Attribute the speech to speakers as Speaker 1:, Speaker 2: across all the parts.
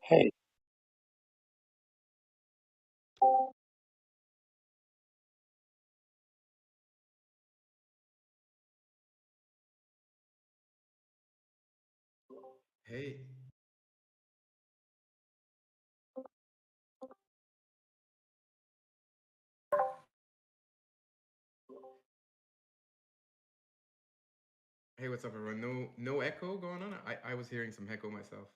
Speaker 1: Hey,
Speaker 2: Hey, hey, what's up, everyone? No echo going on. I was hearing some echo myself.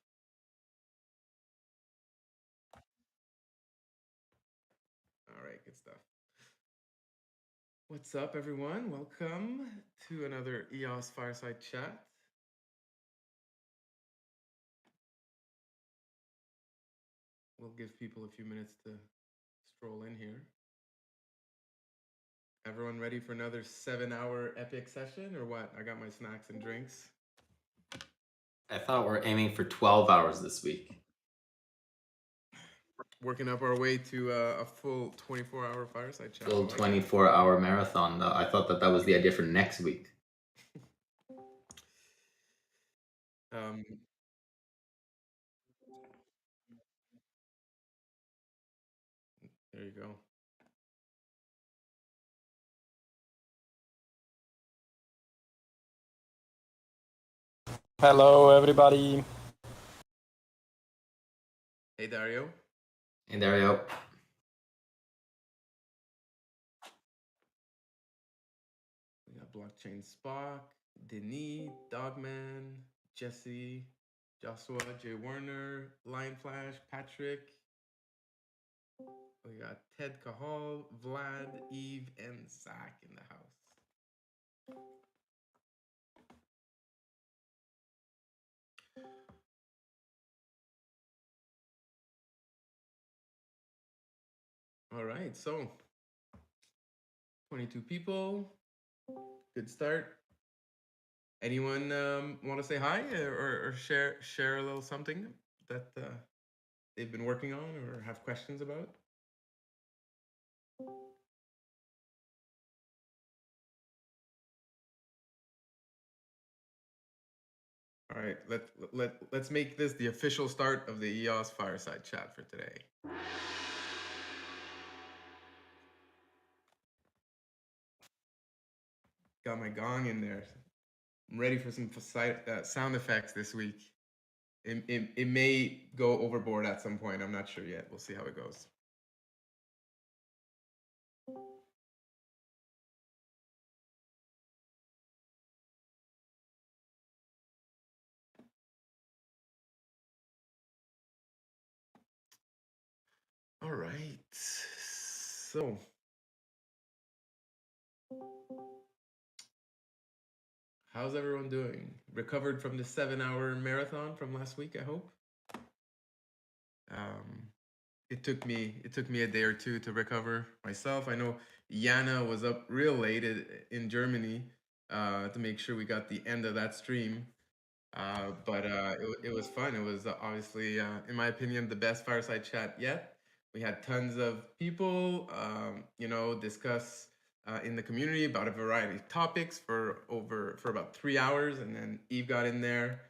Speaker 2: All right, good stuff. What's up, everyone? Welcome to another EOS Fireside Chat. We'll give people a few minutes to stroll in here. Everyone ready for another 7-hour epic session, or what? I got my snacks and drinks.
Speaker 3: I thought we're aiming for 12 hours this week.
Speaker 2: Working up our way to a full 24-hour Fireside Chat.
Speaker 3: Full
Speaker 2: I like
Speaker 3: 24-hour marathon, though. I thought that was the idea for next week.
Speaker 2: it. There you go.
Speaker 1: hello everybody.
Speaker 2: Hey, Dario.
Speaker 3: Hey, Dario.
Speaker 2: We got Blockchain Spock, Denis, Dogman, Jesse, Joshua, Jay Warner, Lion Flash, Patrick. We got Ted Kahal, Vlad, Eve, and Zach in the house. All right, so 22 people. Good start. Anyone want to say hi or share a little something that they've been working on or have questions about? All right, let's make this the official start of the EOS Fireside Chat for today. Got my gong in there. I'm ready for some sound effects this week. It may go overboard at some point. I'm not sure yet. We'll see how it goes. All right. So, how's everyone doing? Recovered from the 7-hour marathon from last week, I hope. It took me a day or two to recover myself. I know Yana was up real late in Germany to make sure we got the end of that stream. But it was fun. It was obviously, in my opinion, the best fireside chat yet. We had tons of people, discuss in the community about a variety of topics for about 3 hours, and then Eve got in there,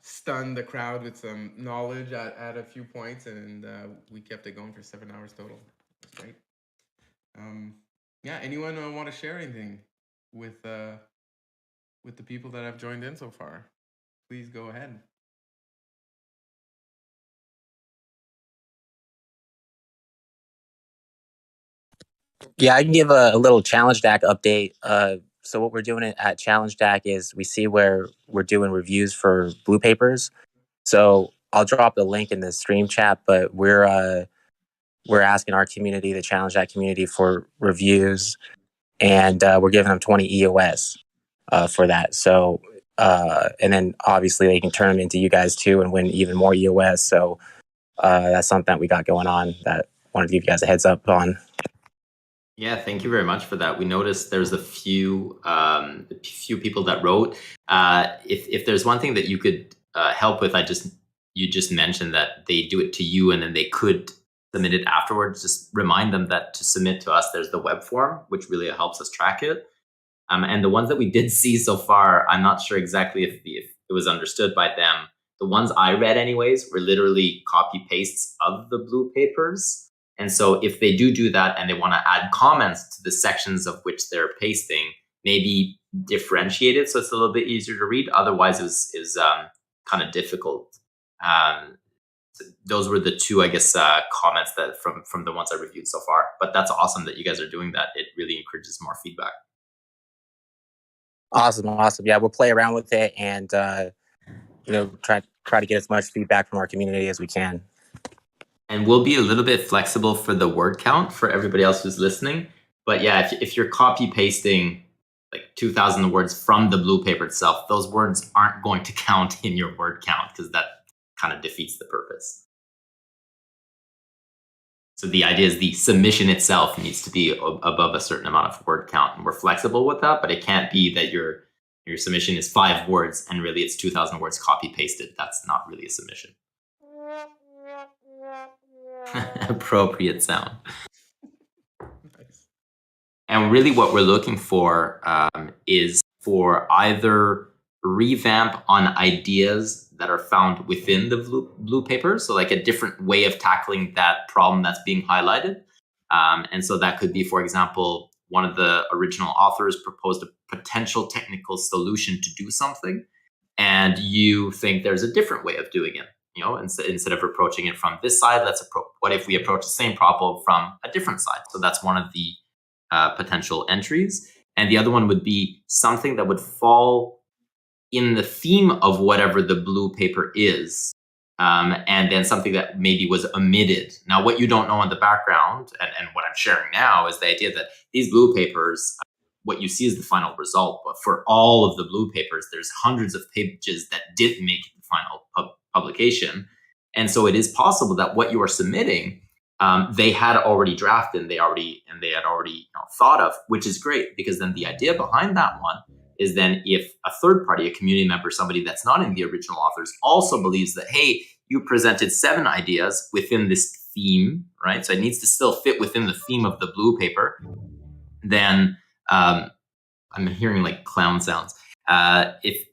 Speaker 2: stunned the crowd with some knowledge at a few points, and we kept it going for 7 hours total. That's great. Yeah, anyone want to share anything with the people that have joined in so far? Please go ahead.
Speaker 4: Yeah, I can give a little Challenge DAC update. So what we're doing at Challenge DAC is we see where we're doing reviews for blue papers. So I'll drop the link in the stream chat, but we're asking our community, the Challenge DAC community, for reviews, and we're giving them 20 EOS for that. So and then obviously they can turn them into you guys too and win even more EOS. So that's something that we got going on that I wanted to give you guys a heads up on.
Speaker 3: Yeah, thank you very much for that. We noticed there's a few people that wrote. If there's one thing that you could help with, you just mentioned that they do it to you and then they could submit it afterwards. Just remind them that to submit to us, there's the web form, which really helps us track it. And the ones that we did see so far, I'm not sure exactly if it was understood by them. the ones I read anyways were literally copy pastes of the blue papers. And so if they do that and they want to add comments to the sections of which they're pasting, maybe differentiate it so it's a little bit easier to read. Otherwise, it was kind of difficult. Those were the two, I guess, comments that from the ones I reviewed so far. But that's awesome that you guys are doing that. It really encourages more feedback.
Speaker 4: Awesome. Yeah, we'll play around with it and try to get as much feedback from our community as we can.
Speaker 3: And we'll be a little bit flexible for the word count for everybody else who's listening. But yeah, if you're copy pasting like 2,000 words from the blue paper itself, those words aren't going to count in your word count because that kind of defeats the purpose. So the idea is the submission itself needs to be above a certain amount of word count, and we're flexible with that. But it can't be that your submission is 5 words and really it's 2,000 words copy pasted. That's not really a submission. Appropriate sound. Nice. And really what we're looking for is for either revamp on ideas that are found within the blue paper, so like a different way of tackling that problem that's being highlighted. And so that could be, for example, one of the original authors proposed a potential technical solution to do something, and you think there's a different way of doing it. Instead of approaching it from this side, what if we approach the same problem from a different side? So that's one of the potential entries. And the other one would be something that would fall in the theme of whatever the blue paper is, and then something that maybe was omitted. Now, what you don't know in the background, and what I'm sharing now, is the idea that these blue papers, what you see is the final result. But for all of the blue papers, there's hundreds of pages that didn't make the final publication. And so it is possible that what you are submitting, they had already drafted and they had already thought of, which is great, because then the idea behind that one is then if a third party, a community member, somebody that's not in the original authors also believes that, hey, you presented 7 ideas within this theme, right? So it needs to still fit within the theme of the blue paper. Then I'm hearing like clown sounds. If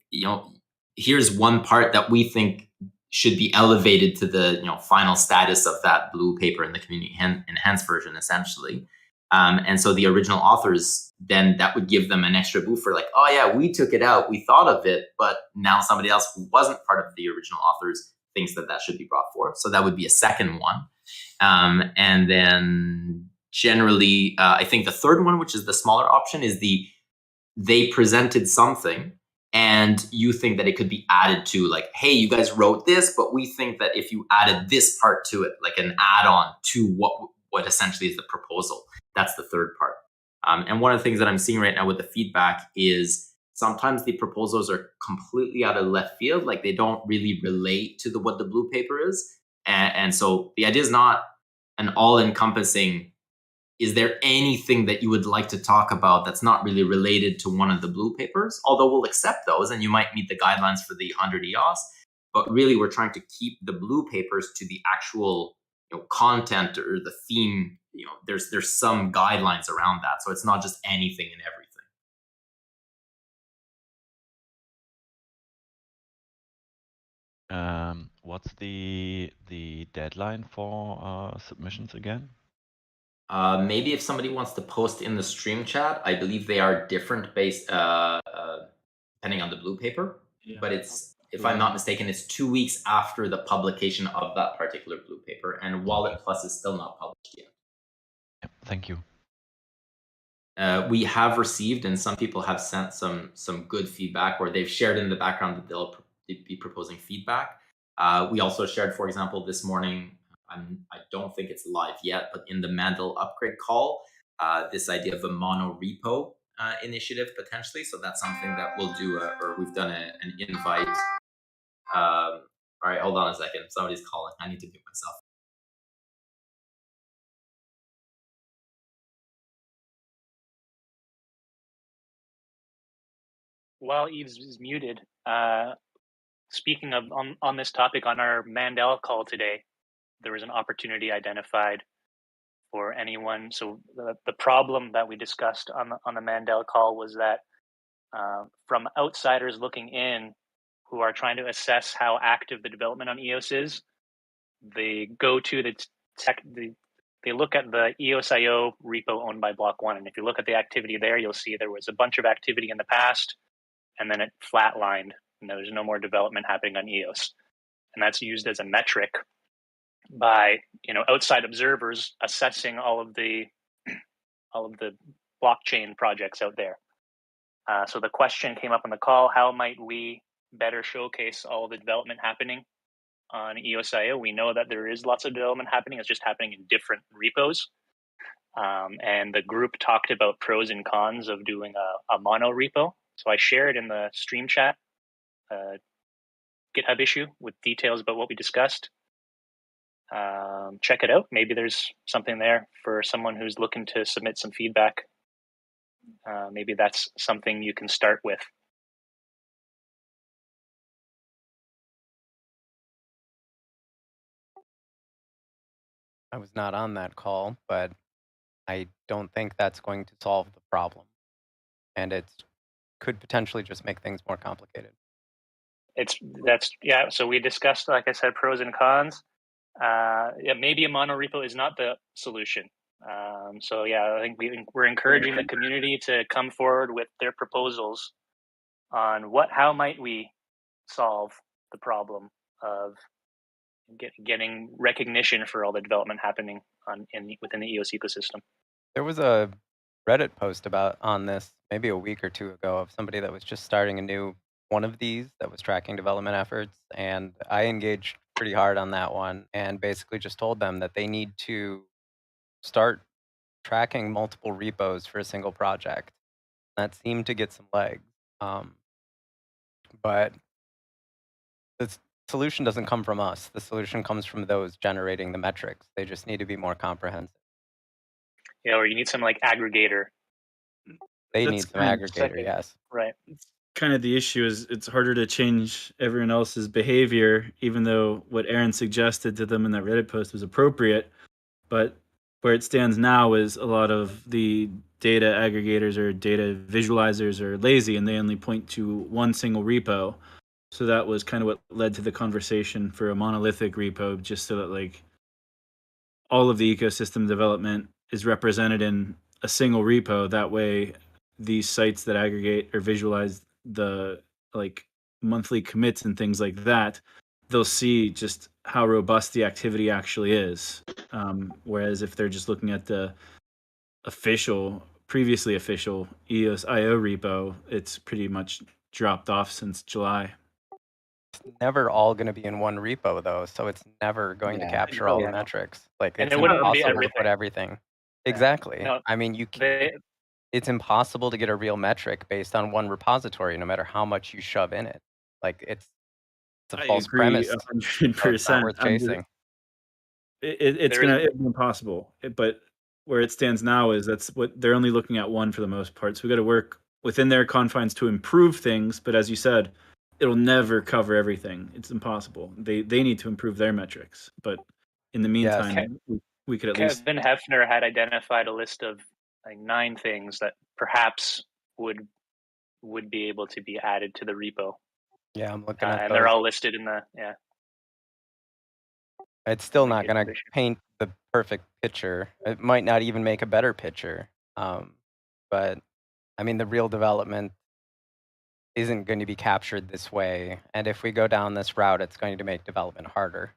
Speaker 3: here's one part that we think should be elevated to the final status of that blue paper in the community enhanced version, essentially. And so the original authors, then that would give them an extra boost for like, oh yeah, we took it out, we thought of it, but now somebody else who wasn't part of the original authors thinks that should be brought forth. So that would be a second one. And then generally, I think the third one, which is the smaller option, is they presented something and you think that it could be added to, like, hey, you guys wrote this, but we think that if you added this part to it, like an add-on to what essentially is the proposal, that's the third part. And one of the things that I'm seeing right now with the feedback is sometimes the proposals are completely out of left field, like they don't really relate to what the blue paper is. And so the idea is not an all-encompassing, is there anything that you would like to talk about that's not really related to one of the blue papers? Although we'll accept those and you might meet the guidelines for the 100 EOS, but really we're trying to keep the blue papers to the actual content or the theme. There's some guidelines around that. So it's not just anything and
Speaker 1: everything. What's the deadline for submissions again?
Speaker 3: Maybe if somebody wants to post in the stream chat, I believe they are different based depending on the blue paper. Yeah. But it's, if I'm not mistaken, it's 2 weeks after the publication of that particular blue paper, and Wallet Plus is still not published yet.
Speaker 1: Yep, thank you.
Speaker 3: We have received, and some people have sent some good feedback, or they've shared in the background that they'll be proposing feedback. We also shared, for example, this morning, I don't think it's live yet, but in the Mandel upgrade call, this idea of a mono repo initiative potentially. So that's something that we'll do, or we've done an invite. All right, hold on a second. Somebody's calling. I need to mute myself.
Speaker 5: While Yves is muted, speaking of on this topic on our Mandel call today, there was an opportunity identified for anyone. So the problem that we discussed on the Mandel call was that from outsiders looking in who are trying to assess how active the development on EOS is, they go to they look at the EOSIO repo owned by Block One, and if you look at the activity there, you'll see there was a bunch of activity in the past, and then it flatlined, and there's no more development happening on EOS, and that's used as a metric by outside observers assessing all of the blockchain projects out there. So the question came up on the call: how might we better showcase all of the development happening on EOSIO? We know that there is lots of development happening. It's just happening in different repos. And the group talked about pros and cons of doing a mono repo. So I shared in the stream chat GitHub issue with details about what we discussed. Check it out. Maybe there's something there for someone who's looking to submit some feedback. Maybe that's something you can start with.
Speaker 6: I was not on that call, but I don't think that's going to solve the problem. And it could potentially just make things more complicated.
Speaker 5: So we discussed, like I said, pros and cons. Maybe a mono repo is not the solution. I think we're encouraging the community to come forward with their proposals on how might we solve the problem of getting recognition for all the development happening within the EOS ecosystem.
Speaker 6: There was a Reddit post on this maybe a week or two ago of somebody that was just starting a new one of these that was tracking development efforts, and I engaged pretty hard on that one and basically just told them that they need to start tracking multiple repos for a single project. That seemed to get some legs, but the solution doesn't come from us. The solution comes from those generating the metrics. They just need to be more comprehensive.
Speaker 5: Yeah, or you need some aggregator.
Speaker 6: They need some aggregator, yes.
Speaker 5: Right.
Speaker 7: Kind of the issue is it's harder to change everyone else's behavior, even though what Aaron suggested to them in that Reddit post was appropriate. But where it stands now is a lot of the data aggregators or data visualizers are lazy and they only point to one single repo. So that was kind of what led to the conversation for a monolithic repo, just so that all of the ecosystem development is represented in a single repo. That way these sites that aggregate or visualize the monthly commits and things like that, they'll see just how robust the activity actually is. Whereas if they're just looking at the previously official EOSIO repo, it's pretty much dropped off since July.
Speaker 6: It's never all going to be in one repo, though, so it's never going to capture all the metrics. It's impossible to put everything. Exactly. No, I mean, it's impossible to get a real metric based on one repository, no matter how much you shove in it. It's a false premise.
Speaker 7: 100%.
Speaker 6: It's not worth chasing.
Speaker 7: It's going to be impossible. But where it stands now is that's what they're only looking at one for the most part. So we got to work within their confines to improve things. But as you said, it'll never cover everything. It's impossible. They need to improve their metrics. But in the meantime, we could at least.
Speaker 5: Kevin Hefner had identified a list of 9 things that perhaps would be able to be added to the repo.
Speaker 6: Yeah, I'm looking at
Speaker 5: and they're all listed in the
Speaker 6: It's still not going to paint the perfect picture. It might not even make a better picture. But I mean, the real development isn't going to be captured this way. And if we go down this route, it's going to make development harder,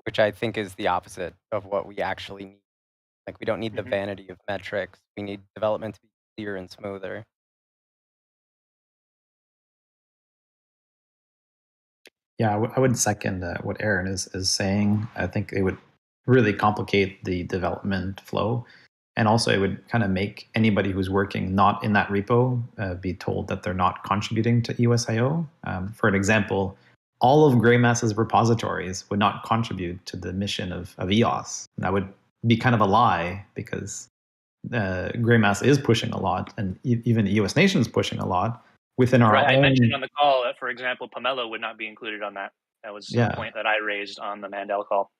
Speaker 6: which I think is the opposite of what we actually need. We don't need the vanity of metrics. We need development to be clear and smoother.
Speaker 8: Yeah, I would second what Aaron is saying. I think it would really complicate the development flow. And also it would kind of make anybody who's working not in that repo be told that they're not contributing to EOSIO. For an example, all of Greymass's repositories would not contribute to the mission of EOS. And that would be kind of a lie, because Greymass is pushing a lot, and even EOS Nation is pushing a lot within our own.
Speaker 5: I mentioned on the call that, for example, Pomelo would not be included on that. That was the point that I raised on the Mandel call.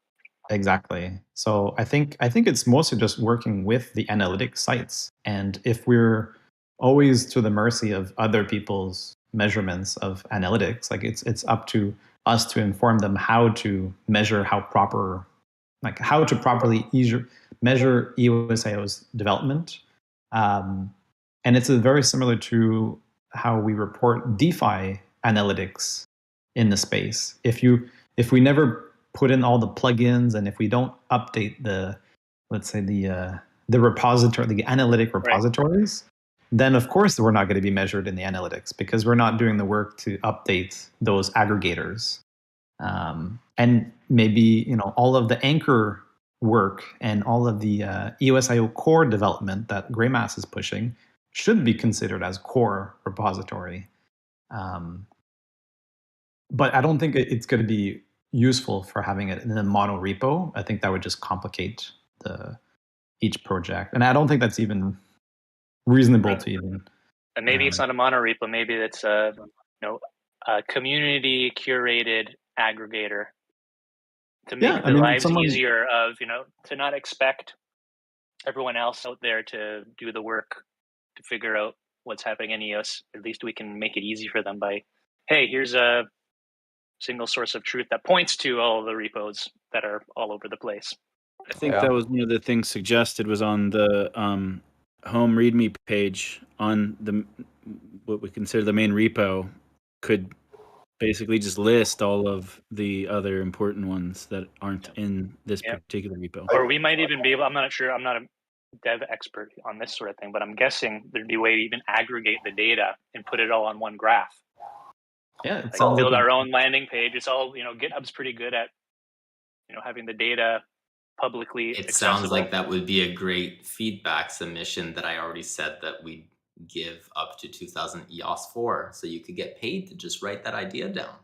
Speaker 8: Exactly. So I think it's mostly just working with the analytic sites. And if we're always to the mercy of other people's measurements of analytics. Like it's up to us to inform them how to measure how to properly measure EOSIO's development. And it's very similar to how we report DeFi analytics in the space. If we never put in all the plugins, and if we don't update the repository, the analytic repositories, then of course we're not going to be measured in the analytics because we're not doing the work to update those aggregators. And maybe all of the anchor work and all of the EOSIO core development that Greymass is pushing should be considered as core repository. But I don't think it's going to be useful for having it in a mono repo. I think that would just complicate each project, and I don't think that's even reasonable to even.
Speaker 5: And maybe it's not a mono repo. Maybe it's a community curated aggregator to make the lives easier of to not expect everyone else out there to do the work to figure out what's happening in EOS. At least we can make it easy for them by, hey, here's a single source of truth that points to all of the repos that are all over the place.
Speaker 7: I think that was one of the things suggested was on the home README page on what we consider the main repo could basically just list all of the other important ones that aren't in this particular repo.
Speaker 5: Or we might even be able, I'm not sure, I'm not a dev expert on this sort of thing, but I'm guessing there'd be a way to even aggregate the data and put it all on one graph.
Speaker 8: Yeah,
Speaker 5: like build our own landing page. It's all, GitHub's pretty good at, having the data publicly accessible.
Speaker 3: Sounds like that would be a great feedback submission that I already said that we'd give up to 2000 EOS for, so you could get paid to just write that idea down.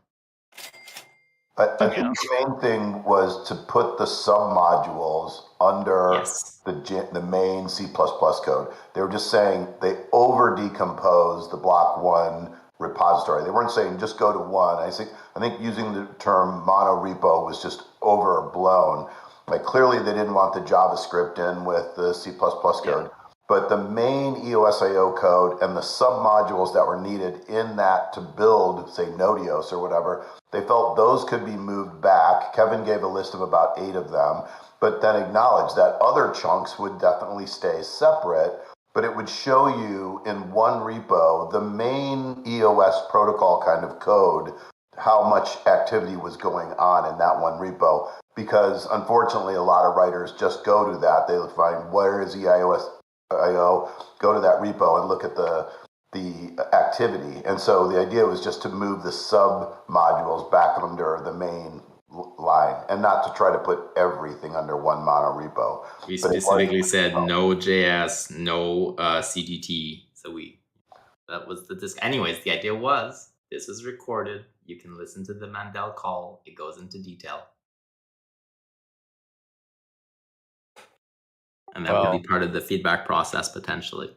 Speaker 9: I think the main thing was to put the submodules under the main C++ code. They were just saying they over-decomposed the block one repository. They weren't saying just go to one. I think using the term mono repo was just overblown. Like clearly they didn't want the JavaScript in with the C++ code. But the main EOSIO code and the submodules that were needed in that to build, say, Node.EOS or whatever, they felt those could be moved back. Kevin gave a list of about 8 of them, but then acknowledged that other chunks would definitely stay separate, but it would show you in one repo the main EOS protocol kind of code, how much activity was going on in that one repo. Because unfortunately, a lot of writers just go to that. They find where is EOSIO, go to that repo and look at the activity. And so the idea was just to move the sub modules back under the main line and not to try to put everything under one mono repo.
Speaker 3: We specifically said no JS, no CDT. So that was the anyways, the idea was this is recorded. You can listen to the Mandel call. It goes into detail. And that would be part of the feedback process potentially.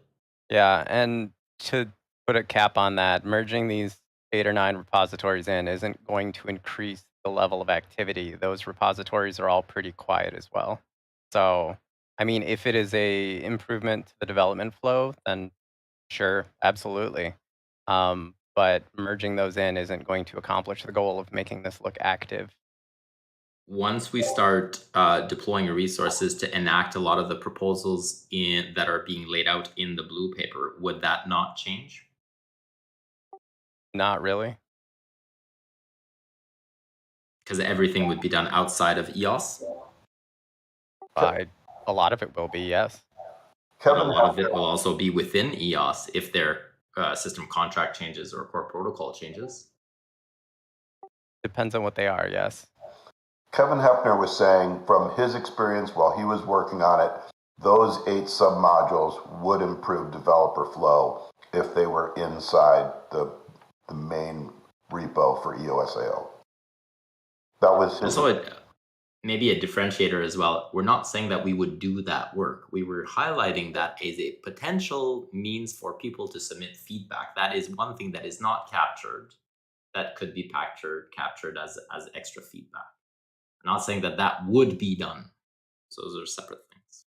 Speaker 6: Yeah, and to put a cap on that, merging these 8 or 9 repositories in isn't going to increase the level of activity. Those repositories are all pretty quiet as well. So, I mean, if it is a improvement to the development flow, then sure, absolutely. But merging those in isn't going to accomplish the goal of making this look active.
Speaker 3: Once we start deploying resources to enact a lot of the proposals that are being laid out in the blue paper, would that not change?
Speaker 6: Not really.
Speaker 3: Because everything would be done outside of EOS?
Speaker 6: A lot of it will be, yes.
Speaker 3: But a lot of it will also be within EOS if their system contract changes or core protocol changes.
Speaker 6: Depends on what they are, yes.
Speaker 9: Kevin Hefner was saying from his experience while he was working on it, those 8 submodules would improve developer flow if they were inside the main repo for EOSIO. That was his...
Speaker 3: So maybe a differentiator as well. We're not saying that we would do that work. We were highlighting that as a potential means for people to submit feedback. That is one thing that is not captured, that could be captured as extra feedback. I'm not saying that would be done. So those are separate things.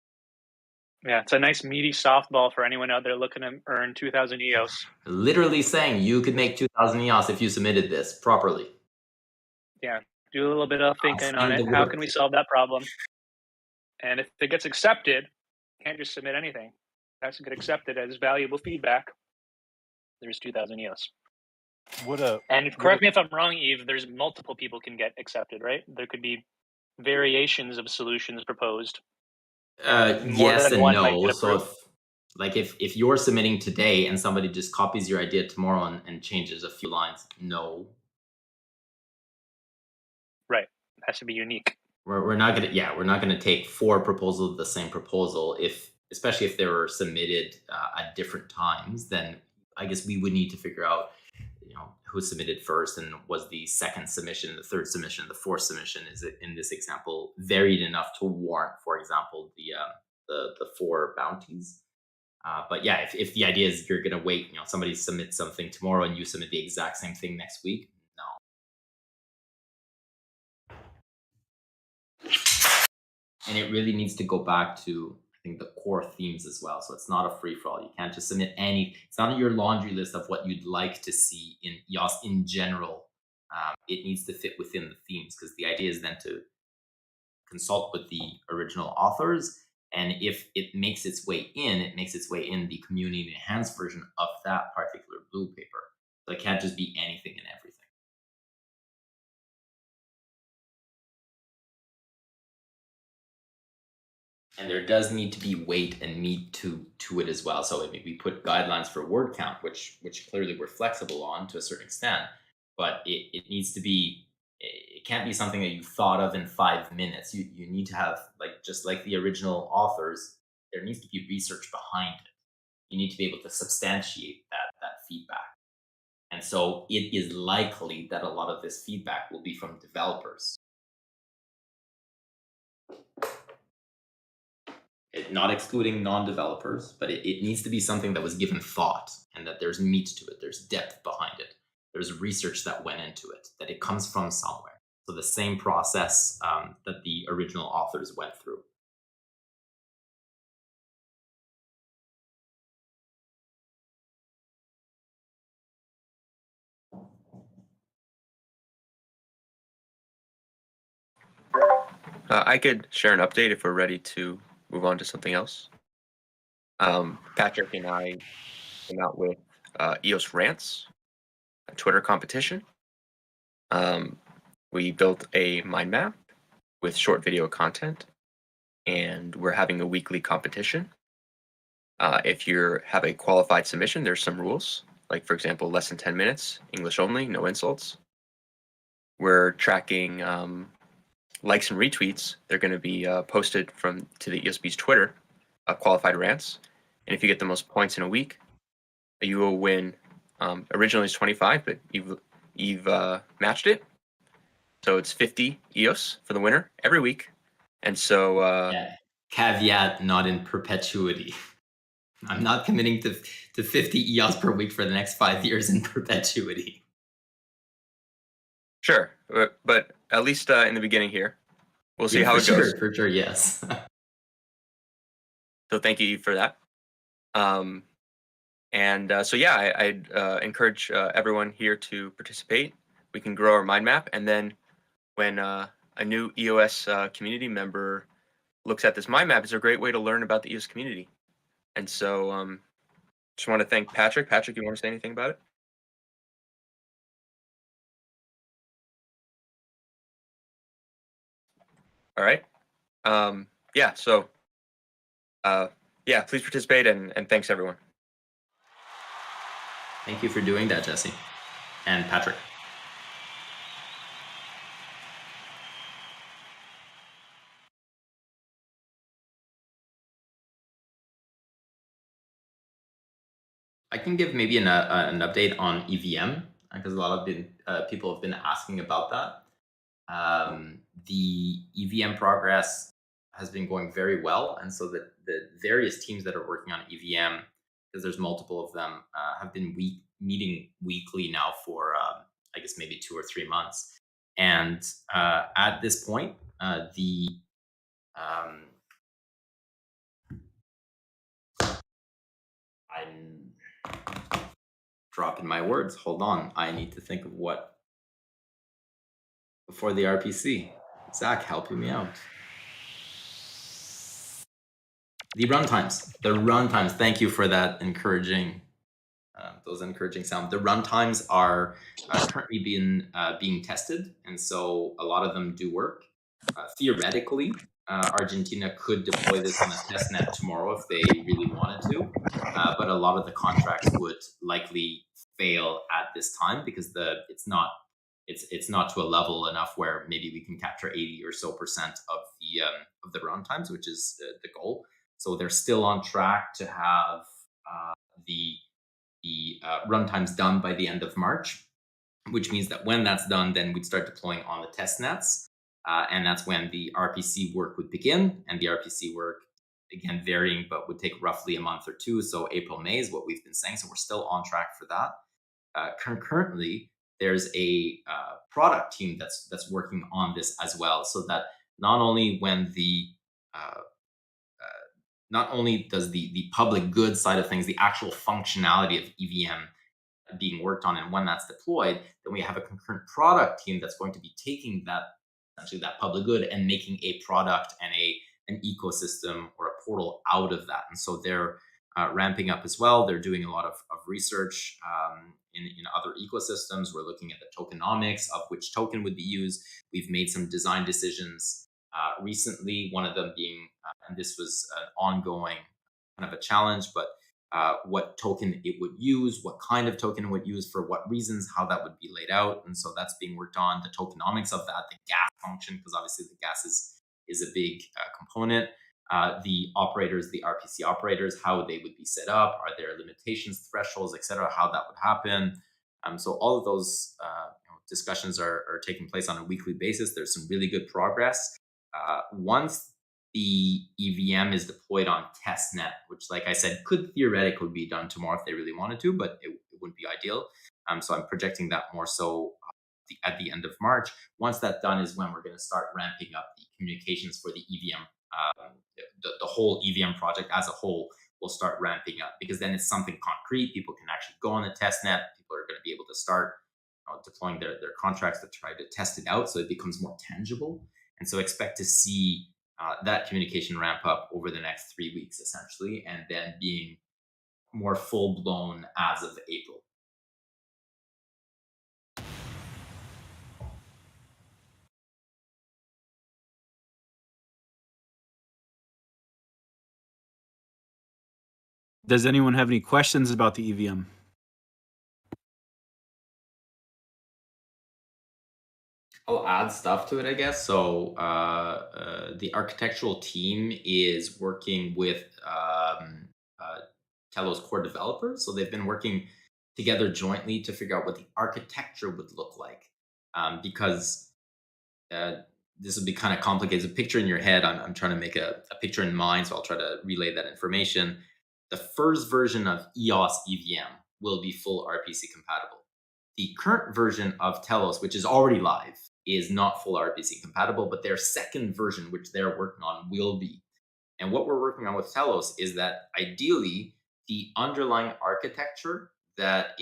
Speaker 5: Yeah, it's a nice meaty softball for anyone out there looking to earn 2,000 EOS.
Speaker 3: Literally saying you could make 2,000 EOS if you submitted this properly.
Speaker 5: Yeah, do a little bit of thinking on
Speaker 3: In
Speaker 5: it.
Speaker 3: the
Speaker 5: How
Speaker 3: work.
Speaker 5: can we solve that problem? And if it gets accepted, you can't just submit anything. It has to get accepted as valuable feedback. There's 2,000 EOS. And correct me if I'm wrong, Eve, there's multiple people can get accepted, right? There could be variations of solutions proposed. More
Speaker 3: Yes
Speaker 5: than
Speaker 3: and
Speaker 5: one might
Speaker 3: no.
Speaker 5: get
Speaker 3: So
Speaker 5: approved.
Speaker 3: if you're submitting today and somebody just copies your idea tomorrow and changes a few lines, no.
Speaker 5: Right. It has to be unique.
Speaker 3: We're not gonna take 4 proposals of the same proposal especially if they were submitted at different times. Then I guess we would need to figure out who submitted first, and was the second submission, the third submission, the fourth submission, is it in this example varied enough to warrant, for example, the 4 bounties. But yeah, if the idea is you're gonna wait, somebody submits something tomorrow and you submit the exact same thing next week, no. And it really needs to go back to, I think, the core themes as well. So it's not a free-for-all. You can't just submit it's not your laundry list of what you'd like to see in EOS in general. It needs to fit within the themes, because the idea is then to consult with the original authors. And if it makes its way in, the community enhanced version of that particular blue paper. So it can't just be anything and everything. And there does need to be weight and meat to it as well. So we put guidelines for word count, which clearly we're flexible on to a certain extent, but it needs to be, it can't be something that you thought of in 5 minutes. You need to have, just like the original authors, there needs to be research behind it. You need to be able to substantiate that feedback. And so it is likely that a lot of this feedback will be from developers. Not excluding non-developers, but it needs to be something that was given thought, and that there's meat to it, there's depth behind it, there's research that went into it, that it comes from somewhere. So the same process that the original authors went through.
Speaker 10: I could share an update if we're ready to move on to something else. Patrick and I came out with EOS Rants, a Twitter competition. We built a mind map with short video content, and we're having a weekly competition. If you have a qualified submission, there's some rules, like, for example, less than 10 minutes, English only, no insults. We're tracking likes and retweets. They're going to be posted to the ESB's Twitter, qualified rants. And if you get the most points in a week, you will win. Originally it's 25, but you've matched it. So it's 50 EOS for the winner every week. And so
Speaker 3: yeah. Caveat, not in perpetuity. I'm not committing to 50 EOS per week for the next 5 years in perpetuity.
Speaker 10: Sure, but at least in the beginning here, we'll see how it goes.
Speaker 3: For sure, yes.
Speaker 10: So thank you for that. So yeah, I'd encourage everyone here to participate. We can grow our mind map, and then when a new EOS community member looks at this mind map, it's a great way to learn about the EOS community. And so just want to thank Patrick. Patrick, you want to say anything about it? All right. Yeah, so yeah, please participate, and thanks everyone.
Speaker 3: Thank you for doing that, Jesse. And Patrick. I can give maybe an update on EVM, because a lot of people have been asking about that. The EVM progress has been going very well, and so the various teams that are working on EVM, because there's multiple of them, have been meeting weekly now for I guess maybe 2 or 3 months. And at this point, dropping my words. Hold on. I need to think of what before the RPC. Zach, helping me out. The runtimes. The runtimes. Thank you for that encouraging, those encouraging sounds. The runtimes are currently being tested, and so a lot of them do work. Theoretically, Argentina could deploy this on a test net tomorrow if they really wanted to, but a lot of the contracts would likely fail at this time because it's not to a level enough where maybe we can capture 80 or so percent of the runtimes, which is the goal. So they're still on track to have the runtimes done by the end of March, which means that when that's done, then we'd start deploying on the test nets. And that's when the RPC work would begin. And the RPC work, again, varying, but would take roughly a month or two. So April, May is what we've been saying. So we're still on track for that. Concurrently, there's a product team that's working on this as well, so that not only when not only does the public good side of things, the actual functionality of EVM being worked on, and when that's deployed, then we have a concurrent product team that's going to be taking that, essentially that public good, and making a product and an ecosystem or a portal out of that. And so they're ramping up as well. They're doing a lot of research in other ecosystems. We're looking at the tokenomics of which token would be used. We've made some design decisions recently, one of them being, and this was an ongoing kind of a challenge, but what token it would use, what kind of token it would use, for what reasons, how that would be laid out. And so that's being worked on. The tokenomics of that, the gas function, because obviously the gas is a big component. The operators, the RPC operators, how they would be set up, are there limitations, thresholds, etc., how that would happen. So all of those discussions are taking place on a weekly basis. There's some really good progress. Once the EVM is deployed on testnet, which, like I said, could theoretically be done tomorrow if they really wanted to, but it wouldn't be ideal. So I'm projecting that more so at the end of March. Once that's done is when we're going to start ramping up the communications for the EVM. The whole EVM project as a whole will start ramping up, because then it's something concrete. People can actually go on the testnet. People are going to be able to start deploying their contracts to try to test it out, so it becomes more tangible. And so expect to see that communication ramp up over the next 3 weeks, essentially, and then being more full-blown as of April.
Speaker 7: Does anyone have any questions about the EVM?
Speaker 3: I'll add stuff to it, I guess. So the architectural team is working with Telos core developers. So they've been working together jointly to figure out what the architecture would look like, because this would be kind of complicated. It's a picture in your head. I'm trying to make a picture in mind, so I'll try to relay that information. The first version of EOS EVM will be full RPC compatible. The current version of Telos, which is already live, is not full RPC compatible, but their second version, which they're working on, will be. And what we're working on with Telos is that ideally the underlying architecture that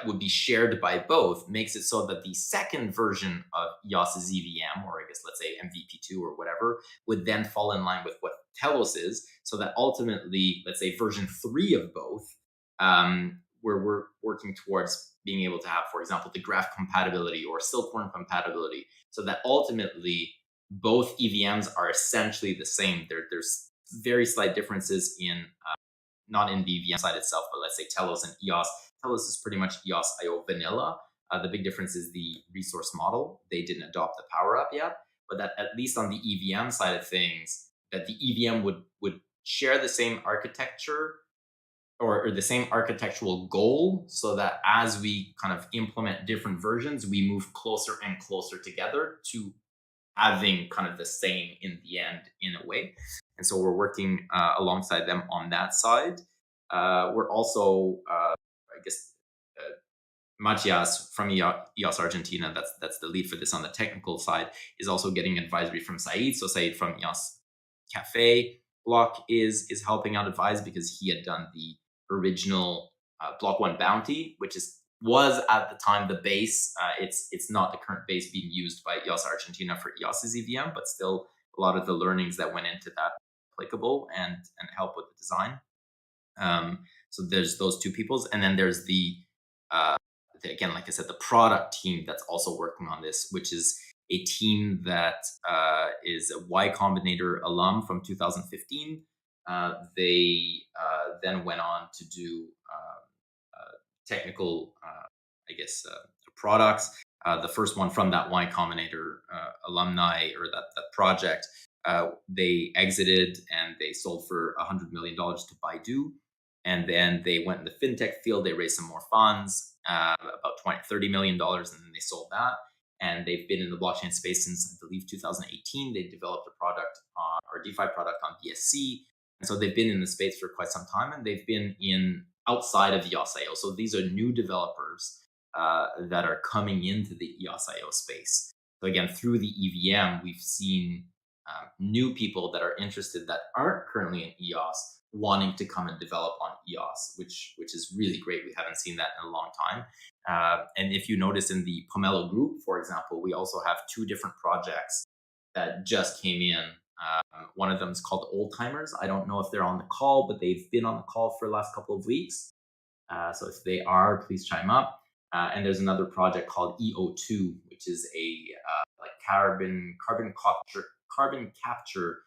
Speaker 3: would be shared by both makes it so that the second version of EOS's EVM, or I guess let's say MVP2 or whatever, would then fall in line with what Telos is, so that ultimately, let's say version 3 of both, where we're working towards being able to have, for example, the graph compatibility or Silkworm compatibility, so that ultimately both EVMs are essentially the same. There's very slight differences in, not in the EVM side itself, but let's say Telos and EOS. Telos is pretty much EOSIO vanilla. The big difference is the resource model. They didn't adopt the power up yet, but that at least on the EVM side of things, that the EVM would share the same architecture or the same architectural goal, so that as we kind of implement different versions, we move closer and closer together to having kind of the same in the end, in a way. And so we're working alongside them on that side. We're also, I guess, Matias from EOS Argentina, that's the lead for this on the technical side, is also getting advisory from Said. So Said from EOS Cafe block is helping out advise, because he had done the original Block 1 Bounty, which was at the time the base. It's not the current base being used by EOS Argentina for EOS's EVM, but still a lot of the learnings that went into that applicable and help with the design. So there's those two peoples, and then there's again, like I said, the product team that's also working on this, which is a team that is a Y Combinator alum from 2015. They then went on to do technical, products. The first one from that Y Combinator alumni or that project, they exited and they sold for $100 million to Baidu. And then they went in the fintech field. They raised some more funds, about $30 million, and then they sold that. And they've been in the blockchain space since, I believe, 2018. They developed a product or DeFi product on BSC. And so they've been in the space for quite some time, and they've been outside of EOSIO. So these are new developers that are coming into the EOSIO space. So again, through the EVM, we've seen new people that are interested that aren't currently in EOS wanting to come and develop on EOS, which is really great. We haven't seen that in a long time. And if you notice in the Pomelo group, for example, we also have two different projects that just came in. One of them is called Old Timers. I don't know if they're on the call, but they've been on the call for the last couple of weeks. So if they are, please chime up. And there's another project called EO2, which is a carbon capture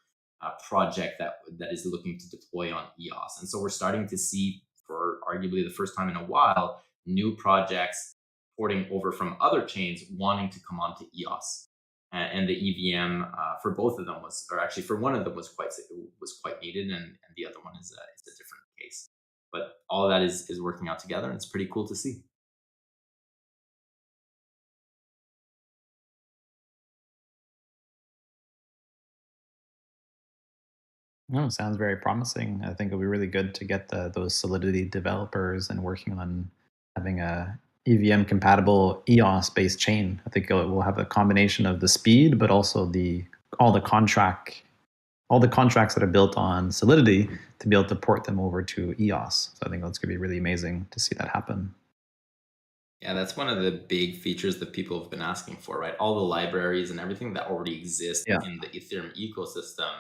Speaker 3: project that is looking to deploy on EOS. And so we're starting to see, for arguably the first time in a while, new projects porting over from other chains wanting to come onto EOS. And the EVM for both of them for one of them was quite needed, and the other one is a different case. But all of that is working out together, and it's pretty cool to see.
Speaker 8: No, sounds very promising. I think it'll be really good to get those Solidity developers and working on having a EVM compatible EOS based chain. I think it will have a combination of the speed, but also all the contracts that are built on Solidity to be able to port them over to EOS. So I think that's going to be really amazing to see that happen.
Speaker 3: Yeah, that's one of the big features that people have been asking for, right? All the libraries and everything that already exist in the Ethereum ecosystem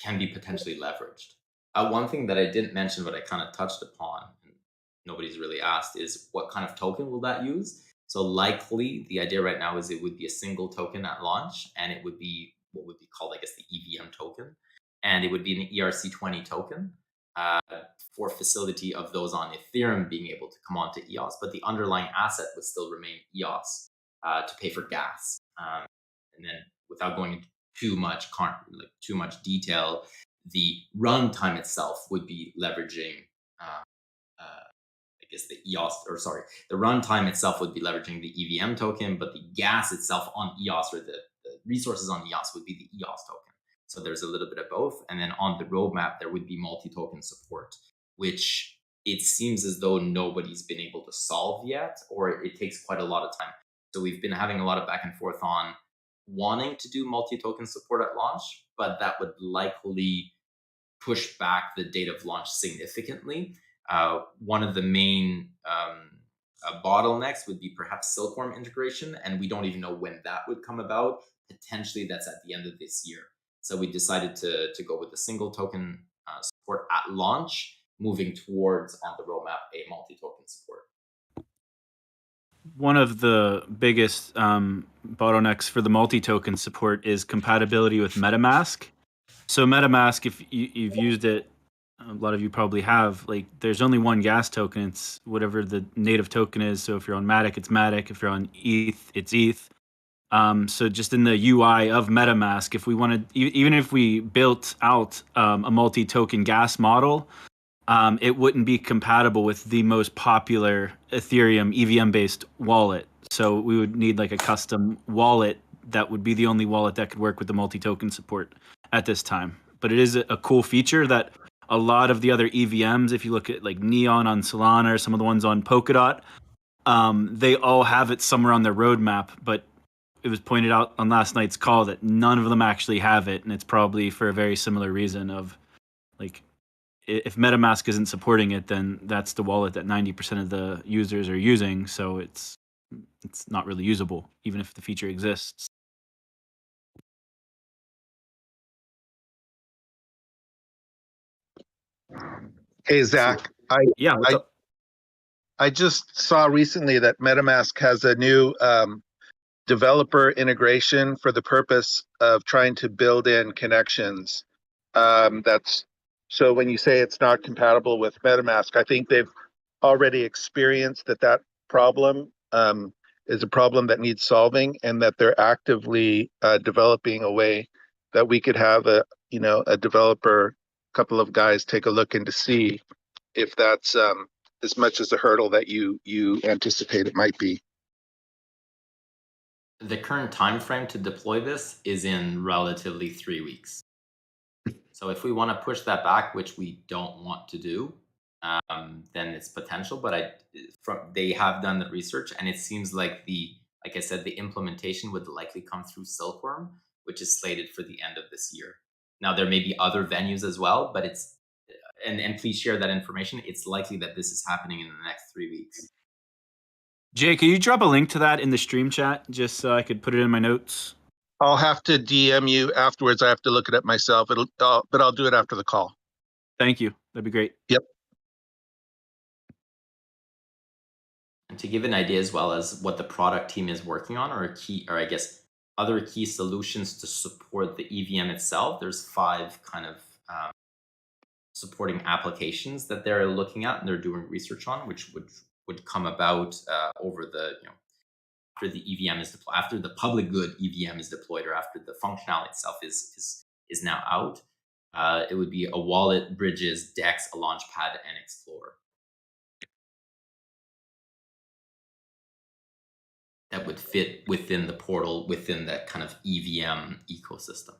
Speaker 3: can be potentially leveraged. One thing that I didn't mention, but I kind of touched upon, and nobody's really asked, is what kind of token will that use? So likely, the idea right now is it would be a single token at launch, and it would be what would be called, I guess, the EVM token. And it would be an ERC20 token for facility of those on Ethereum being able to come onto EOS, but the underlying asset would still remain EOS to pay for gas. And then without going into too much detail, the runtime itself would be leveraging, the runtime itself would be leveraging the EVM token, but the gas itself on EOS, or the resources on EOS, would be the EOS token. So there's a little bit of both. And then on the roadmap, there would be multi-token support, which it seems as though nobody's been able to solve yet, or it takes quite a lot of time. So we've been having a lot of back and forth on wanting to do multi-token support at launch, but that would likely push back the date of launch significantly. One of the main bottlenecks would be perhaps Silkworm integration, and we don't even know when that would come about. Potentially that's at the end of this year. So we decided to go with a single token support at launch, moving towards on the roadmap a multi-token support.
Speaker 7: One of the biggest bottlenecks for the multi-token support is compatibility with MetaMask. So MetaMask, if you've used it, a lot of you probably have, there's only one gas token. It's whatever the native token is. So if you're on Matic, it's Matic. If you're on ETH, it's ETH. So just in the UI of MetaMask, if we wanted, even if we built out a multi-token gas model, it wouldn't be compatible with the most popular Ethereum EVM-based wallet. So we would need a custom wallet that would be the only wallet that could work with the multi-token support at this time. But it is a cool feature that a lot of the other EVMs, if you look at Neon on Solana or some of the ones on Polkadot, they all have it somewhere on their roadmap, but it was pointed out on last night's call that none of them actually have it, and it's probably for a very similar reason of if MetaMask isn't supporting it, then that's the wallet that 90% of the users are using. So it's not really usable, even if the feature exists.
Speaker 11: Hey Zach,
Speaker 7: Yeah, what's up?
Speaker 11: I just saw recently that MetaMask has a new developer integration for the purpose of trying to build in connections. That's so when you say it's not compatible with MetaMask, I think they've already experienced that problem is a problem that needs solving, and that they're actively developing a way that we could have a developer, couple of guys take a look into see if that's as much as a hurdle that you anticipate it might be.
Speaker 3: The current time frame to deploy this is in relatively 3 weeks. So if we want to push that back, which we don't want to do, then it's potential. But they have done the research, and it seems like like I said, the implementation would likely come through Silkworm, which is slated for the end of this year. Now there may be other venues as well, but and please share that information. It's likely that this is happening in the next 3 weeks.
Speaker 7: Jay, can you drop a link to that in the stream chat just so I could put it in my notes?
Speaker 11: I'll have to DM you afterwards. I have to look at it myself. But I'll do it after the call.
Speaker 7: Thank you. That'd be great.
Speaker 11: Yep.
Speaker 3: And to give an idea as well as what the product team is working on, or I guess other key solutions to support the EVM itself, there's 5 kind of supporting applications that they're looking at and they're doing research on, which would come about over the after the EVM is deployed, after the public good EVM is deployed, or after the functionality itself is now out. It would be a wallet, bridges, DEX, a launchpad, and Explorer. That would fit within the portal, within that kind of EVM ecosystem.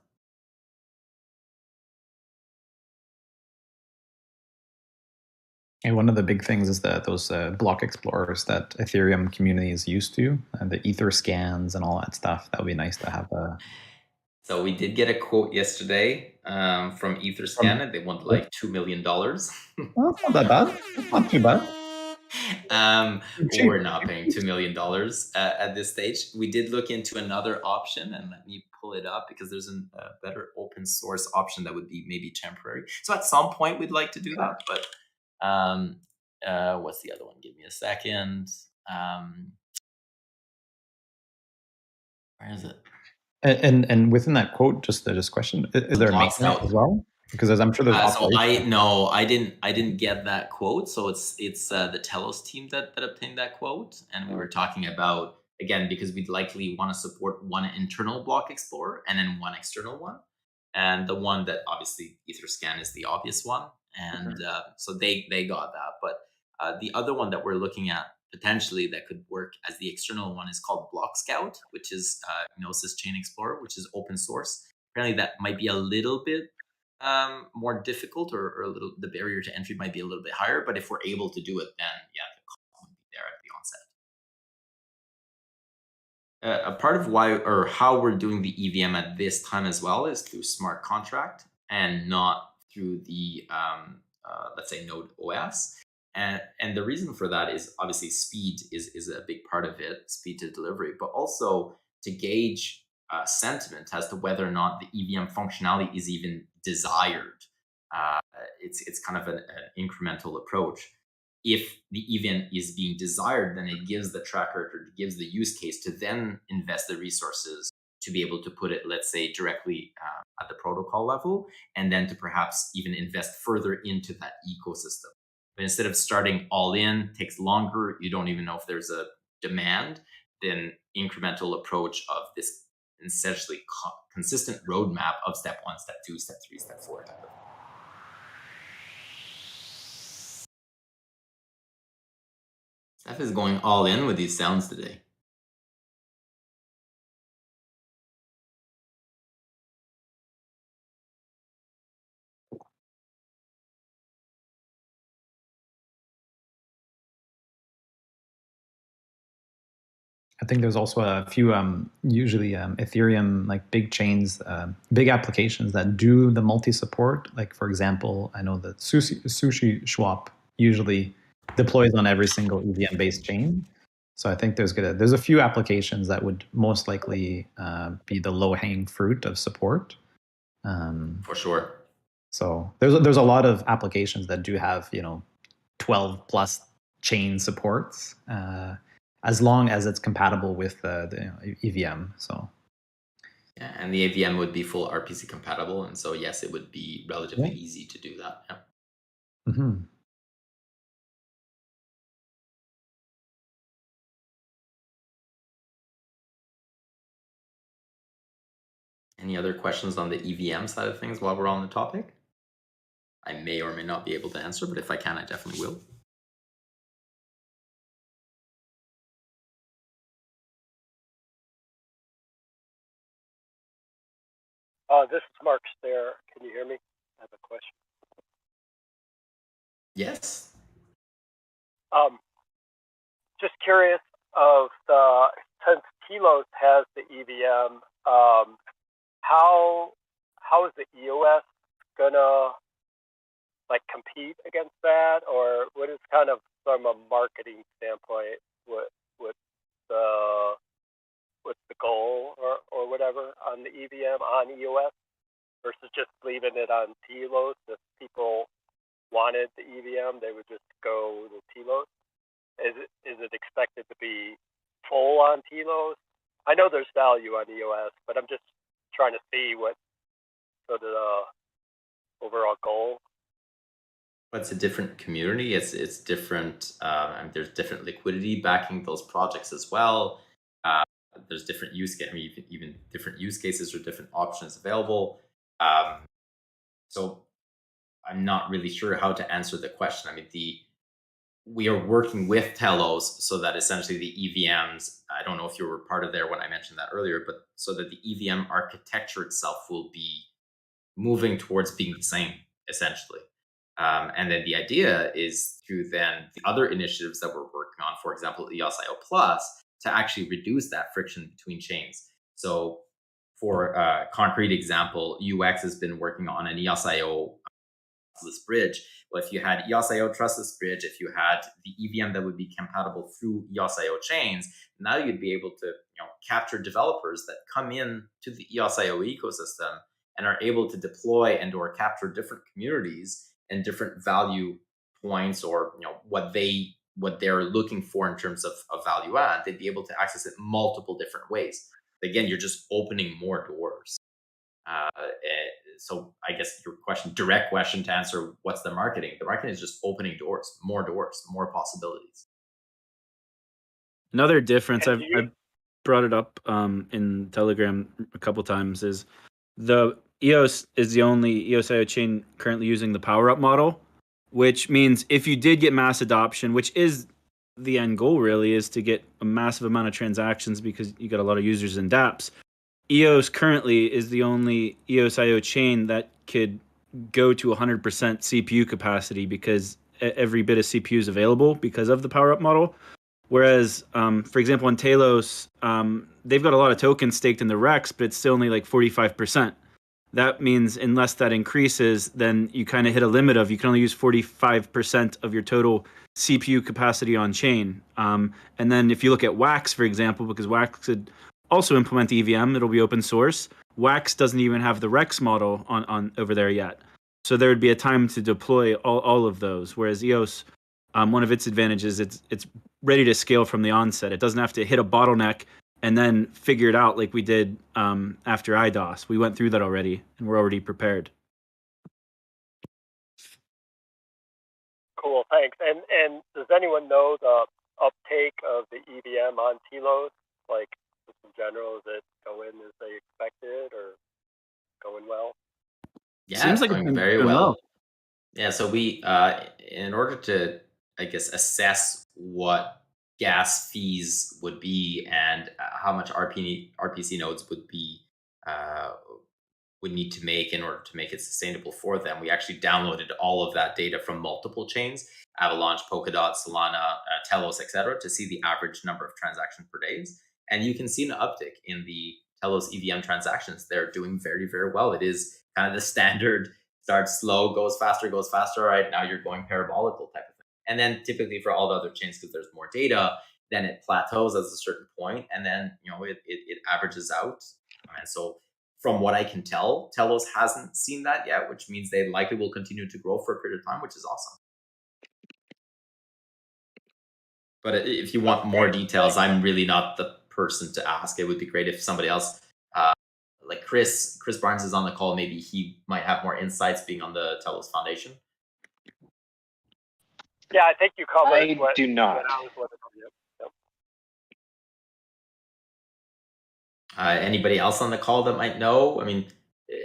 Speaker 8: And one of the big things is that those block explorers that Ethereum community is used to, and the ether scans and all that stuff. That would be nice to have.
Speaker 3: So we did get a quote yesterday from EtherScan, and they want like $2 million.
Speaker 8: Well, it's not that bad. It's not too bad.
Speaker 3: We're not paying $2 million at this stage. We did look into another option, and let me pull it up because there's a better open source option that would be maybe temporary. So at some point we'd like to do that, but what's the other one? Give me a second. Where is it?
Speaker 8: And within that quote, just question: is there a maintenance as well? Because as I'm sure there's
Speaker 3: I didn't get that quote. So it's the Telos team that obtained that quote, and we were talking about, again, because we'd likely want to support one internal block explorer and then one external one, and the one that obviously EtherScan is the obvious one, and so they got that. But the other one that we're looking at potentially that could work as the external one is called Block Scout, which is Gnosis Chain Explorer, which is open source. Apparently that might be a little bit more difficult, or a little, the barrier to entry might be a little bit higher, but if we're able to do it, then yeah, the cost would be there at the onset. A part of why or how we're doing the EVM at this time as well is through smart contract and not through the let's say Node OS. And the reason for that is obviously speed is a big part of it, speed to delivery, but also to gauge sentiment as to whether or not the EVM functionality is even desired. It's kind of an incremental approach. If the EVM is being desired, then it gives the tracker, or it gives the use case to then invest the resources to be able to put it, let's say, directly at the protocol level, and then to perhaps even invest further into that ecosystem. But instead of starting all in, takes longer, you don't even know if there's a demand, then incremental approach of this essentially consistent roadmap of step 1, step 2, step 3, step 4 type of. Steph is going all in with these sounds today.
Speaker 8: I think there's also a few usually Ethereum like big chains, big applications that do the multi-support. Like for example, I know that Sushi Swap usually deploys on every single EVM based chain. So I think there's a few applications that would most likely be the low hanging fruit of support.
Speaker 3: For sure.
Speaker 8: So there's a lot of applications that do have 12 plus chain supports, as long as it's compatible with the EVM. So
Speaker 3: yeah, and the EVM would be full RPC compatible, and so yes, it would be relatively easy to do that. Yeah.
Speaker 8: Mm-hmm.
Speaker 3: Any other questions on the EVM side of things while we're on the topic? I may or may not be able to answer, but if I can, I definitely will.
Speaker 12: This is Mark Stair. Can you hear me? I have a question.
Speaker 3: Yes.
Speaker 12: Just curious of since Telos has the EVM, how is the EOS gonna like compete against that, or what is kind of from a marketing standpoint, what's the goal or whatever on the EVM on EOS versus just leaving it on Telos? If people wanted the EVM, they would just go to Telos. Is it expected to be full on Telos? I know there's value on EOS, but I'm just trying to see what sort of the overall goal.
Speaker 3: But it's a different community. It's different. And there's different liquidity backing those projects as well. There's different even different use cases or different options available. So I'm not really sure how to answer the question. I mean, we are working with Telos so that essentially the EVMs, I don't know if you were part of there when I mentioned that earlier, but so that the EVM architecture itself will be moving towards being the same, essentially. And then the idea is through then the other initiatives that we're working on, for example, EOSIO Plus, to actually reduce that friction between chains. So for a concrete example, UX has been working on an EOSIO trustless bridge. Well, if you had EOSIO trustless bridge, if you had the EVM that would be compatible through EOSIO chains, now you'd be able to capture developers that come in to the EOSIO ecosystem and are able to deploy and or capture different communities and different value points, or what they're looking for in terms of value add. They'd be able to access it multiple different ways. Again, you're just opening more doors. So I guess your direct question to answer, what's the marketing? The marketing is just opening doors, more possibilities.
Speaker 7: Another difference, I've brought it up in Telegram a couple times, is the EOS is the only EOSIO chain currently using the power up model, which means if you did get mass adoption, which is the end goal really, is to get a massive amount of transactions because you got a lot of users in dApps. EOS currently is the only EOSIO chain that could go to 100% CPU capacity because every bit of CPU is available because of the power up model. Whereas, for example, on Telos, they've got a lot of tokens staked in the Rex, but it's still only like 45%. That means unless that increases, then you kind of hit a limit of you can only use 45% of your total CPU capacity on chain. And then if you look at Wax, for example, because Wax could also implement EVM, it'll be open source. Wax doesn't even have the Rex model on over there yet. So there would be a time to deploy all of those. Whereas EOS, one of its advantages, it's ready to scale from the onset. It doesn't have to hit a bottleneck and then figure it out like we did after IDOS. We went through that already, and we're already prepared.
Speaker 12: Cool, thanks. And does anyone know the uptake of the EVM on Telos? Like, just in general, is it going as they expected or going well?
Speaker 3: Yeah,
Speaker 7: seems like
Speaker 3: it's going very well. Yeah, so we, in order to, I guess, assess what gas fees would be and how much RPC nodes would need to make in order to make it sustainable for them, we actually downloaded all of that data from multiple chains: Avalanche, Polkadot, Solana, Telos, etc., to see the average number of transactions per day. And you can see an uptick in the Telos EVM transactions. They're doing very, very well. It is kind of the standard starts slow, goes faster, all right, now you're going parabolical type of thing. And then typically for all the other chains, because there's more data, then it plateaus at a certain point, and then it averages out. And so from what I can tell, Telos hasn't seen that yet, which means they likely will continue to grow for a period of time, which is awesome. But if you want more details, I'm really not the person to ask. It would be great if somebody else, like Chris Barnes is on the call. Maybe he might have more insights being on the Telos Foundation.
Speaker 12: Yeah, I think you covered
Speaker 13: I do not.
Speaker 12: What I was looking for. Yep.
Speaker 3: Anybody else on the call that might know? I mean,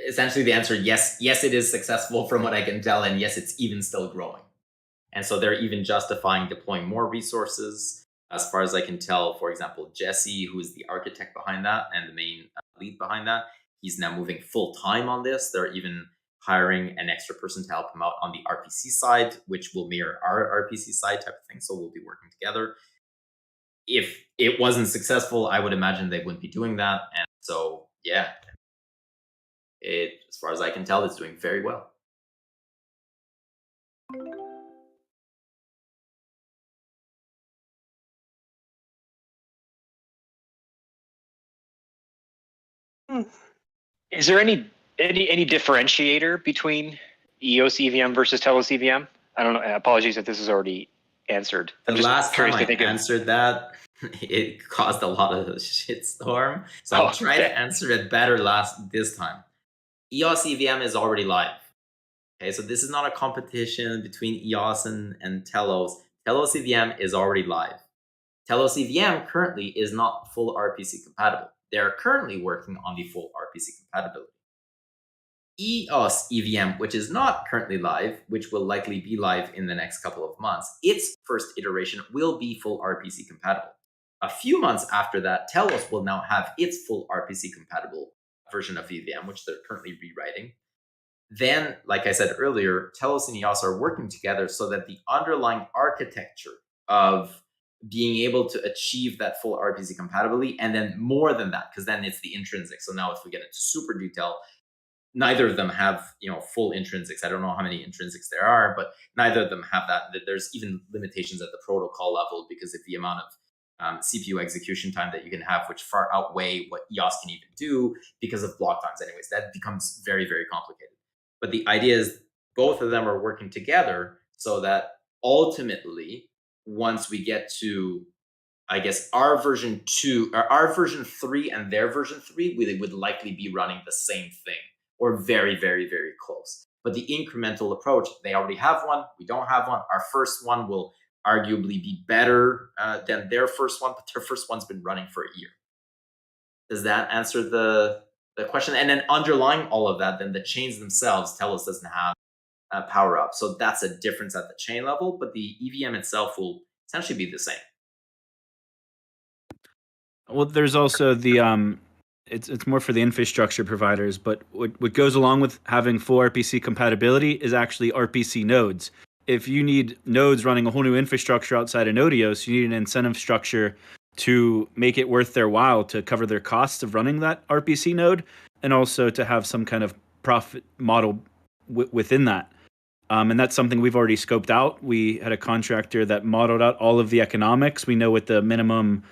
Speaker 3: essentially the answer, yes, it is successful from what I can tell, and yes, it's even still growing. And so they're even justifying deploying more resources. As far as I can tell, for example, Jesse, who is the architect behind that and the main lead behind that, he's now moving full time on this. They're even hiring an extra person to help him out on the RPC side, which will mirror our RPC side type of thing. So we'll be working together. If it wasn't successful, I would imagine they wouldn't be doing that. And so, yeah, as far as I can tell, it's doing very well.
Speaker 13: Is there any differentiator between EOS EVM versus Telos EVM? I don't know. Apologies if this is already answered.
Speaker 3: The last time I answered that, it caused a lot of shitstorm. So I'll try to answer it better this time. EOS EVM is already live. Okay, so this is not a competition between EOS and Telos. Telos EVM is already live. Telos EVM currently is not full RPC compatible. They're currently working on the full RPC compatibility. EOS EVM, which is not currently live, which will likely be live in the next couple of months, its first iteration will be full RPC compatible. A few months after that, Telos will now have its full RPC compatible version of EVM, which they're currently rewriting. Then, like I said earlier, Telos and EOS are working together so that the underlying architecture of being able to achieve that full RPC compatibility, and then more than that, because then it's the intrinsic. So now if we get into super detail, neither of them have full intrinsics. I don't know how many intrinsics there are, but neither of them have that. There's even limitations at the protocol level because of the amount of CPU execution time that you can have, which far outweigh what EOS can even do because of block times. Anyways, that becomes very, very complicated. But the idea is both of them are working together so that ultimately, once we get to, I guess, our version 2, or our version 3 and their version 3, they would likely be running the same thing or very, very, very close. But the incremental approach, they already have one. We don't have one. Our first one will arguably be better than their first one, but their first one's been running for a year. Does that answer the question? And then underlying all of that, then the chains themselves, Telos doesn't have power up. So that's a difference at the chain level, but the EVM itself will essentially be the same.
Speaker 7: Well, there's also the it's more for the infrastructure providers, but what goes along with having full RPC compatibility is actually RPC nodes. If you need nodes running a whole new infrastructure outside of EOS, you need an incentive structure to make it worth their while to cover their costs of running that RPC node, and also to have some kind of profit model within that. And that's something we've already scoped out. We had a contractor that modeled out all of the economics. We know what the minimum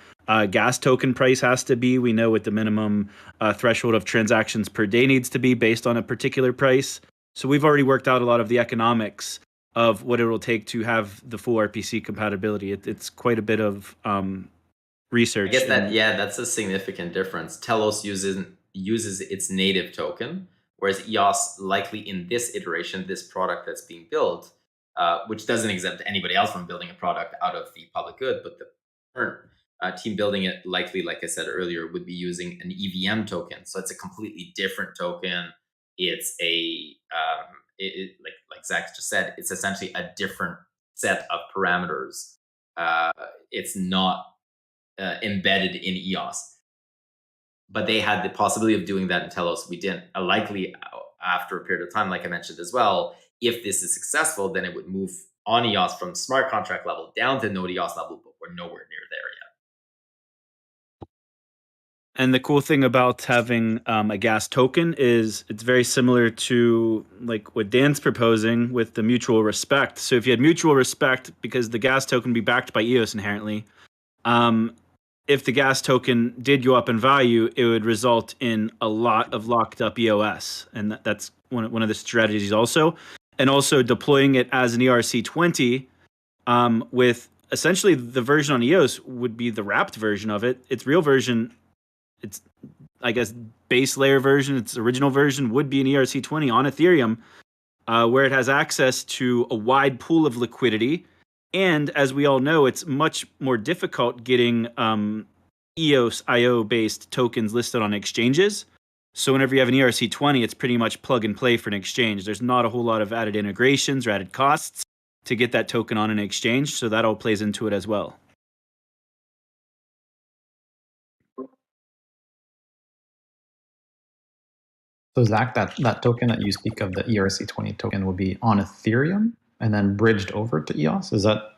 Speaker 7: gas token price has to be. We know what the minimum threshold of transactions per day needs to be based on a particular price. So we've already worked out a lot of the economics of what it will take to have the full RPC compatibility. It's quite a bit of research.
Speaker 3: I guess that's a significant difference. Telos uses its native token, whereas EOS likely in this iteration, this product that's being built, which doesn't exempt anybody else from building a product out of the public good, but the current team building it likely, like I said earlier, would be using an EVM token. So it's a completely different token. It's like Zach just said, it's essentially a different set of parameters. It's not embedded in EOS. But they had the possibility of doing that in Telos. We didn't. Likely after a period of time, like I mentioned as well, if this is successful, then it would move on EOS from smart contract level down to node EOS level, but we're nowhere near there yet.
Speaker 7: And the cool thing about having a gas token is it's very similar to like what Dan's proposing with the mutual respect. So if you had mutual respect, because the gas token would be backed by EOS inherently, if the gas token did go up in value, it would result in a lot of locked up EOS. And that's one of the strategies also. And also deploying it as an ERC20 with essentially the version on EOS would be the wrapped version of it. Its real version, its, I guess, base layer version, its original version would be an ERC20 on Ethereum, where it has access to a wide pool of liquidity. And as we all know, it's much more difficult getting EOSIO based tokens listed on exchanges. So whenever you have an ERC20, it's pretty much plug and play for an exchange. There's not a whole lot of added integrations or added costs to get that token on an exchange. So that all plays into it as well.
Speaker 8: So Zach, that token that you speak of, the ERC20 token, will be on Ethereum and then bridged over to EOS. Is that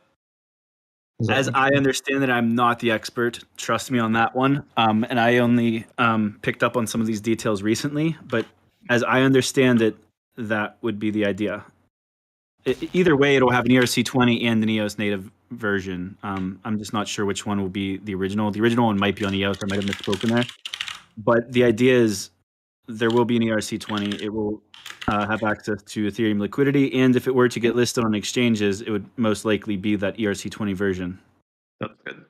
Speaker 7: as I understand it? I'm not the expert. Trust me on that one. And I only picked up on some of these details recently. But as I understand it, that would be the idea. Either way, it'll have an ERC20 and an EOS native version. I'm just not sure which one will be the original. The original one might be on EOS. I might have misspoken there. But the idea is there will be an ERC20. It will have access to Ethereum liquidity. And if it were to get listed on exchanges, it would most likely be that ERC20 version.
Speaker 8: That's good.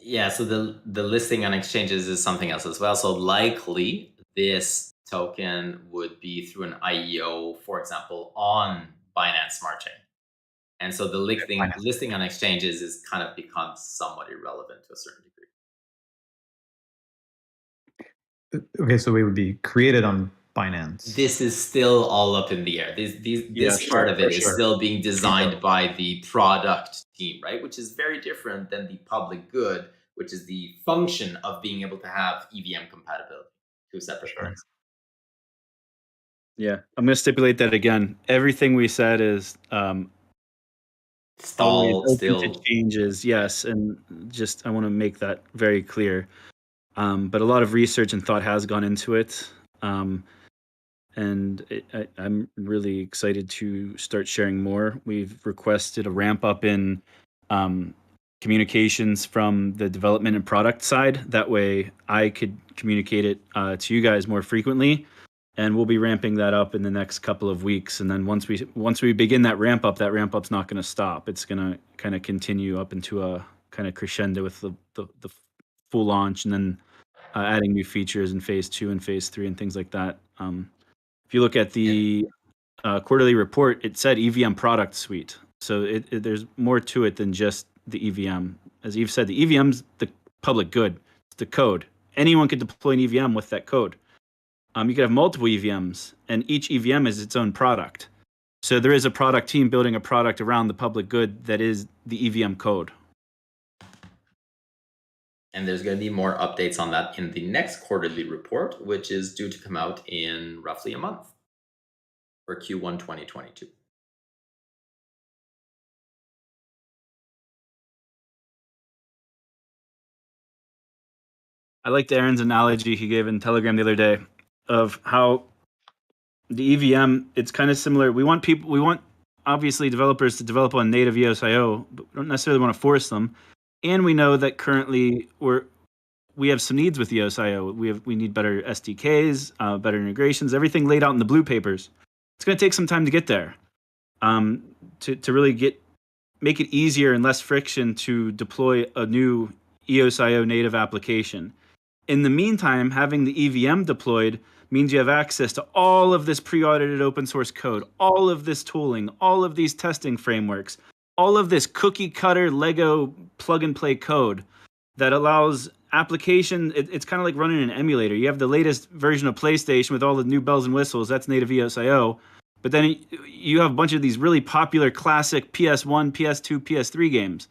Speaker 3: Yeah, so the listing on exchanges is something else as well. So likely this token would be through an IEO, for example, on Binance Smart Chain. And so the listing on exchanges is kind of becomes somewhat irrelevant to a certain degree.
Speaker 8: Okay, so it would be created on Binance.
Speaker 3: This is still all up in the air. This part of it is still being designed by the product team, right? Which is very different than the public good, which is the function of being able to have EVM compatibility. Two separate things.
Speaker 7: Yeah, I'm going to stipulate that again. Everything we said is
Speaker 3: stalled,
Speaker 7: still changes. Yes, and just I want to make that very clear. But a lot of research and thought has gone into it. And I'm really excited to start sharing more. We've requested a ramp up in communications from the development and product side. That way I could communicate it to you guys more frequently. And we'll be ramping that up in the next couple of weeks. And then once we begin that ramp up's not going to stop. It's going to kind of continue up into a kind of crescendo with the full launch, and then adding new features in phase 2 and phase 3 and things like that. If you look at the quarterly report, it said EVM product suite. So there's more to it than just the EVM. As Yves said, the EVM's the public good. It's the code. Anyone could deploy an EVM with that code. You could have multiple EVMs, and each EVM is its own product. So there is a product team building a product around the public good that is the EVM code.
Speaker 3: And there's going to be more updates on that in the next quarterly report, which is due to come out in roughly a month for Q1 2022.
Speaker 7: I liked Aaron's analogy he gave in Telegram the other day of how the EVM, it's kind of similar. We want obviously developers to develop on native EOSIO, but we don't necessarily want to force them. And we know that currently we have some needs with EOSIO. We need better SDKs, better integrations, everything laid out in the blue papers. It's going to take some time to get there, to really make it easier and less friction to deploy a new EOSIO native application. In the meantime, having the EVM deployed means you have access to all of this pre-audited open source code, all of this tooling, all of these testing frameworks, all of this cookie cutter Lego plug and play code that allows application. It's kind of like running an emulator. You have the latest version of PlayStation with all the new bells and whistles. That's native EOSIO. But then you have a bunch of these really popular classic PS1, PS2, PS3 games.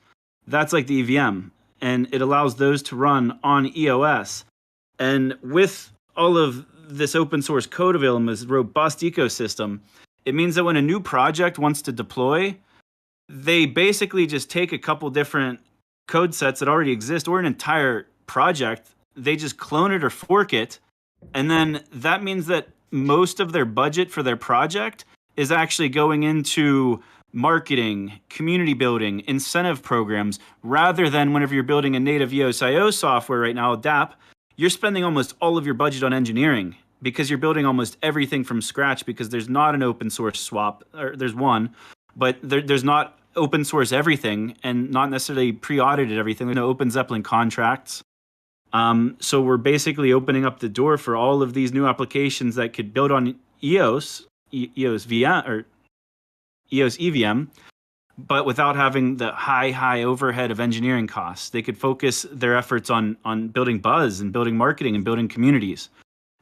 Speaker 7: That's like the EVM. And it allows those to run on EOS. And with all of this open source code available, this robust ecosystem, it means that when a new project wants to deploy, they basically just take a couple different code sets that already exist or an entire project they just clone it or fork it. And then that means that most of their budget for their project is actually going into marketing, community building, incentive programs, rather than whenever you're building a native EOSIO software right now, DApp, you're spending almost all of your budget on engineering because you're building almost everything from scratch because there's not an open source swap, or there's one, but there's not open source everything and not necessarily pre-audited everything. There's no open Zeppelin contracts. So we're basically opening up the door for all of these new applications that could build on EOS VM or EOS EVM, but without having the high overhead of engineering costs. They could focus their efforts on building buzz and building marketing and building communities.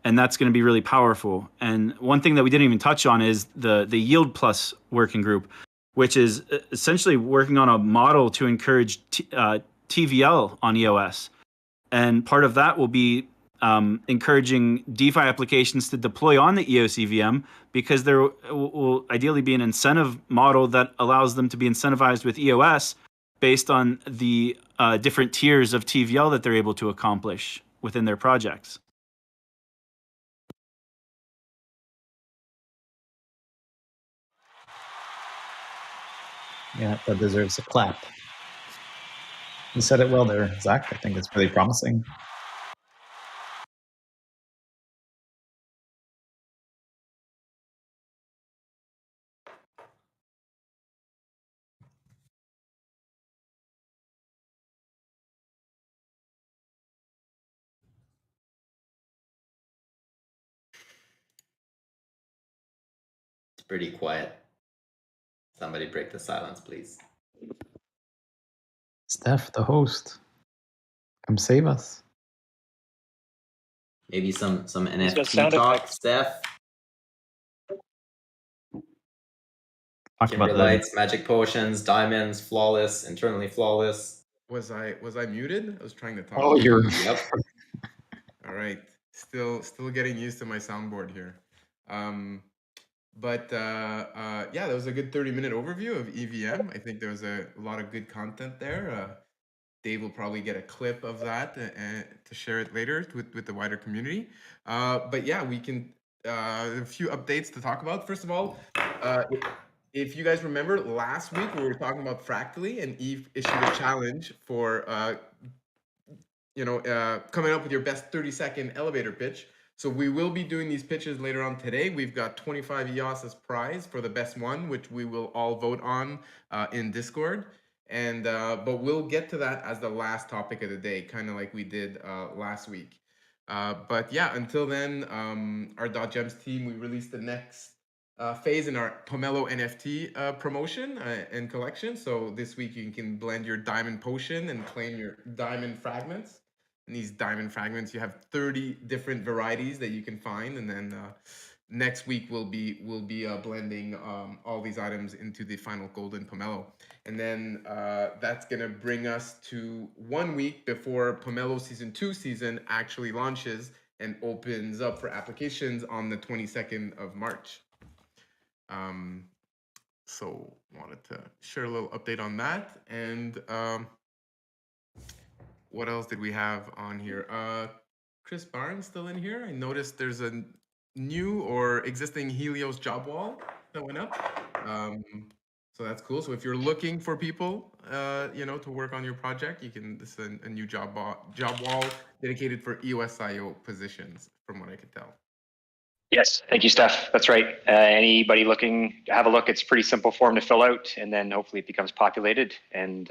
Speaker 7: And that's going to be really powerful. And one thing that we didn't even touch on is the Yield Plus working group, which is essentially working on a model to encourage TVL on EOS. And part of that will be encouraging DeFi applications to deploy on the EOS EVM, because there will ideally be an incentive model that allows them to be incentivized with EOS based on the different tiers of TVL that they're able to accomplish within their projects.
Speaker 8: Yeah, that deserves a clap. You said it well there, Zach. I think it's really promising.
Speaker 3: It's pretty quiet. Somebody break the silence, please.
Speaker 8: Steph, the host, come save us.
Speaker 3: Maybe some
Speaker 13: got
Speaker 3: NFT
Speaker 13: sound
Speaker 3: talk,
Speaker 13: effects.
Speaker 3: Steph.
Speaker 8: Talk
Speaker 3: Kimber
Speaker 8: about the
Speaker 3: lights, magic potions, diamonds, flawless, internally flawless.
Speaker 2: Was I muted? I was trying to talk.
Speaker 8: Oh, you're
Speaker 3: Yep.
Speaker 2: All right. Still getting used to my soundboard here. But yeah, that was a good 30-minute overview of EVM. I think there was a lot of good content there. Dave will probably get a clip of that to share it later with the wider community. But yeah, we can a few updates to talk about. First of all, if you guys remember last week we were talking about Fractally, and Eve issued a challenge for coming up with your best 30-second elevator pitch. So we will be doing these pitches later on today. We've got 25 EOS as prize for the best one, which we will all vote on in Discord. And but we'll get to that as the last topic of the day, kind of like we did last week. But yeah, until then, our .gems team, we released the next phase in our Pomelo NFT promotion and collection. So this week you can blend your diamond potion and claim your diamond fragments. And these diamond fragments, you have 30 different varieties that you can find, and then next week we'll be blending all these items into the final golden pomelo. And then that's gonna bring us to 1 week before Pomelo Season 2 season actually launches and opens up for applications on the 22nd of March. So wanted to share a little update on that. And what else did we have on here? Chris Barnes still in here. I noticed there's a new or existing Helios job wall that went up. So that's cool. So if you're looking for people, to work on your project, you can. This is a new job wall dedicated for EOSIO positions, from what I could tell.
Speaker 13: Yes, thank you, Steph. That's right. Anybody looking, have a look. It's a pretty simple form to fill out, and then hopefully it becomes populated, and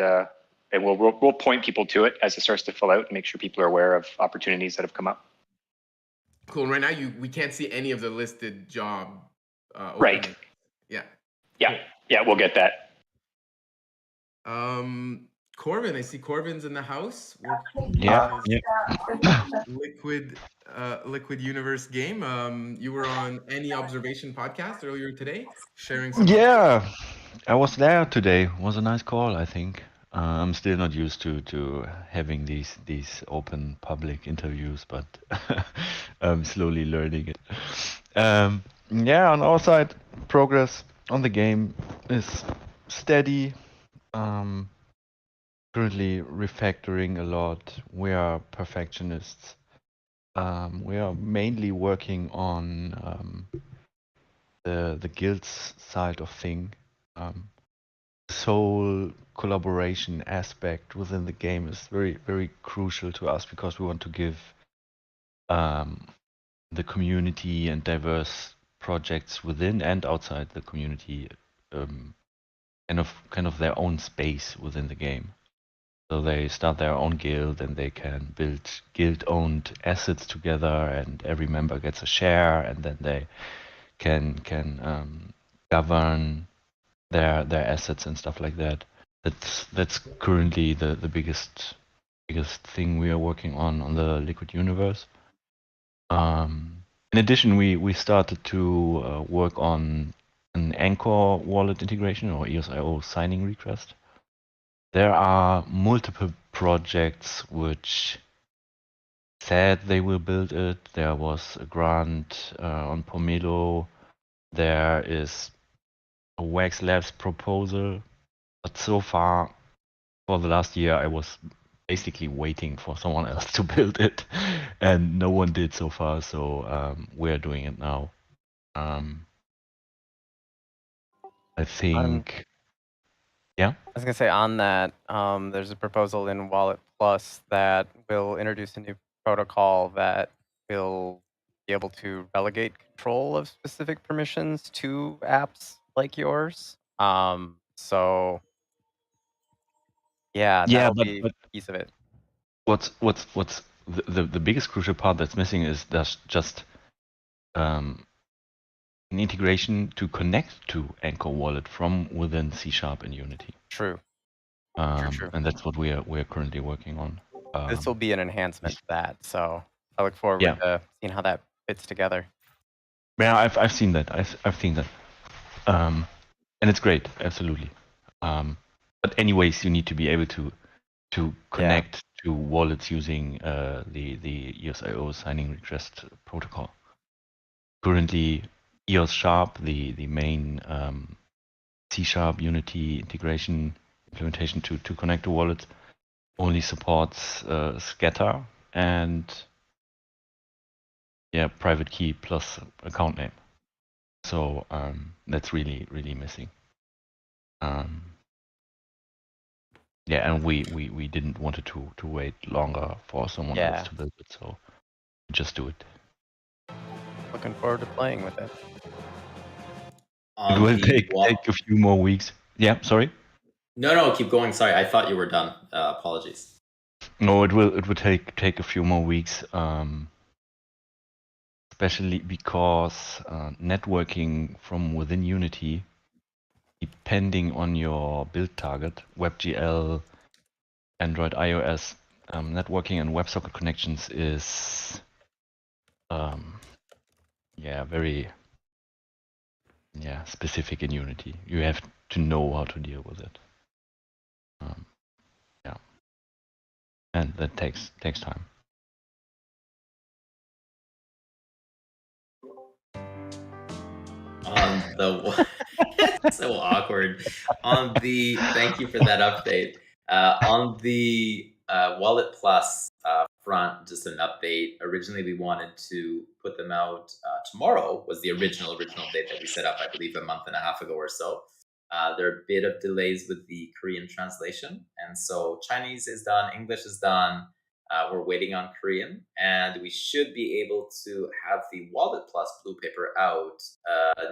Speaker 13: we'll point people to it as it starts to fill out and make sure people are aware of opportunities that have come up.
Speaker 2: Cool. Right now, we can't see any of the listed job.
Speaker 13: Right.
Speaker 2: Openings. Yeah.
Speaker 13: Yeah. Yeah. We'll get that.
Speaker 2: Corbin, I see Corbin's in the house.
Speaker 1: Yeah.
Speaker 2: Liquid Universe game. You were on Any Observation podcast earlier today, sharing some.
Speaker 1: Yeah, I was there today. It was a nice call, I think. I'm still not used to having these open public interviews, but I'm slowly learning it. Yeah, on our side, progress on the game is steady. currently refactoring a lot. We are perfectionists. We are mainly working on the guilds side of thing. This whole collaboration aspect within the game is very, very crucial to us because we want to give the community and diverse projects within and outside the community kind of their own space within the game. So they start their own guild and they can build guild-owned assets together, and every member gets a share, and then they can govern their assets and stuff like that. That's currently the biggest thing we are working on the Liquid universe. In addition, we started to work on an Anchor wallet integration or EOSIO signing request. There are multiple projects which said they will build it. There was a grant on Pomelo. There is a Wax Labs proposal. But so far, for the last year, I was basically waiting for someone else to build it. And no one did so far, so we're doing it now. I think... Yeah?
Speaker 6: I was going to say on that, there's a proposal in Wallet Plus that will introduce a new protocol that will be able to relegate control of specific permissions to apps like yours. So yeah, that'll be a piece of it.
Speaker 1: What's the biggest crucial part that's missing is there's just an integration to connect to Anchor Wallet from within C# and Unity.
Speaker 6: True. True.
Speaker 1: And that's what we're currently working on.
Speaker 6: This will be an enhancement to that, so I look forward to seeing how that fits together.
Speaker 1: Yeah, I've seen that. I've seen that, and it's great, absolutely. But anyways, you need to be able to connect to wallets using the EOSIO signing request protocol. Currently, EOS Sharp, the main C# Unity integration implementation to connect to wallets, only supports scatter and private key plus account name. So that's really missing. And we didn't want to wait longer for someone else to build it, so just do it.
Speaker 6: Looking forward to playing with it.
Speaker 1: It will take a few more weeks. Yeah, sorry?
Speaker 3: No, keep going. Sorry, I thought you were done. Apologies.
Speaker 1: No, it will take a few more weeks, especially because networking from within Unity, depending on your build target, WebGL, Android, iOS, networking and WebSocket connections is very specific in Unity. You have to know how to deal with it. And that takes time.
Speaker 3: It's so awkward. Thank you for that update. On the Wallet Plus front, just an update. Originally, we wanted to put them out tomorrow. Was the original date that we set up, I believe, a month and a half ago or so. There are a bit of delays with the Korean translation, and so Chinese is done, English is done. We're waiting on Korean, and we should be able to have the Wallet Plus blue paper out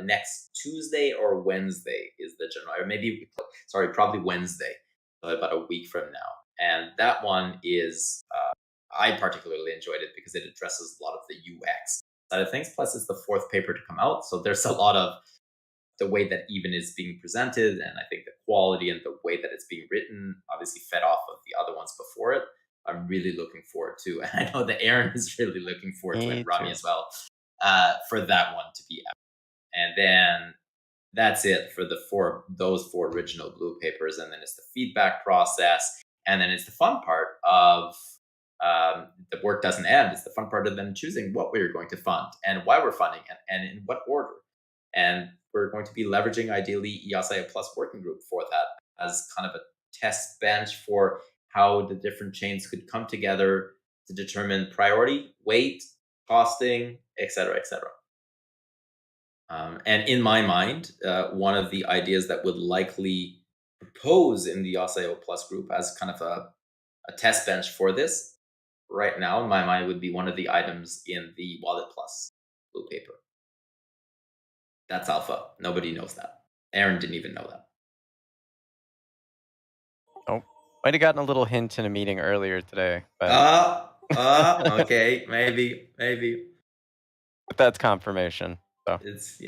Speaker 3: next Tuesday or Wednesday is the general, or probably Wednesday, so about a week from now. And that one is, I particularly enjoyed it because it addresses a lot of the UX side of things. Plus, it's the fourth paper to come out, so there's a lot of the way that even is being presented, and I think the quality and the way that it's being written obviously fed off of the other ones before it. I'm really looking forward to, and I know that Aaron is really looking forward to, and Rami as well, for that one to be out. And then that's it for those four original blue papers, and then it's the feedback process, and then it's the fun part of the work doesn't end. It's the fun part of them choosing what we're going to fund and why we're funding and in what order. And we're going to be leveraging, ideally, EOSIO Plus working group for that as kind of a test bench for how the different chains could come together to determine priority, weight, costing, etc., etc. And in my mind, one of the ideas that would likely propose in the EOSIO Plus group as kind of a test bench for this right now, in my mind, would be one of the items in the Wallet Plus blue paper. That's alpha. Nobody knows that. Aaron didn't even know that.
Speaker 6: Oh, might have gotten a little hint in a meeting earlier today, but
Speaker 3: okay, maybe.
Speaker 6: But that's confirmation. So
Speaker 3: it's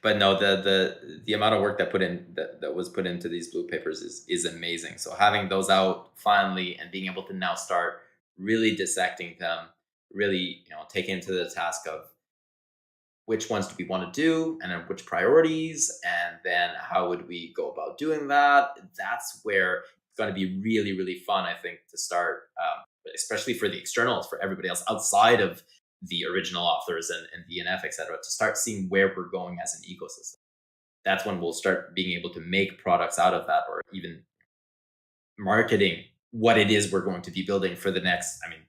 Speaker 3: but no, the amount of work that was put into these blue papers is amazing. So having those out finally and being able to now start really dissecting them, really taking into the task of which ones do we want to do and then which priorities, and then how would we go about doing that. That's where it's going to be really, really fun, I think, to start, especially for the externals, for everybody else outside of the original authors and DNF, etc., to start seeing where we're going as an ecosystem. That's when we'll start being able to make products out of that, or even marketing what it is we're going to be building for the next. I mean,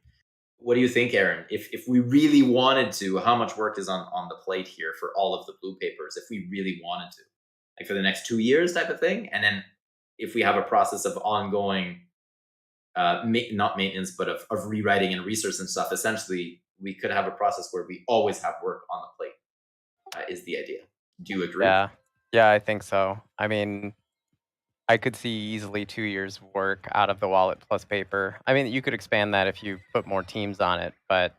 Speaker 3: what do you think, Aaron? If we really wanted to, how much work is on the plate here for all of the blue papers? If we really wanted to, like for the next 2 years type of thing, and then if we have a process of ongoing, not maintenance, but of rewriting and research and stuff, essentially we could have a process where we always have work on the plate. Is the idea? Do you agree?
Speaker 6: Yeah, I think so. I mean, I could see easily 2 years work out of the Wallet Plus paper. I mean, you could expand that if you put more teams on it, but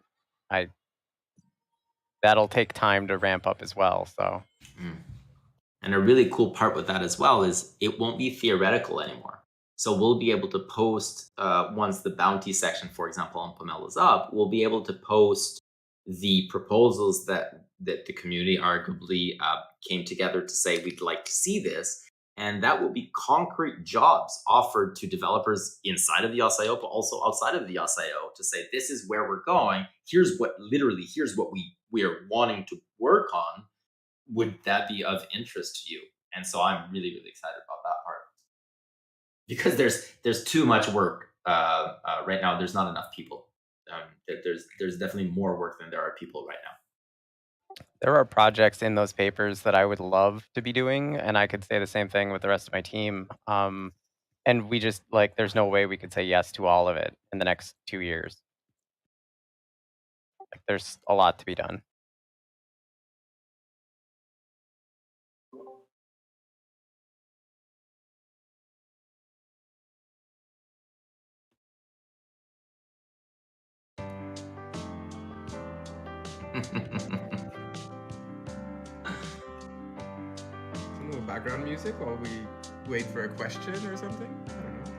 Speaker 6: that'll take time to ramp up as well. So,
Speaker 3: and a really cool part with that as well is it won't be theoretical anymore. So we'll be able to post once the bounty section, for example, on Pomel is up. We'll be able to post the proposals that the community arguably came together to say we'd like to see this. And that will be concrete jobs offered to developers inside of the EOSIO, but also outside of the EOSIO, to say, this is where we're going. Here's what we are wanting to work on. Would that be of interest to you? And so I'm really, really excited about that part. Because there's too much work right now. There's not enough people. There's definitely more work than there are people right now.
Speaker 6: There are projects in those papers that I would love to be doing, and I could say the same thing with the rest of my team. And we just, there's no way we could say yes to all of it in the next 2 years. There's a lot to be done.
Speaker 2: Some little background music while we wait for a question or something? I don't know.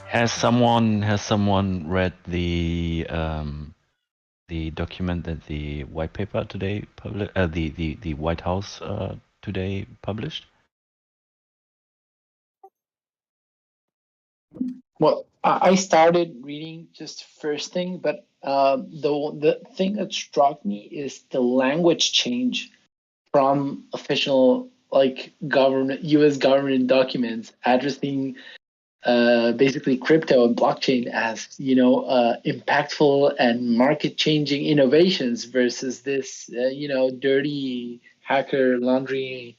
Speaker 1: Has someone read the document that the white paper today the White House today published?
Speaker 14: Well, I started reading just first thing, but the thing that struck me is the language change from official U.S. government documents addressing basically crypto and blockchain as impactful and market changing innovations versus this dirty hacker laundering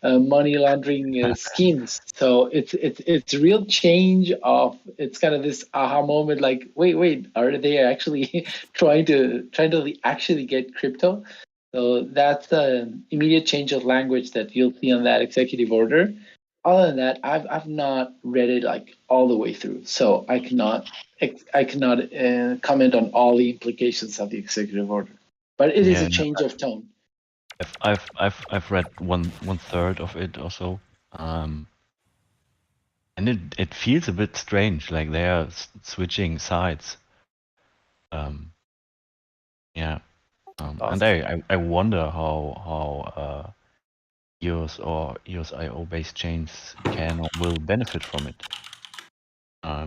Speaker 14: money laundering schemes. So it's a real change of, it's kind of this aha moment, like wait, are they actually trying to actually get crypto? So that's an immediate change of language that you'll see on that executive order. Other than that, I've not read it all the way through, so I cannot comment on all the implications of the executive order. But it is a change of tone.
Speaker 1: I've read one third of it or so, and it feels a bit strange, like they are switching sides. And I wonder how EOS or EOSIO based chains can or will benefit from it. I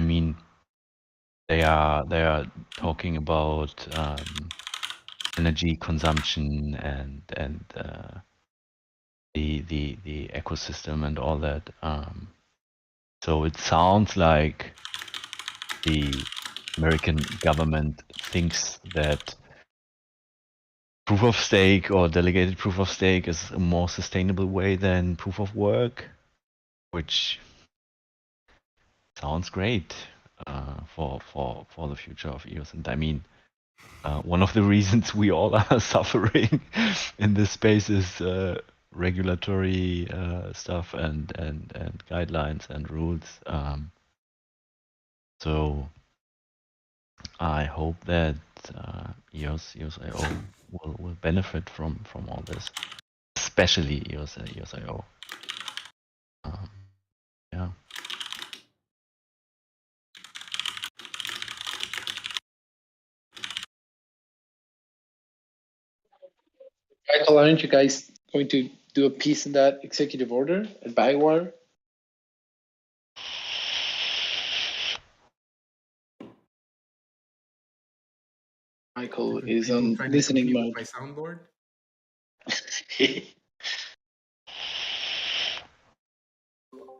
Speaker 1: mean, they are talking about energy consumption and the ecosystem and all that. So it sounds like the American government thinks that proof of stake or delegated proof of stake is a more sustainable way than proof of work, which sounds great for the future of EOS. And I mean, one of the reasons we all are suffering in this space is regulatory stuff and guidelines and rules. So I hope that EOSIO will benefit from all this, especially EOSIO. Yeah.
Speaker 14: Michael, aren't you guys going to do a piece in that executive order at Bywater? Michael is on listening mode.
Speaker 2: My soundboard.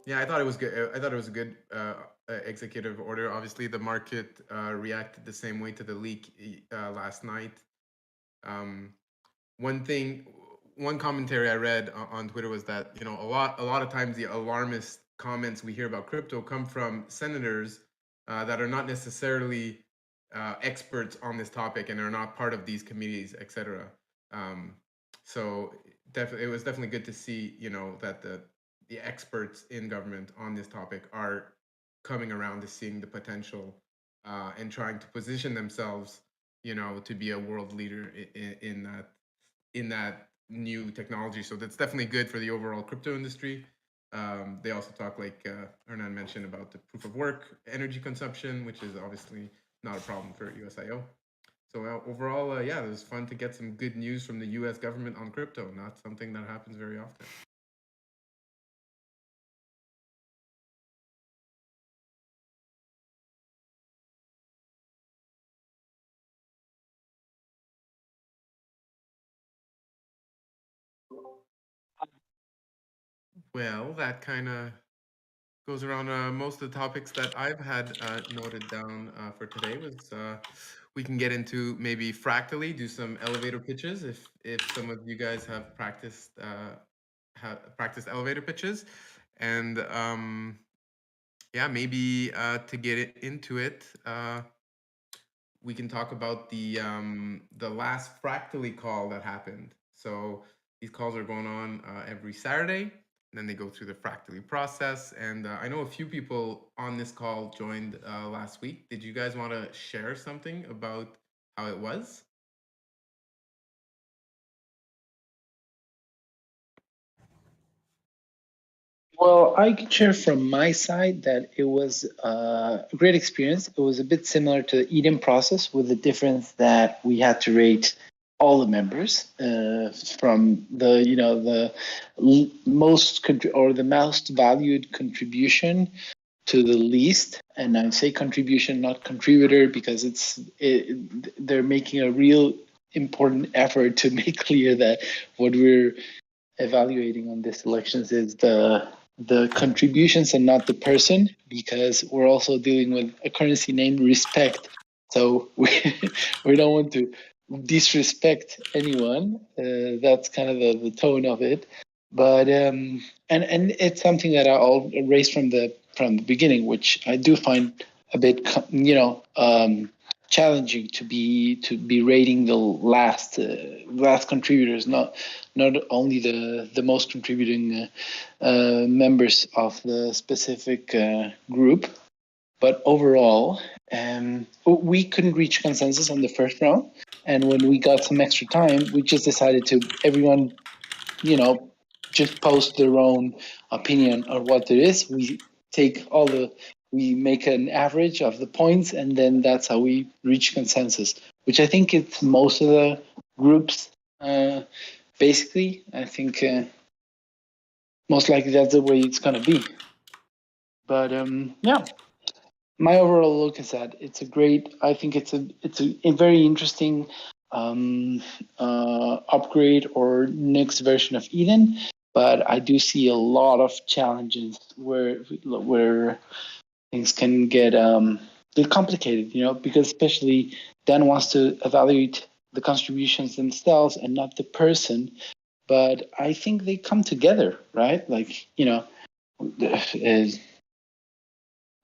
Speaker 2: Yeah, I thought it was good. I thought it was a good executive order. Obviously, the market reacted the same way to the leak last night. One commentary I read on Twitter was that, you know, a lot of times the alarmist comments we hear about crypto come from senators that are not necessarily experts on this topic and are not part of these committees, etc. So it was definitely good to see, you know, that the experts in government on this topic are coming around to seeing the potential and trying to position themselves, you know, to be a world leader in that new technology. So that's definitely good for the overall crypto industry. They also talk, like Hernan mentioned, about the proof of work energy consumption, which is obviously not a problem for EOSIO. So overall, yeah, it was fun to get some good news from the US government on crypto, not something that happens very often. Well, that kind of goes around most of the topics that I've had noted down for today. Was we can get into maybe fractally, do some elevator pitches if some of you guys have practiced elevator pitches, and yeah, maybe to get into it, we can talk about the last fractally call that happened. So these calls are going on every Saturday, and then they go through the fractally process. And I know a few people on this call joined last week. Did you guys want to share something about how it was?
Speaker 14: Well, I can share from my side that it was a great experience. It was a bit similar to the Eden process, with the difference that we had to rate all the members from the most or the most valued contribution to the least. And I say contribution, not contributor, because they're making a real important effort to make clear that what we're evaluating on these elections is the contributions and not the person, because we're also dealing with a currency named respect. So we don't want to disrespect anyone. That's kind of the tone of it. But and it's something that I'll raise from the beginning, which I do find a bit challenging to be rating the last contributors, not only the most contributing members of the specific group, but overall, we couldn't reach consensus on the first round. And when we got some extra time, we just decided to everyone, just post their own opinion on what it is. We make an average of the points, and then that's how we reach consensus, which I think it's most of the groups. Basically, I think most likely that's the way it's going to be. But yeah, my overall look is that it's a great. I think it's a very interesting upgrade or next version of Eden, but I do see a lot of challenges where things can get complicated, because especially Dan wants to evaluate the contributions themselves and not the person. But I think they come together, right? Like,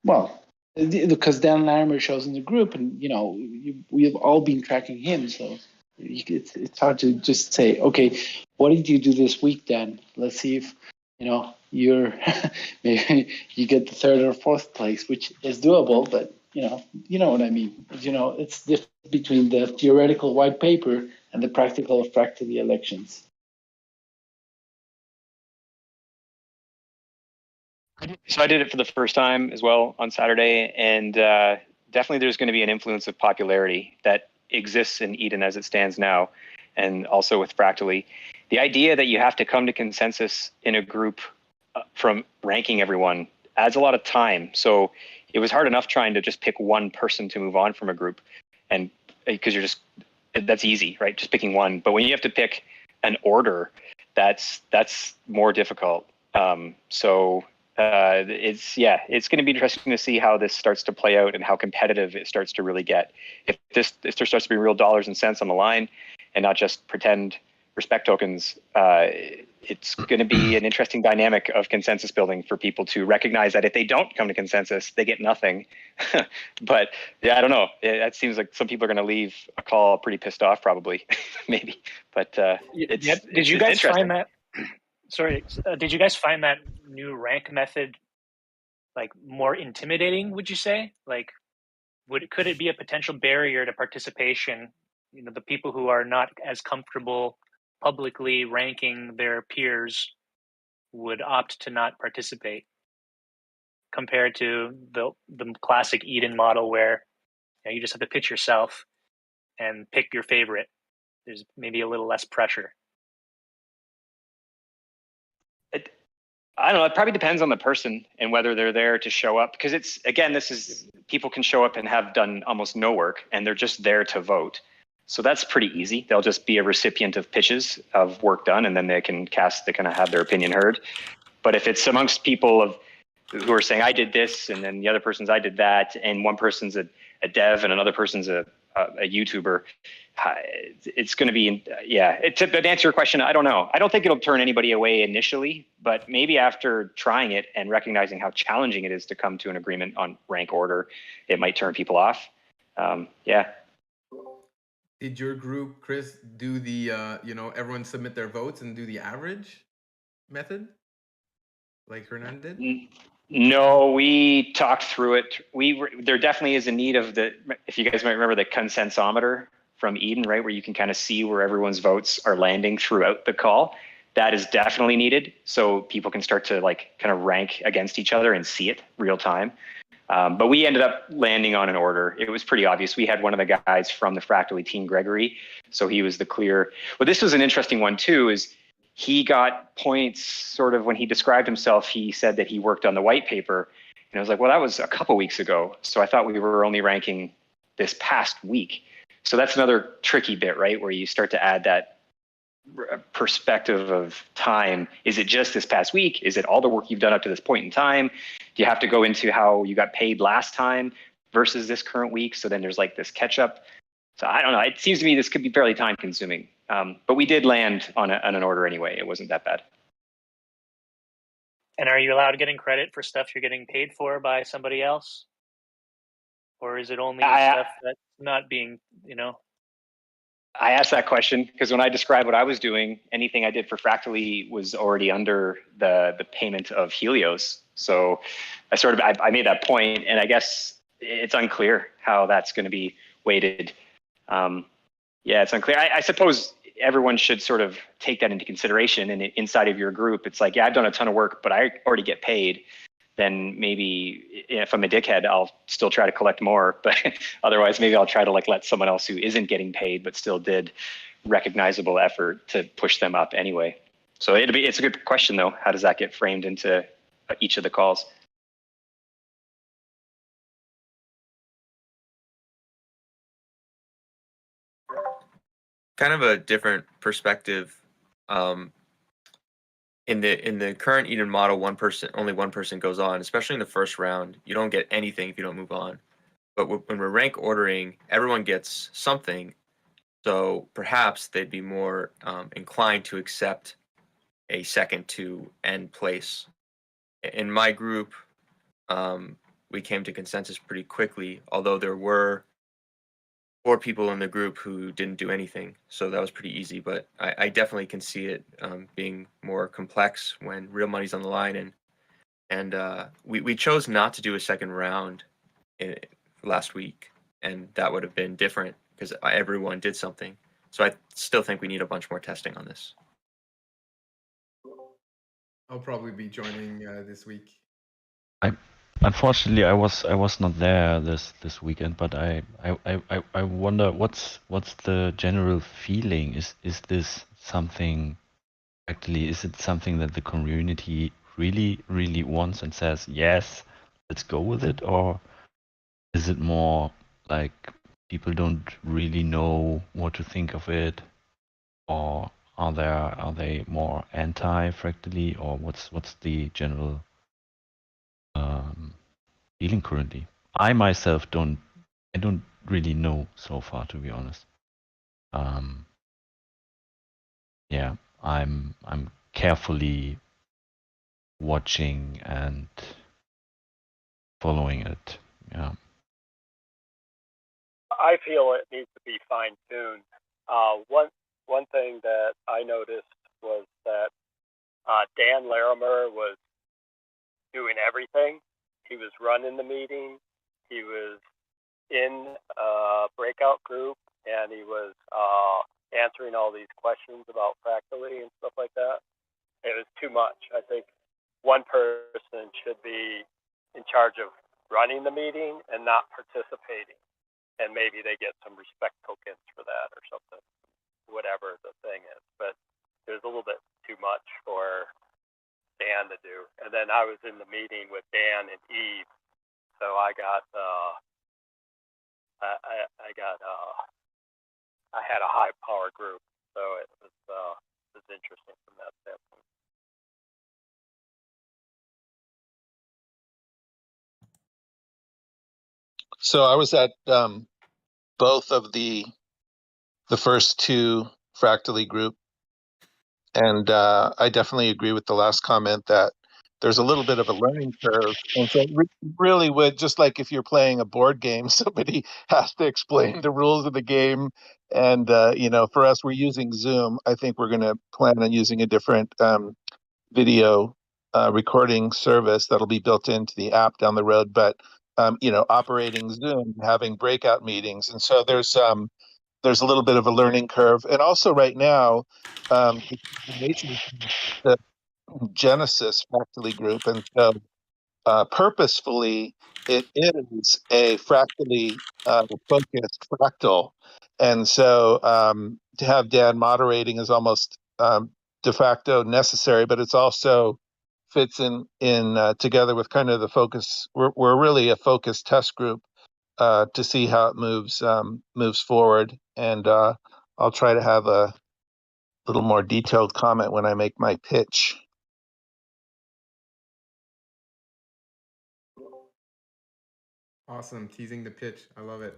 Speaker 14: well, because Dan Larimer shows in the group, and we've all been tracking him, so it's hard to just say, okay, what did you do this week, Dan? Let's see if you're maybe you get the third or fourth place, which is doable, but you know what I mean. It's different between the theoretical white paper and the practical effect of the elections.
Speaker 13: So I did it for the first time as well on Saturday, and definitely there's going to be an influence of popularity that exists in Eden as it stands now, and also with Fractally. The idea that you have to come to consensus in a group from ranking everyone adds a lot of time. So it was hard enough trying to just pick one person to move on from a group, and because that's easy, right? Just picking one. But when you have to pick an order, that's more difficult. It's going to be interesting to see how this starts to play out and how competitive it starts to really get. If there starts to be real dollars and cents on the line and not just pretend respect tokens, it's going to be an interesting dynamic of consensus building for people to recognize that if they don't come to consensus, they get nothing. But yeah, I don't know. It seems like some people are going to leave a call pretty pissed off, probably, maybe. But
Speaker 5: did you guys find that? Sorry, did you guys find that new rank method like more intimidating? Would you say, like, could it be a potential barrier to participation? The people who are not as comfortable publicly ranking their peers would opt to not participate, compared to the classic Eden model where you just have to pitch yourself and pick your favorite. There's maybe a little less pressure.
Speaker 13: I don't know. It probably depends on the person and whether they're there to show up. Because people can show up and have done almost no work, and they're just there to vote. So that's pretty easy. They'll just be a recipient of pitches of work done, and then they can have their opinion heard. But if it's amongst people who are saying, I did this, and then the other person's, I did that, and one person's a dev and another person's a YouTuber, it's going to be, to answer your question, I don't know. I don't think it'll turn anybody away initially, but maybe after trying it and recognizing how challenging it is to come to an agreement on rank order, it might turn people off.
Speaker 2: Did your group, Chris, do the, everyone submit their votes and do the average method like Hernan did?
Speaker 13: No, we talked through it. There definitely is a need of if you guys might remember the consensometer from Eden, right, where you can kind of see where everyone's votes are landing throughout the call. That is definitely needed, so people can start to kind of rank against each other and see it real time. But we ended up landing on an order. It was pretty obvious. We had one of the guys from the Fractally team, Gregory, so he was the clear. Well, this was an interesting one too, is he got points sort of when he described himself. He said that he worked on the white paper, and I was like, well, that was a couple weeks ago. So I thought we were only ranking this past week. So that's another tricky bit, right, where you start to add that perspective of time. Is it just this past week? Is it all the work you've done up to this point in time? Do you have to go into how you got paid last time versus this current week? So then there's this catch up. So I don't know. It seems to me this could be fairly time consuming. But we did land on an order anyway. It wasn't that bad.
Speaker 5: And are you allowed getting credit for stuff you're getting paid for by somebody else? Or is it only stuff that's not being,
Speaker 13: I asked that question because when I described what I was doing, anything I did for Fractally was already under the payment of Helios. So I made that point, and I guess it's unclear how that's going to be weighted. It's unclear. I suppose everyone should sort of take that into consideration. And inside of your group, it's like, I've done a ton of work, but I already get paid. Then maybe if I'm a dickhead, I'll still try to collect more. But otherwise, maybe I'll try to let someone else who isn't getting paid but still did recognizable effort to push them up anyway. So it's a good question though. How does that get framed into each of the calls?
Speaker 10: kind of a different perspective. In the current Eden model, only one person goes on, especially in the first round. You don't get anything if you don't move on. But when we're rank ordering, everyone gets something. So perhaps they'd be more inclined to accept a second to end place. In my group, we came to consensus pretty quickly, although there were 4 people in the group who didn't do anything. So that was pretty easy, but I definitely can see it being more complex when real money's on the line. And we chose not to do a second round last week, and that would have been different because everyone did something. So I still think we need a bunch more testing on this.
Speaker 2: I'll probably be joining this week.
Speaker 1: Unfortunately, I was not there this weekend, but I wonder what's the general feeling? Is this something actually? Is it something that the community really wants and says yes, let's go with it, or is it more like people don't really know what to think of it, or are they more anti-fractally, or what's the general feeling currently? I myself don't really know so far, to be honest. Yeah, I'm carefully watching and following it. Yeah.
Speaker 12: I feel it needs to be fine-tuned. One thing that I noticed was that Dan Larimer was doing everything. He was running the meeting. He was in a breakout group, and he was answering all these questions about fractally and stuff like that. It was too much. I think one person should be in charge of running the meeting and not participating. And maybe they get some respect tokens for that or something, whatever the thing is. But there's a little bit too much for Dan to do. And then I was in the meeting with Dan and Eve, so I had a high power group, so it was interesting from that standpoint.
Speaker 11: So I was at both of the first two Fractally group, and I definitely agree with the last comment that there's a little bit of a learning curve, and so really would, just like if you're playing a board game, somebody has to explain the rules of the game. And for us, we're using Zoom. I think we're going to plan on using a different video recording service that'll be built into the app down the road. But operating Zoom, having breakout meetings, and so there's a little bit of a learning curve. And also right now, the Genesis Fractally group, and so purposefully it is a fractally focused fractal, and so to have Dan moderating is almost de facto necessary, but it's also fits in together with kind of the focus. We're really a focused test group to see how it moves forward, and I'll try to have a little more detailed comment when I make my pitch.
Speaker 2: Awesome. Teasing the pitch. I love it.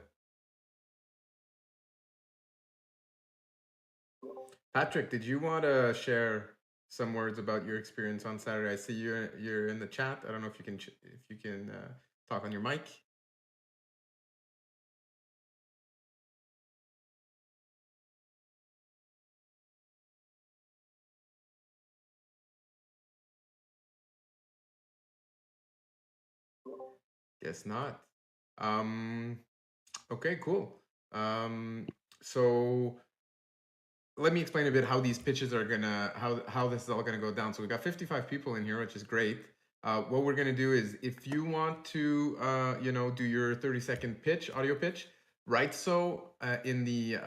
Speaker 2: Patrick, did you want to share some words about your experience on Saturday? I see you're in the chat. I don't know if you can talk on your mic. Guess not. Okay, cool. So let me explain a bit how these pitches are gonna how this is all gonna go down. So we got 55 people in here, which is great. What we're gonna do is, if you want to do your 30-second pitch, audio pitch, write so in the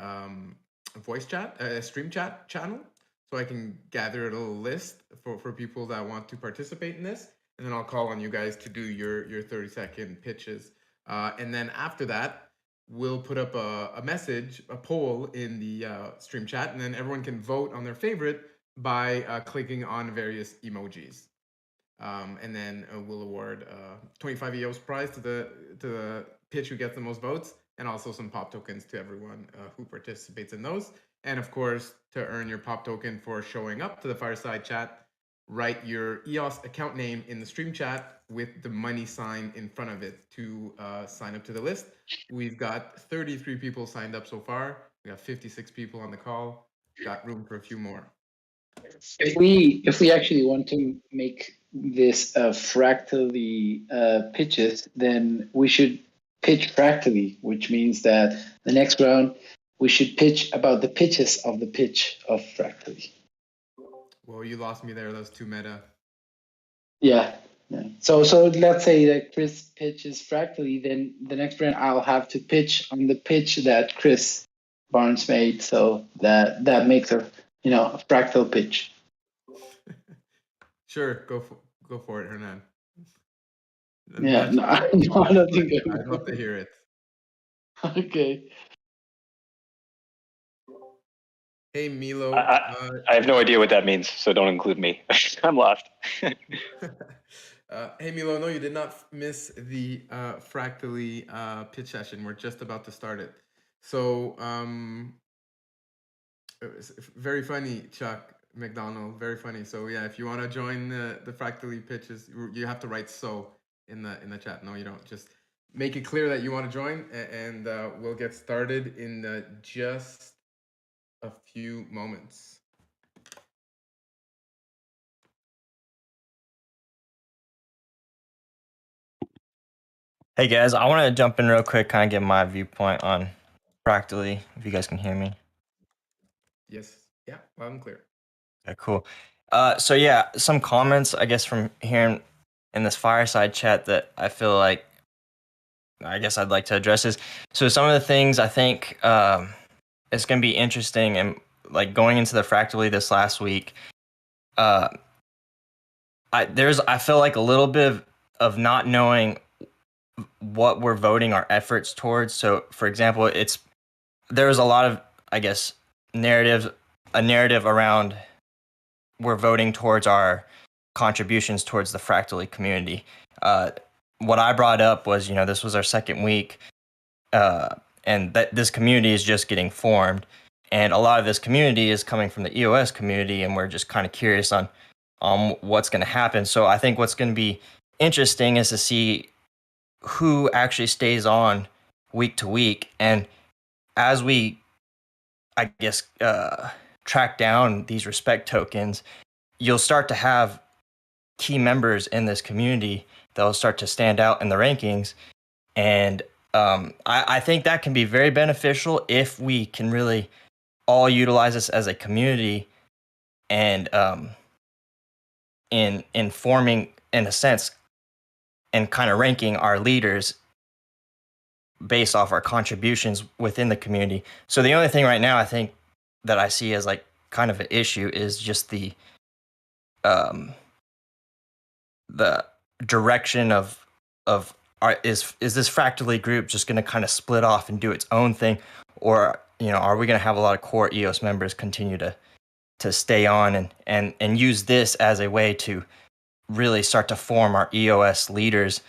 Speaker 2: voice chat, stream chat channel, so I can gather a little list for people that want to participate in this, and then I'll call on you guys to do your 30-second pitches. And then after that, we'll put up a message, a poll in the stream chat, and then everyone can vote on their favorite by clicking on various emojis. And then we'll award 25 EOS prize to the pitch who gets the most votes, and also some pop tokens to everyone who participates in those. And of course, to earn your pop token for showing up to the Fireside chat, write your EOS account name in the stream chat with the money sign in front of it to sign up to the list. We've got 33 people signed up so far. We got 56 people on the call. Got room for a few more.
Speaker 14: If we actually want to make this fractally pitches, then we should pitch fractally, which means that the next round we should pitch about the pitches of the pitch of fractally.
Speaker 2: Well, you lost me there. That was too meta.
Speaker 14: Yeah. So let's say that Chris pitches fractally, then the next round I'll have to pitch on the pitch that Chris Barnes made. So that makes a fractal pitch.
Speaker 2: Sure, go for it, Hernan.
Speaker 14: Yeah, no, I don't think
Speaker 2: I'd love to hear it.
Speaker 14: Okay.
Speaker 2: Hey, Milo.
Speaker 13: I have no idea what that means, so don't include me. I'm lost.
Speaker 2: Hey, Milo, no, you did not miss the fractally pitch session. We're just about to start it. So, it was very funny, Chuck McDonald, very funny. So yeah, if you want to join the fractally pitches, you have to write "so" in the chat. No, you don't. Just make it clear that you want to join, and we'll get started in just a few moments.
Speaker 15: Hey guys, I want to jump in real quick, kind of give my viewpoint on fractally, if you guys can hear me.
Speaker 2: Yes. Yeah, loud and clear.
Speaker 15: Okay, cool. So yeah, some comments, I guess, from hearing in this Fireside chat that I feel like I guess I'd like to address is, so some of the things I think it's going to be interesting, and like going into the fractally this last week, I feel like a little bit of not knowing what we're voting our efforts towards. So for example, there's a lot of, I guess, a narrative around we're voting towards our contributions towards the fractally community. What I brought up was, this was our second week, and that this community is just getting formed, and a lot of this community is coming from the EOS community, and we're just kind of curious on what's going to happen. So I think what's going to be interesting is to see who actually stays on week to week, and as we, I guess, track down these respect tokens, you'll start to have key members in this community that will start to stand out in the rankings. And I think that can be very beneficial if we can really all utilize this as a community, and in forming, in a sense, and kind of ranking our leaders based off our contributions within the community. So the only thing right now I think that I see as like kind of an issue is just the direction of is this fractally group just going to kind of split off and do its own thing, or are we going to have a lot of core EOS members continue to stay on and use this as a way to really start to form our EOS leaders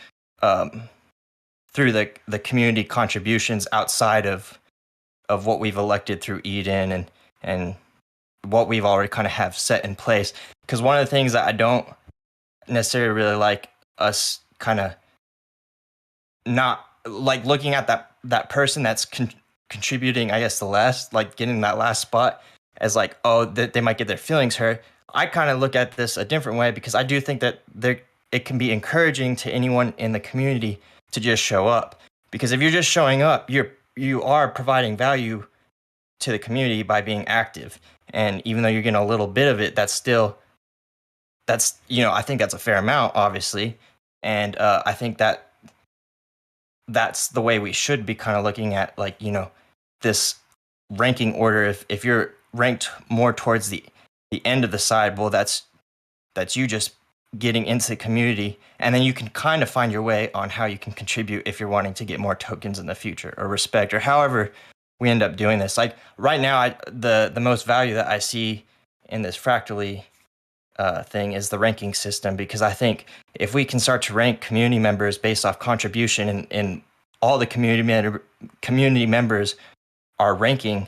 Speaker 15: through the community contributions outside of what we've elected through Eden and what we've already kind of have set in place. Because one of the things that I don't necessarily really like us kind of not like looking at that person that's contributing, I guess, the last, like getting that last spot as like, oh, they might get their feelings hurt. I kind of look at this a different way, because I do think that it can be encouraging to anyone in the community to just show up. Because if you're just showing up, you are providing value to the community by being active. And even though you're getting a little bit of it, that's I think that's a fair amount, obviously. And I think that's the way we should be kind of looking at, like, this ranking order. If you're ranked more towards the end of the side, well, that's you just getting into the community, and then you can kind of find your way on how you can contribute if you're wanting to get more tokens in the future or respect or however we end up doing this. Like right now, the most value that I see in this Fractally thing is the ranking system, because I think if we can start to rank community members based off contribution and all the community members are ranking,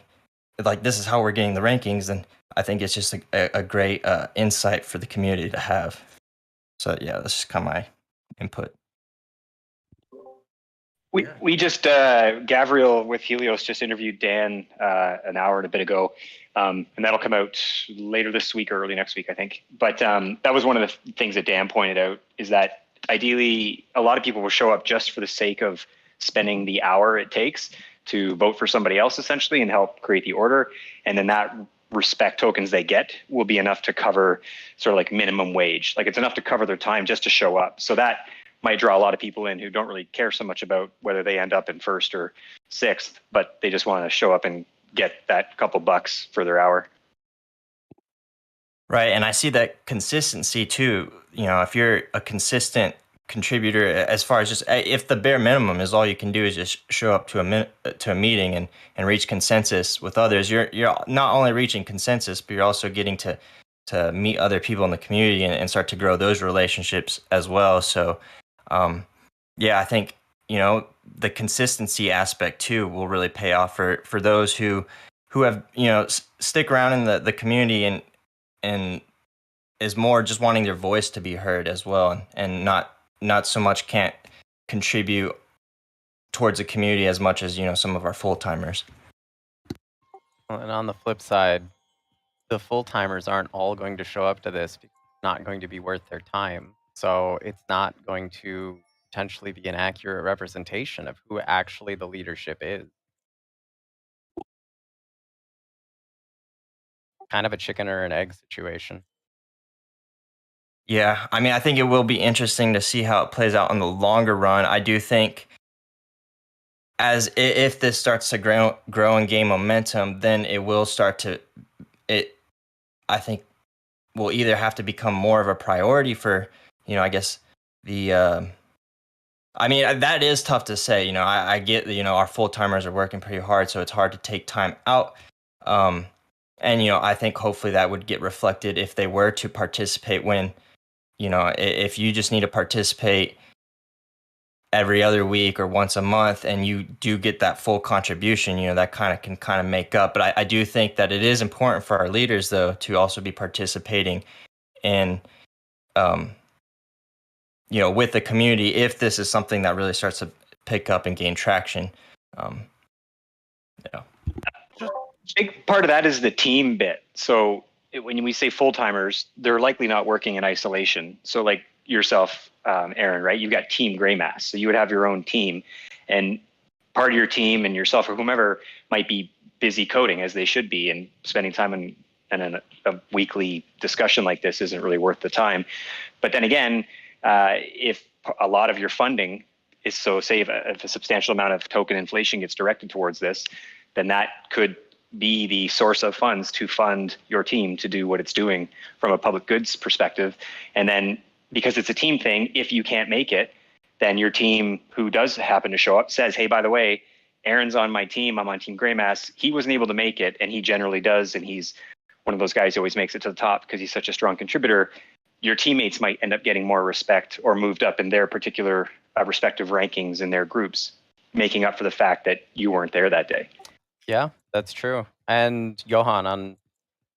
Speaker 15: like this is how we're getting the rankings, then I think it's just a great insight for the community to have. So yeah, that's just kind of my input.
Speaker 13: We just Gavriel with Helios just interviewed Dan an hour and a bit ago, and that'll come out later this week or early next week, I think. But that was one of the things that Dan pointed out, is that ideally a lot of people will show up just for the sake of spending the hour it takes to vote for somebody else essentially and help create the order, and then that respect tokens they get will be enough to cover sort of like minimum wage. Like it's enough to cover their time just to show up. So that might draw a lot of people in who don't really care so much about whether they end up in first or sixth, but they just want to show up and get that couple bucks for their hour.
Speaker 15: Right, and I see that consistency too. You know, if you're a consistent contributor, as far as just if the bare minimum is all you can do is just show up to a meeting and reach consensus with others, you're not only reaching consensus, but you're also getting to meet other people in the community and start to grow those relationships as well. So, yeah, I think, you know, the consistency aspect too will really pay off for those who have, you know, stick around in the community and is more just wanting their voice to be heard as well, and not so much can't contribute towards the community as much as, you know, some of our full-timers.
Speaker 6: And on the flip side, the full-timers aren't all going to show up to this because it's not going to be worth their time. So it's not going to potentially be an accurate representation of who actually the leadership is. Kind of a chicken or an egg situation.
Speaker 15: Yeah, I mean, I think it will be interesting to see how it plays out in the longer run. I do think if this starts to grow and gain momentum, then it will start to, I think will either have to become more of a priority for, you know, I guess I mean, that is tough to say. You know, I get that, you know, our full-timers are working pretty hard, so it's hard to take time out. And, you know, I think hopefully that would get reflected if they were to participate when, you know, if you just need to participate every other week or once a month and you do get that full contribution, you know, that can make up. But I do think that it is important for our leaders, though, to also be participating in, you know, with the community if this is something that really starts to pick up and gain traction. Yeah.
Speaker 13: Big part of that is the team bit. So when we say full-timers, they're likely not working in isolation. So like yourself, Aaron, right? You've got Team Greymass. So you would have your own team, and part of your team and yourself or whomever might be busy coding, as they should be, and spending time in a weekly discussion like this isn't really worth the time. But then again, if a lot of your funding is, so say if a substantial amount of token inflation gets directed towards this, then that could be the source of funds to fund your team to do what it's doing from a public goods perspective. And then because it's a team thing, if you can't make it, then your team who does happen to show up says, hey, by the way, Aaron's on my team, I'm on Team Greymass. He wasn't able to make it, and he generally does, and he's one of those guys who always makes it to the top because he's such a strong contributor. Your teammates might end up getting more respect or moved up in their particular respective rankings in their groups, making up for the fact that you weren't there that day.
Speaker 6: Yeah, that's true. And Johan,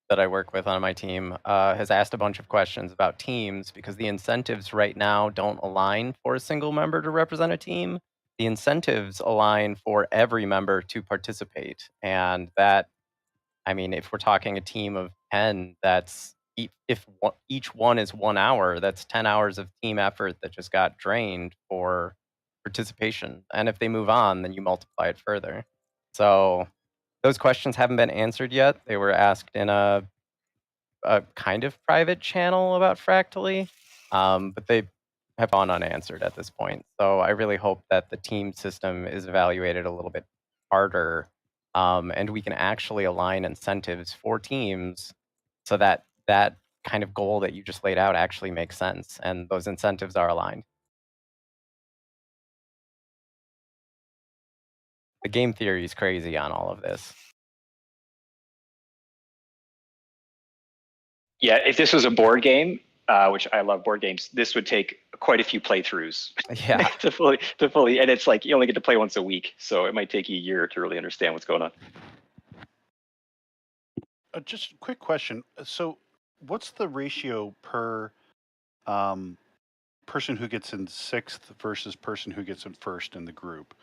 Speaker 6: that I work with on my team, has asked a bunch of questions about teams because the incentives right now don't align for a single member to represent a team. The incentives align for every member to participate. And that, I mean, if we're talking a team of 10, that's, if each one is 1 hour, that's 10 hours of team effort that just got drained for participation. And if they move on, then you multiply it further. So those questions haven't been answered yet. They were asked in a kind of private channel about Fractally, but they have gone unanswered at this point. So I really hope that the team system is evaluated a little bit harder, and we can actually align incentives for teams so that that kind of goal that you just laid out actually makes sense, and those incentives are aligned. The game theory is crazy on all of this.
Speaker 13: Yeah, if this was a board game, which I love board games, this would take quite a few playthroughs.
Speaker 6: Yeah.
Speaker 13: to fully, and it's like you only get to play once a week, so it might take you a year to really understand what's going on.
Speaker 16: Just a quick question. So, what's the ratio per person who gets in sixth versus person who gets in first in the group?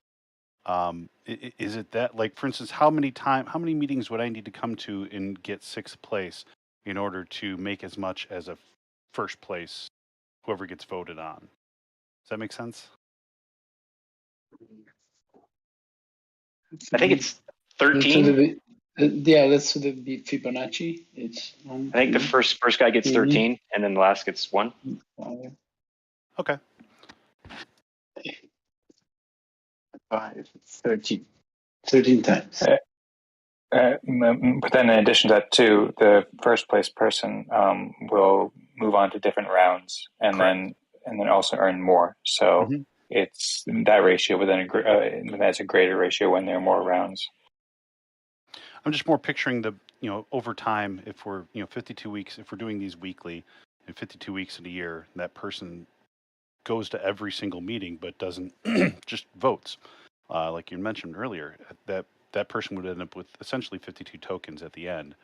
Speaker 16: Is it that, like, for instance, how many meetings would I need to come to and get sixth place in order to make as much as a first place, whoever gets voted on? Does that make sense?
Speaker 13: I think it's 13.
Speaker 14: Yeah, that's the Fibonacci. It's
Speaker 13: I think the first guy gets 13, and then the last gets 1.
Speaker 16: Okay.
Speaker 14: 5, 13. 13 times.
Speaker 17: But then in addition to that too, the first place person will move on to different rounds and then also earn more. So it's that ratio, but then that's a greater ratio when there are more rounds.
Speaker 16: I'm just more picturing the, over time, if we're, 52 weeks, if we're doing these weekly and 52 weeks in a year, that person goes to every single meeting but doesn't just votes. Like you mentioned earlier, that person would end up with essentially 52 tokens at the end,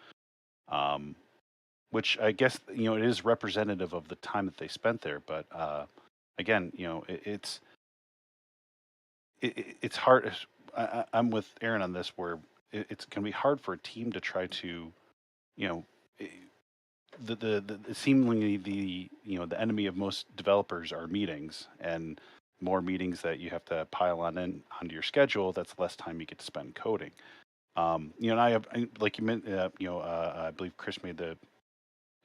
Speaker 16: which I guess, it is representative of the time that they spent there. But again, it's hard. I'm with Aaron on this, where it's going to be hard for a team to try to, the seemingly the enemy of most developers are meetings, and more meetings that you have to pile onto your schedule. That's less time you get to spend coding. And I have, like you meant, I believe Chris made the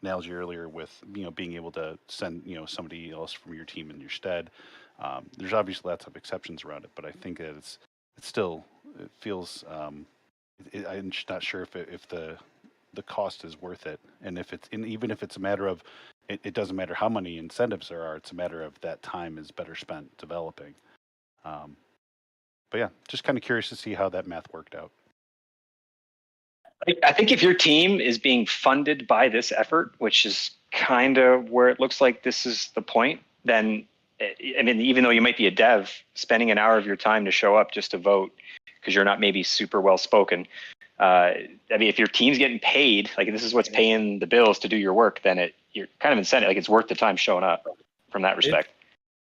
Speaker 16: analogy earlier with being able to send somebody else from your team in your stead. There's obviously lots of exceptions around it, but I think that it feels. I'm just not sure if the cost is worth it, and even if it's a matter of it doesn't matter how many incentives there are. It's a matter of that time is better spent developing. But yeah, just kind of curious to see how that math worked out.
Speaker 13: I think if your team is being funded by this effort, which is kind of where it looks like this is the point, then, I mean, even though you might be a dev, spending an hour of your time to show up just to vote because you're not maybe super well spoken. I mean, if your team's getting paid, like this is what's paying the bills to do your work, then you're kind of incentive. Like it's worth the time showing up from that respect.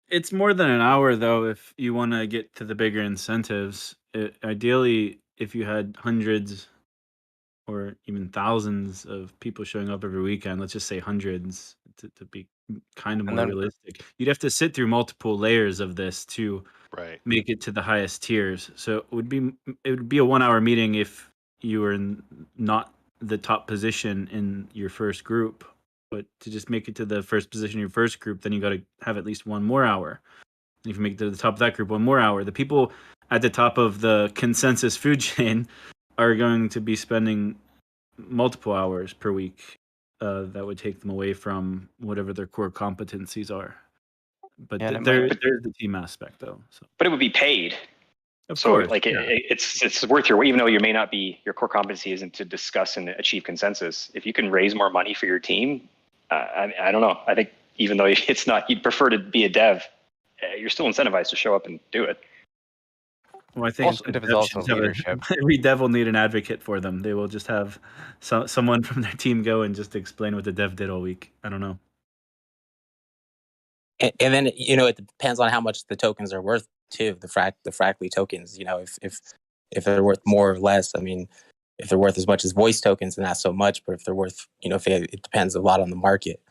Speaker 7: It's more than an hour though, if you want to get to the bigger incentives. Ideally, if you had hundreds or even thousands of people showing up every weekend, let's just say hundreds to be kind of more realistic, you'd have to sit through multiple layers of this to make it to the highest tiers. So it would be a 1 hour meeting if you were not the top position in your first group, but to just make it to the first position in your first group, then you got to have at least 1 more hour. And if you make it to the top of that group, 1 more hour. The people at the top of the consensus food chain are going to be spending multiple hours per week. That would take them away from whatever their core competencies are. But there's the team aspect though. So.
Speaker 13: But it would be paid.
Speaker 7: Of course,
Speaker 13: like it's worth your, even though your core competency isn't to discuss and achieve consensus. If you can raise more money for your team, I don't know. I think even though it's not, you'd prefer to be a dev, you're still incentivized to show up and do it.
Speaker 7: Well, I think every dev will need an advocate for them. They will just have someone from their team go and just explain what the dev did all week. I don't know.
Speaker 4: And then it depends on how much the tokens are worth too. The Fractly tokens, if they're worth more or less. I mean, if they're worth as much as voice tokens, then not so much. But if they're worth, it depends a lot on the market.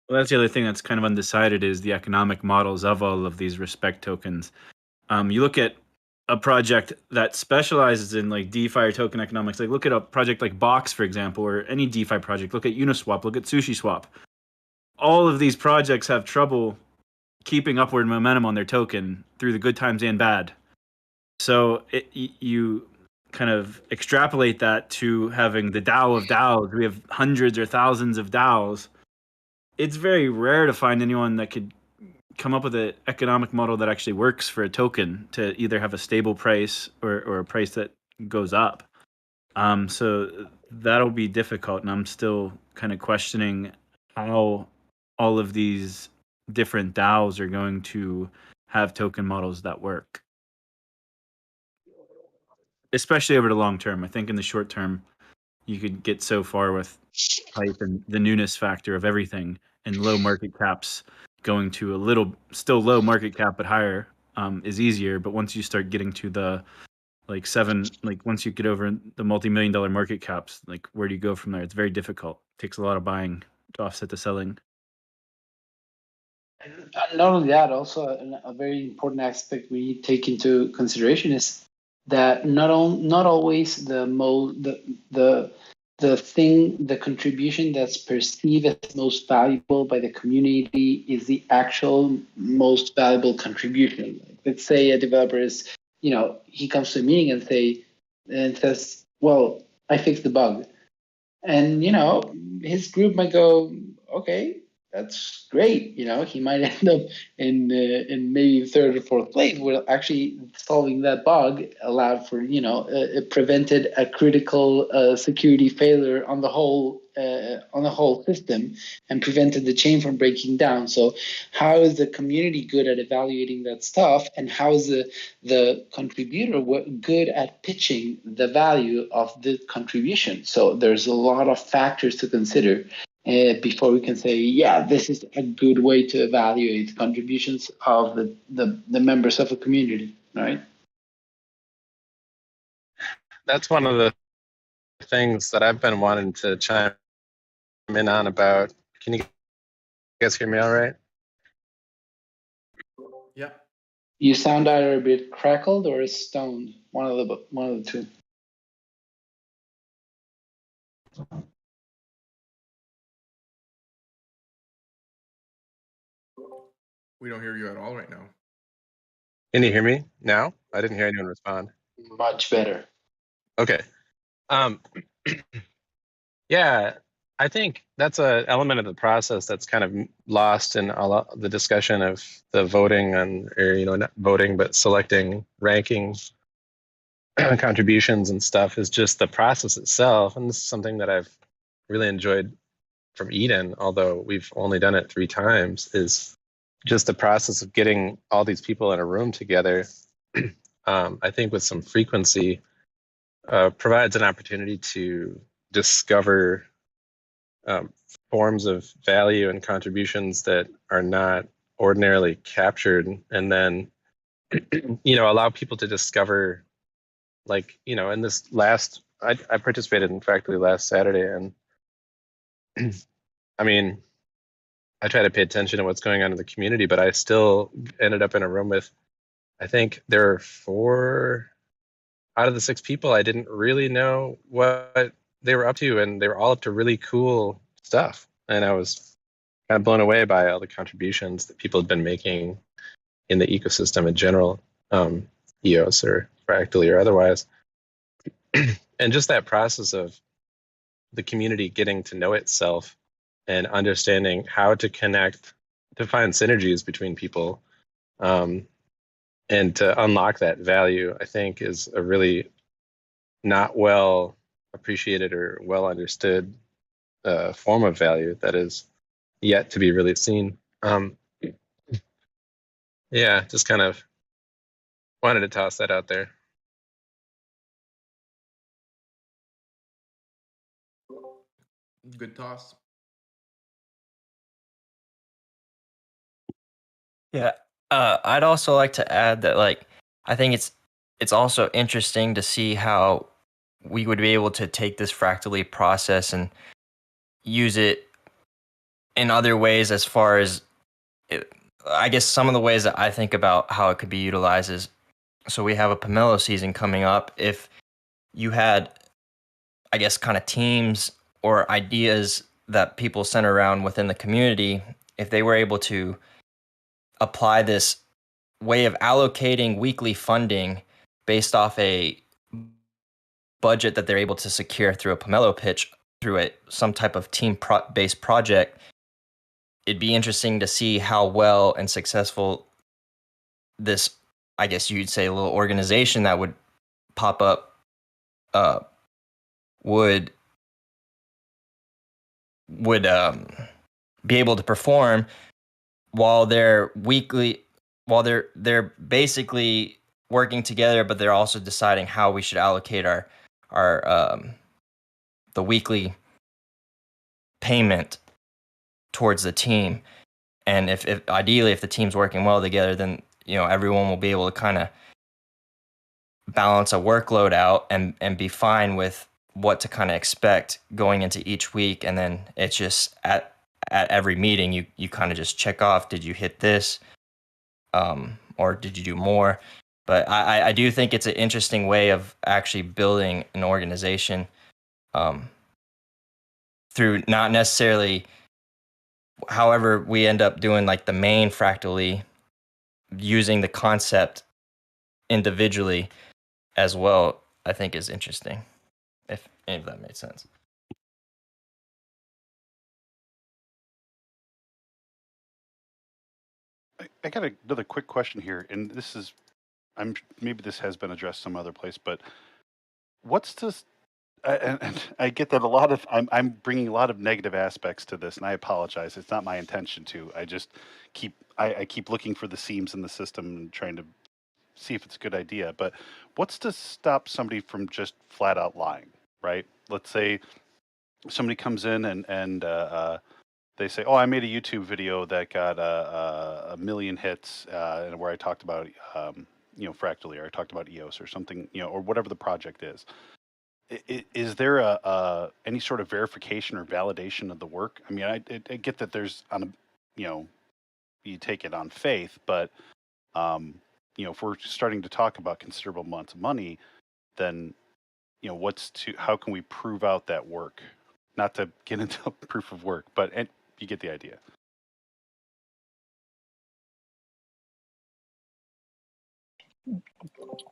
Speaker 7: Well, that's the other thing that's kind of undecided is the economic models of all of these respect tokens. You look at a project that specializes in like DeFi or token economics. Like look at a project like Box, for example, or any DeFi project. Look at Uniswap. Look at SushiSwap. All of these projects have trouble keeping upward momentum on their token through the good times and bad. So you kind of extrapolate that to having the DAO of DAOs, we have hundreds or thousands of DAOs. It's very rare to find anyone that could come up with an economic model that actually works for a token to either have a stable price or a price that goes up. So that'll be difficult, and I'm still kind of questioning how all of these different DAOs are going to have token models that work, especially over the long term. I think in the short term, you could get so far with hype and the newness factor of everything, and low market caps going to a little, still low market cap but higher, is easier. But once you start getting to the once you get over the multi-million-dollar market caps, like where do you go from there? It's very difficult. It takes a lot of buying to offset the selling.
Speaker 14: Not only that, also a very important aspect we take into consideration is that not always the contribution that's perceived as most valuable by the community is the actual most valuable contribution. Let's say a developer is, he comes to a meeting and says, well, I fixed the bug. And, his group might go, okay, that's great. He might end up in maybe third or fourth place. Well, actually solving that bug allowed for, it prevented a critical security failure on the whole system and prevented the chain from breaking down. So how is the community good at evaluating that stuff, and how is the contributor good at pitching the value of the contribution? So there's a lot of factors to consider before we can say, yeah, this is a good way to evaluate contributions of the members of a community, right?
Speaker 18: That's one of the things that I've been wanting to chime in on about. Can you guys hear me all right?
Speaker 2: Yeah.
Speaker 14: You sound either a bit crackled or stoned. One of the two.
Speaker 2: We don't hear you at all right now.
Speaker 18: Can you hear me now? I didn't hear anyone respond.
Speaker 14: Much better.
Speaker 18: Okay. Yeah, I think that's an element of the process that's kind of lost in a lot the discussion of the voting or not voting, but selecting, ranking contributions and stuff, is just the process itself. And this is something that I've really enjoyed from Eden, although we've only done it 3 times, is just the process of getting all these people in a room together. I think with some frequency provides an opportunity to discover forms of value and contributions that are not ordinarily captured, and then allow people to discover, in this last, I participated in Factory last Saturday, and I mean, I try to pay attention to what's going on in the community, but I still ended up in a room with, I think there are 4 out of the 6 people I didn't really know what they were up to, and they were all up to really cool stuff. And I was kind of blown away by all the contributions that people had been making in the ecosystem in general, EOS or fractally or otherwise. And just that process of the community getting to know itself and understanding how to connect, to find synergies between people, and to unlock that value, I think is a really not well appreciated or well understood form of value that is yet to be really seen. Yeah, just kind of wanted to toss that out there.
Speaker 2: Good toss.
Speaker 15: Yeah, I'd also like to add that, I think it's also interesting to see how we would be able to take this fractally process and use it in other ways. As far as I guess some of the ways that I think about how it could be utilized is, so we have a pomelo season coming up. If you had, I guess, kind of teams or ideas that people sent around within the community, if they were able to apply this way of allocating weekly funding based off a budget that they're able to secure through a Pomelo pitch, through some type of team-based project, it'd be interesting to see how well and successful this, I guess you'd say, a little organization that would pop up would be able to perform while they're basically working together, but they're also deciding how we should allocate our the weekly payment towards the team. And if ideally, if the team's working well together, then everyone will be able to kind of balance a workload out and be fine with what to kind of expect going into each week. And then it's just at every meeting, you kind of just check off, did you hit this? Or did you do more? But I do think it's an interesting way of actually building an organization through not necessarily, however we end up doing like the main fractally, using the concept individually as well, I think is interesting, if any of that made sense.
Speaker 16: I got another quick question here, and maybe this has been addressed some other place, but what's this? And I get that I'm bringing a lot of negative aspects to this, and I apologize. It's not my intention to. I just keep looking for the seams in the system and trying to see if it's a good idea. But what's to stop somebody from just flat out lying, right? Let's say somebody comes in and they say, "Oh, I made a YouTube video that got a million hits, where I talked about fractally, or I talked about EOS or something, or whatever the project is." Is there any sort of verification or validation of the work? I mean, I get that there's you take it on faith, but if we're starting to talk about considerable amounts of money, then how can we prove out that work? Not to get into proof of work, but you get the idea.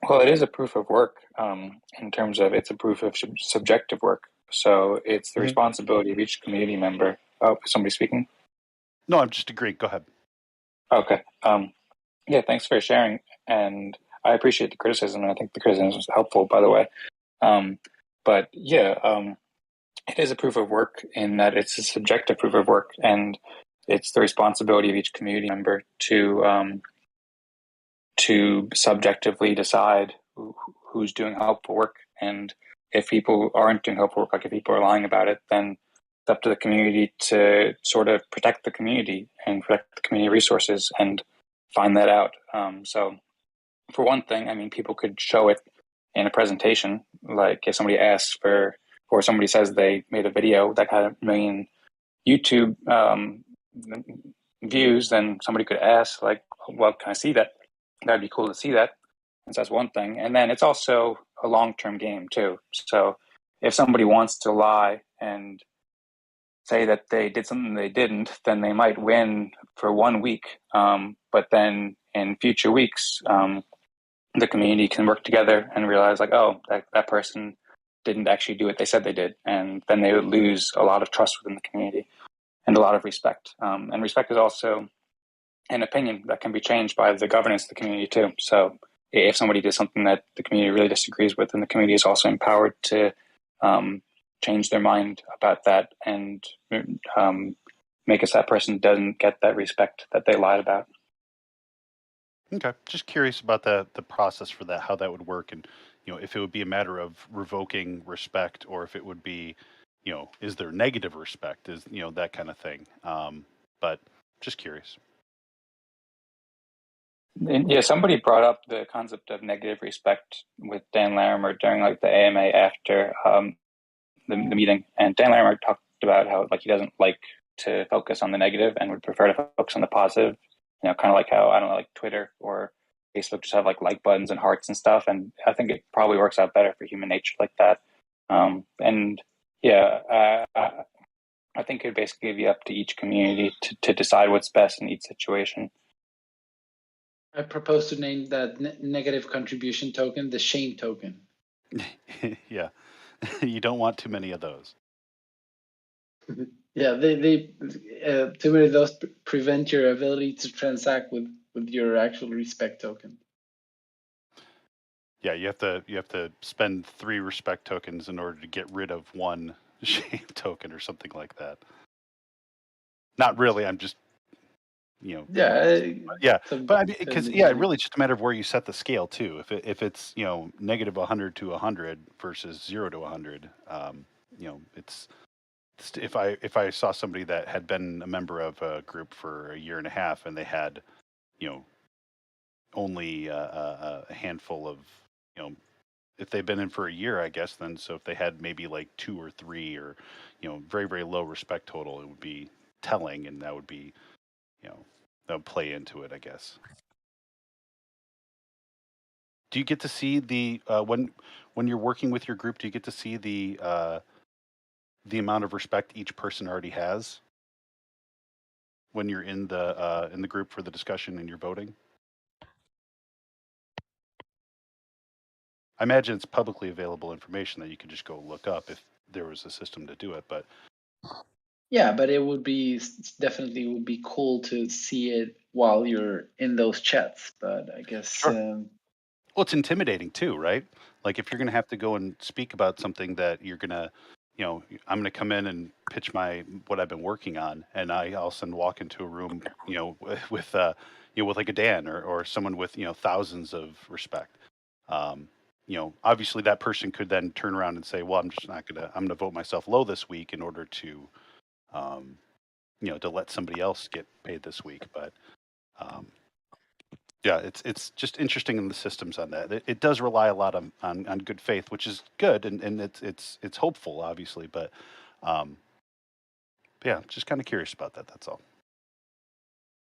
Speaker 17: Well, it is a proof of work in terms of it's a proof of subjective work. So it's the responsibility of each community member. Oh, somebody speaking?
Speaker 16: No, I'm just agreeing. Go ahead.
Speaker 17: Okay. Yeah, thanks for sharing. And I appreciate the criticism, and I think the criticism is helpful, by the way. But yeah, it is a proof of work in that it's a subjective proof of work, and it's the responsibility of each community member to subjectively decide who's doing helpful work. And if people aren't doing helpful work, like if people are lying about it, then it's up to the community to sort of protect the community and protect the community resources and find that out. So for one thing, I mean, people could show it in a presentation. Like if somebody asks for, or somebody says they made a video that had 1 million YouTube views, then somebody could ask, like, well, can I see that? That'd be cool to see that. And so that's one thing. And then it's also a long-term game too. So if somebody wants to lie and say that they did something they didn't, then they might win for 1 week. But then in future weeks, the community can work together and realize like, oh, that person didn't actually do what they said they did. And then they would lose a lot of trust within the community and a lot of respect. And respect is also an opinion that can be changed by the governance of the community too. So if somebody did something that the community really disagrees with, then the community is also empowered to change their mind about that and make it so that person doesn't get that respect that they lied about.
Speaker 16: Okay, just curious about the process for that, how that would work, and if it would be a matter of revoking respect, or if it would be, is there negative respect, is that kind of thing. But just curious.
Speaker 17: And yeah, somebody brought up the concept of negative respect with Dan Larimer during like the AMA after the meeting, and Dan Larimer talked about how like he doesn't like to focus on the negative and would prefer to focus on the positive. Kind of like how, I don't know, like Twitter or Facebook just have like buttons and hearts and stuff. And I think it probably works out better for human nature like that. And yeah, I think it would basically be up to each community to decide what's best in each situation.
Speaker 14: I propose to name that negative contribution token the shame token.
Speaker 16: Yeah, you don't want too many of those.
Speaker 14: Yeah, they too many of those prevent your ability to transact with your actual respect token.
Speaker 16: Yeah, you have to spend 3 respect tokens in order to get rid of 1 shame token or something like that. Not really. I'm just, yeah. But I mean, because it really just a matter of where you set the scale too. If it's negative 100 to 100 versus 0 to 100, it's if I saw somebody that had been a member of a group for a year and a half and they had only a handful of if they've been in for a year, I guess then so if they had maybe like 2 or 3 or very very low respect total, it would be telling, and that would be that would play into it, I guess. Do you get to see the when you're working with your group? Do you get to see the amount of respect each person already has when you're in the group for the discussion and you're voting? I imagine it's publicly available information that you could just go look up if there was a system to do it. But
Speaker 14: yeah, but it would be definitely would be cool to see it while you're in those chats. But I guess
Speaker 16: sure. Well, it's intimidating too, right? Like if you're going to have to go and speak about something that you're going to, I'm going to come in and pitch what I've been working on, and I all of a sudden walk into a room, with with like a Dan or someone with thousands of respect. Obviously that person could then turn around and say, well, I'm going to vote myself low this week in order to, to let somebody else get paid this week. But yeah, it's just interesting in the systems on that. It does rely a lot on good faith, which is good, and it's hopeful, obviously. But yeah, just kind of curious about that. That's all.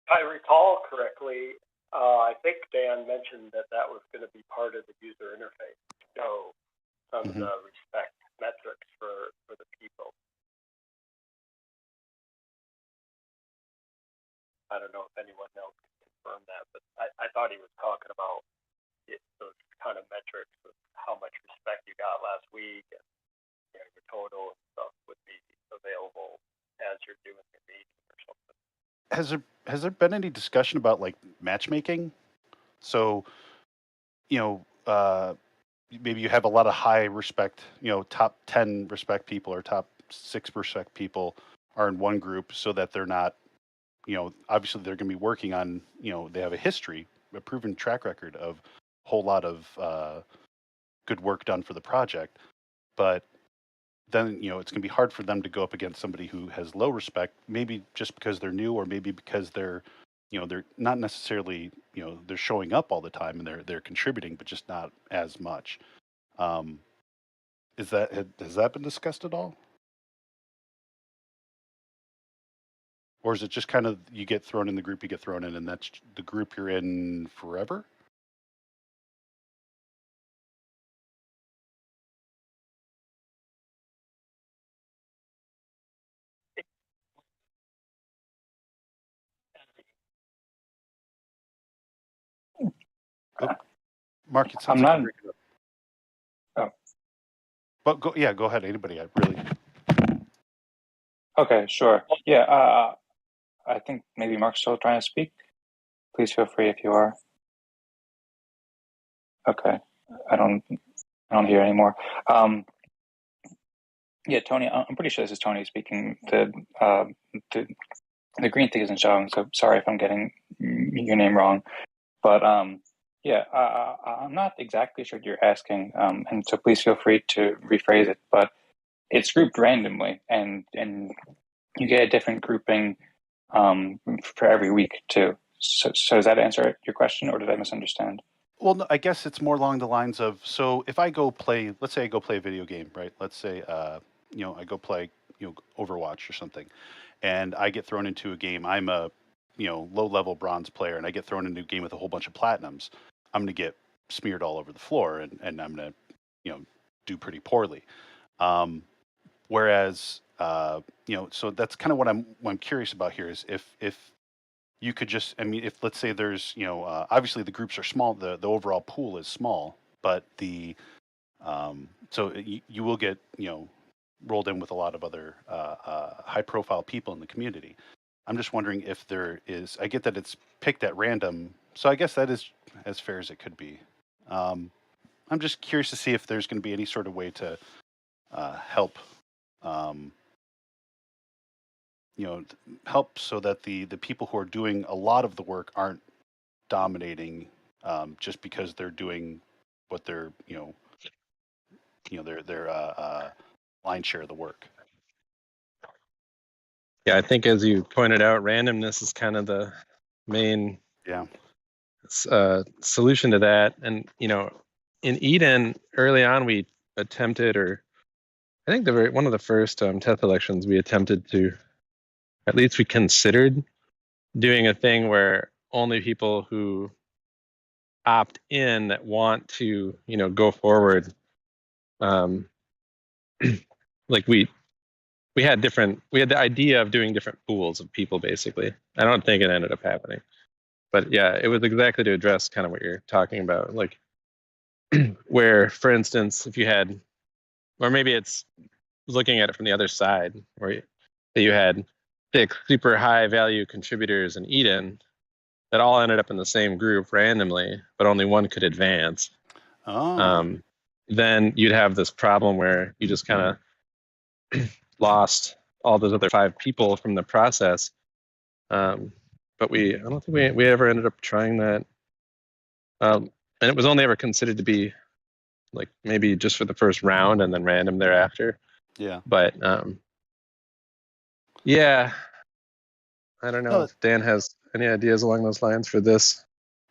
Speaker 12: If I recall correctly, I think Dan mentioned that was going to be part of the user interface. So some of the respect metrics for the people. I don't know if anyone else can confirm that, but I thought he was talking about those kind of metrics of how much respect you got last week, and your total and stuff would be available as you're doing your meeting or something.
Speaker 16: Has there been any discussion about like matchmaking? So, maybe you have a lot of high respect, top 10 respect people or top 6 respect people are in one group, so that they're not, obviously they're going to be working on, they have a history, a proven track record of a whole lot of good work done for the project, but then it's going to be hard for them to go up against somebody who has low respect, maybe just because they're new, or maybe because they're not necessarily they're showing up all the time and they're contributing, but just not as much. Has that been discussed at all? Or is it just kind of you get thrown in the group you get thrown in, and that's the group you're in forever? Oh, Mark, it sounds like you're breaking up.
Speaker 17: Oh.
Speaker 16: But go ahead. Anybody? I really.
Speaker 17: Okay, sure. Yeah, I think maybe Mark's still trying to speak. Please feel free if you are. Okay, I don't hear anymore. Yeah, Tony, I'm pretty sure this is Tony speaking. The green thing isn't showing, so sorry if I'm getting your name wrong. But yeah, I'm not exactly sure what you're asking, and so please feel free to rephrase it. But it's grouped randomly, and you get a different grouping for every week too. So does that answer your question, or did I misunderstand?
Speaker 16: Well, no, I guess it's more along the lines of, so if I go play, let's say I go play a video game, right? Let's say, I go play, Overwatch or something, and I get thrown into a game. I'm a, low level bronze player, and I get thrown into a game with a whole bunch of platinums. I'm going to get smeared all over the floor, and I'm going to, do pretty poorly. Whereas, so that's kind of what I'm curious about here is if you could just, I mean, if let's say there's, obviously the groups are small, the overall pool is small, but the So you will get, rolled in with a lot of other high-profile people in the community. I'm just wondering if there is. I get that it's picked at random, so I guess that is as fair as it could be. I'm just curious to see if there's going to be any sort of way to help, help so that the people who are doing a lot of the work aren't dominating just because they're doing what they're, their line share of the work.
Speaker 18: Yeah, I think as you pointed out, randomness is kind of the main solution to that. And in Eden, early on, we attempted, or I think one of the first test elections, we attempted to, at least we considered doing a thing where only people who opt in that want to, go forward, like we had the idea of doing different pools of people, basically. I don't think it ended up happening, but yeah, it was exactly to address kind of what you're talking about, like where, for instance, if you had, or maybe it's looking at it from the other side, where you had 6 super high value contributors in Eden that all ended up in the same group randomly, but only one could advance. Then you'd have this problem where you just kind of lost all those other 5 people from the process. But I don't think we ever ended up trying that. And it was only ever considered to be like maybe just for the first round and then random thereafter.
Speaker 16: Yeah.
Speaker 18: But yeah, I don't know if Dan has any ideas along those lines for this.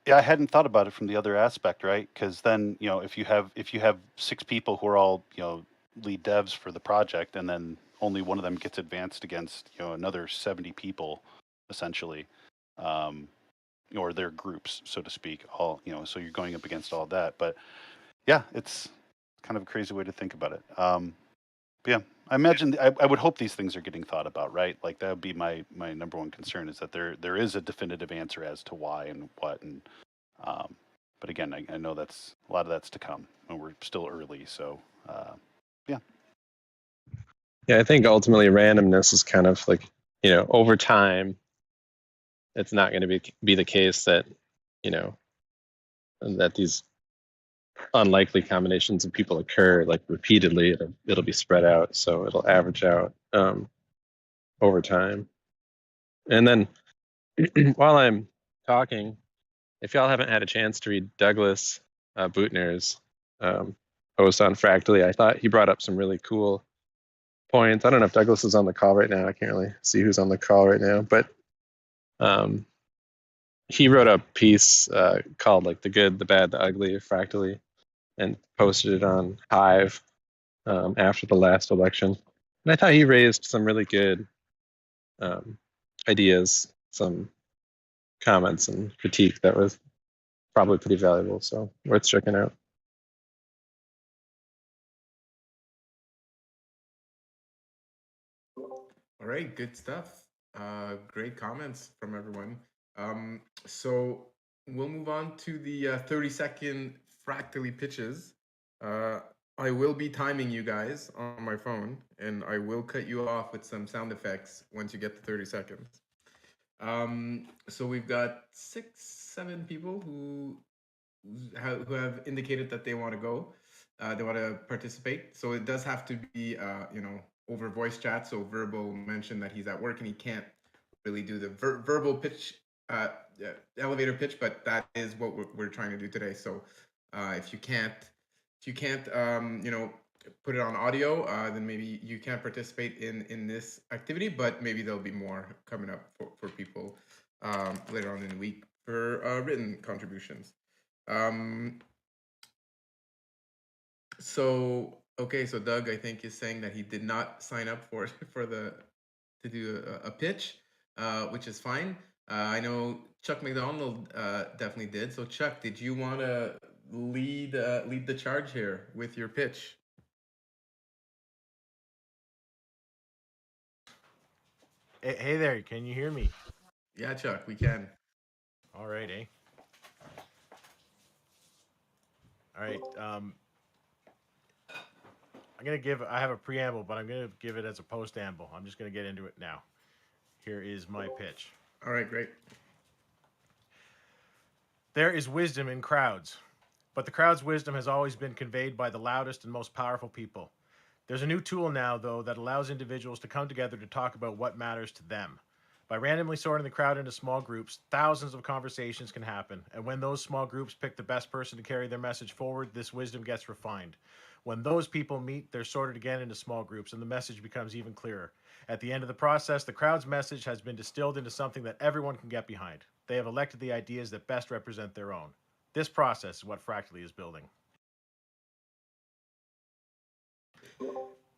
Speaker 16: Yeah, I hadn't thought about it from the other aspect, right? Because then, if you have 6 people who are all, lead devs for the project, and then only one of them gets advanced against, another 70 people, essentially, or their groups, so to speak. All, so you're going up against all that. But yeah, it's kind of a crazy way to think about it. But yeah, I imagine I would hope these things are getting thought about, right? Like that would be my number one concern, is that there is a definitive answer as to why and what, and but again, I know that's a lot of that's to come, and we're still early, so yeah.
Speaker 18: Yeah, I think ultimately randomness is kind of like, over time, it's not going to be the case that, that these unlikely combinations of people occur like repeatedly. It'll be spread out, so it'll average out over time. And then while I'm talking, if y'all haven't had a chance to read Douglas Bootner's post on Fractally, I thought he brought up some really cool points. I don't know if Douglas is on the call right now. I can't really see who's on the call right now, but he wrote a piece called like The Good, the Bad, the Ugly of Fractally, and posted it on Hive after the last election. And I thought he raised some really good ideas, some comments and critique that was probably pretty valuable, so worth checking out.
Speaker 2: All right, good stuff. Great comments from everyone. So we'll move on to the 30-second Fractally pitches. I will be timing you guys on my phone, and I will cut you off with some sound effects once you get to 30 seconds. So we've got 6-7 people who have indicated that they want to go. They want to participate. So it does have to be, over voice chat. So Verbal mentioned that he's at work and he can't really do the verbal pitch, elevator pitch, but that is what we're trying to do today. So if you can't, put it on audio, then maybe you can't participate in this activity, but maybe there'll be more coming up for people later on in the week for written contributions. So Doug, I think, is saying that he did not sign up to do a pitch, which is fine. I know Chuck McDonald definitely did. So Chuck, did you want to lead the charge here with your pitch?
Speaker 19: Hey there, can you hear me?
Speaker 2: Yeah, Chuck, we can.
Speaker 19: All right, All right. I have a preamble, but I'm gonna give it as a postamble. I'm just gonna get into it now. Here is my pitch.
Speaker 2: All right, great.
Speaker 19: There is wisdom in crowds, but the crowd's wisdom has always been conveyed by the loudest and most powerful people. There's a new tool now, though, that allows individuals to come together to talk about what matters to them. By randomly sorting the crowd into small groups, thousands of conversations can happen, and when those small groups pick the best person to carry their message forward, this wisdom gets refined. When those people meet, they're sorted again into small groups, and the message becomes even clearer. At the end of the process, the crowd's message has been distilled into something that everyone can get behind. They have elected the ideas that best represent their own. This process is what Fractally is building.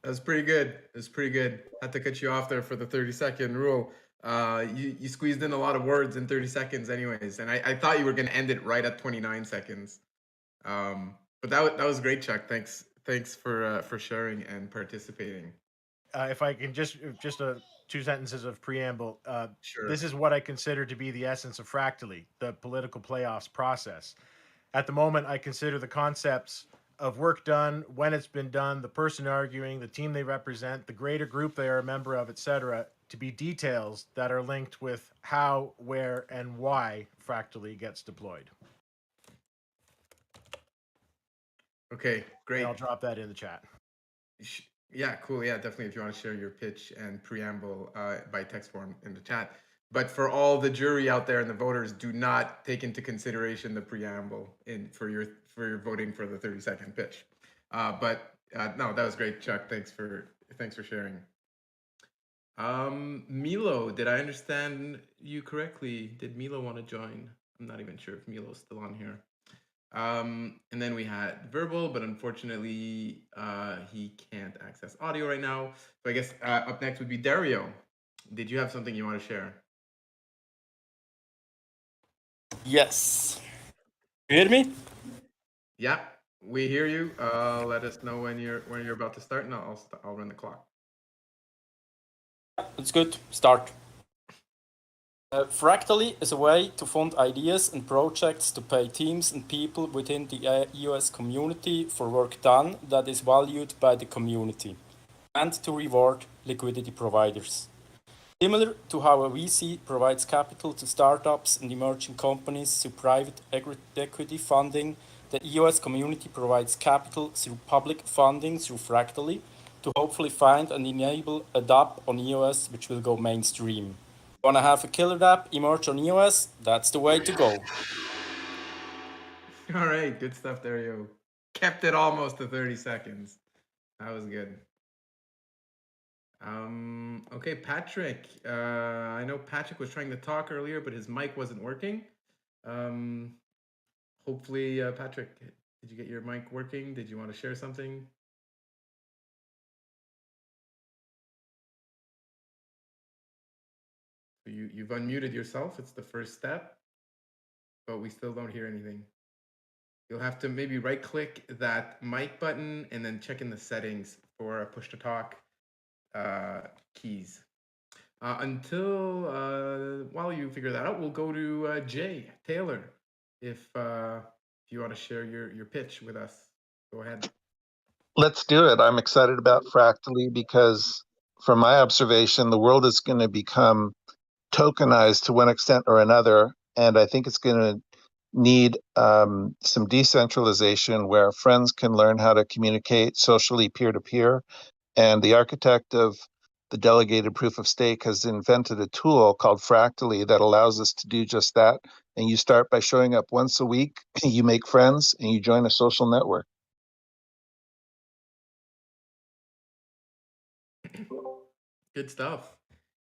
Speaker 2: That's pretty good. That's pretty good. Had to cut you off there for the 30-second rule. You squeezed in a lot of words in 30 seconds anyways, and I thought you were going to end it right at 29 seconds. But that was great, Chuck. Thanks for sharing and participating.
Speaker 19: If I can just 2 sentences of preamble.
Speaker 2: Sure.
Speaker 19: This is what I consider to be the essence of Fractally, the political playoffs process. At the moment, I consider the concepts of work done, when it's been done, the person arguing, the team they represent, the greater group they are a member of, etc., to be details that are linked with how, where, and why Fractally gets deployed.
Speaker 2: Okay, great.
Speaker 19: And I'll drop that in the chat.
Speaker 2: Yeah, cool. Yeah, definitely. If you want to share your pitch and preamble by text form in the chat. But for all the jury out there and the voters, do not take into consideration the preamble for your voting for the 30-second pitch. No, that was great, Chuck. Thanks for sharing. Milo, did I understand you correctly? Did Milo want to join? I'm not even sure if Milo's still on here. And then we had verbal, but unfortunately, he can't access audio right now. So I guess up next would be Dario. Did you have something you want to share?
Speaker 20: Yes. You hear me?
Speaker 2: Yeah, we hear you. Let us know when you're about to start, and I'll run the clock.
Speaker 20: It's good. Start. Fractally is a way to fund ideas and projects to pay teams and people within the EOS community for work done that is valued by the community, and to reward liquidity providers. Similar to how a VC provides capital to startups and emerging companies through private equity funding, the EOS community provides capital through public funding through Fractally to hopefully find and enable a dApp on EOS which will go mainstream. Want to have a killer dApp emerge on EOS? That's the way to go.
Speaker 2: All right, good stuff, Dario. Kept it almost to 30 seconds. That was good. Okay, Patrick. I know Patrick was trying to talk earlier, but his mic wasn't working. Hopefully, Patrick, did you get your mic working? Did you want to share something? You've unmuted yourself. It's the first step, but we still don't hear anything. You'll have to maybe right-click that mic button and then check in the settings for push-to-talk keys. While you figure that out, we'll go to Jay Taylor. If you want to share your pitch with us, go ahead.
Speaker 11: Let's do it. I'm excited about Fractally because, from my observation, the world is going to become tokenized to one extent or another, and I think it's going to need some decentralization where friends can learn how to communicate socially peer-to-peer. And the architect of the delegated proof of stake has invented a tool called Fractally that allows us to do just that. And you start by showing up once a week, you make friends, and you join a social network.
Speaker 2: Good stuff.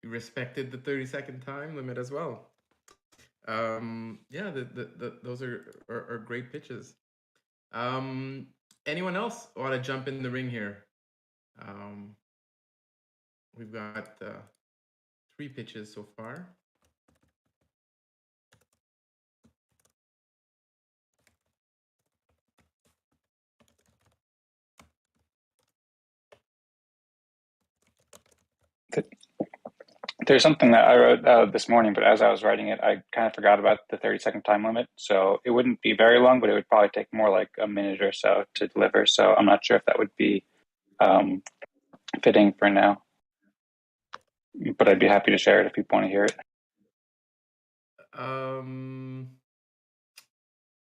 Speaker 2: You respected the 30-second time limit as well. Yeah, those are great pitches. Anyone else want to jump in the ring here? We've got 3 pitches so far.
Speaker 17: There's something that I wrote this morning, but as I was writing it, I kind of forgot about the 30-second time limit. So it wouldn't be very long, but it would probably take more like a minute or so to deliver. So I'm not sure if that would be fitting for now. But I'd be happy to share it if people want to hear it.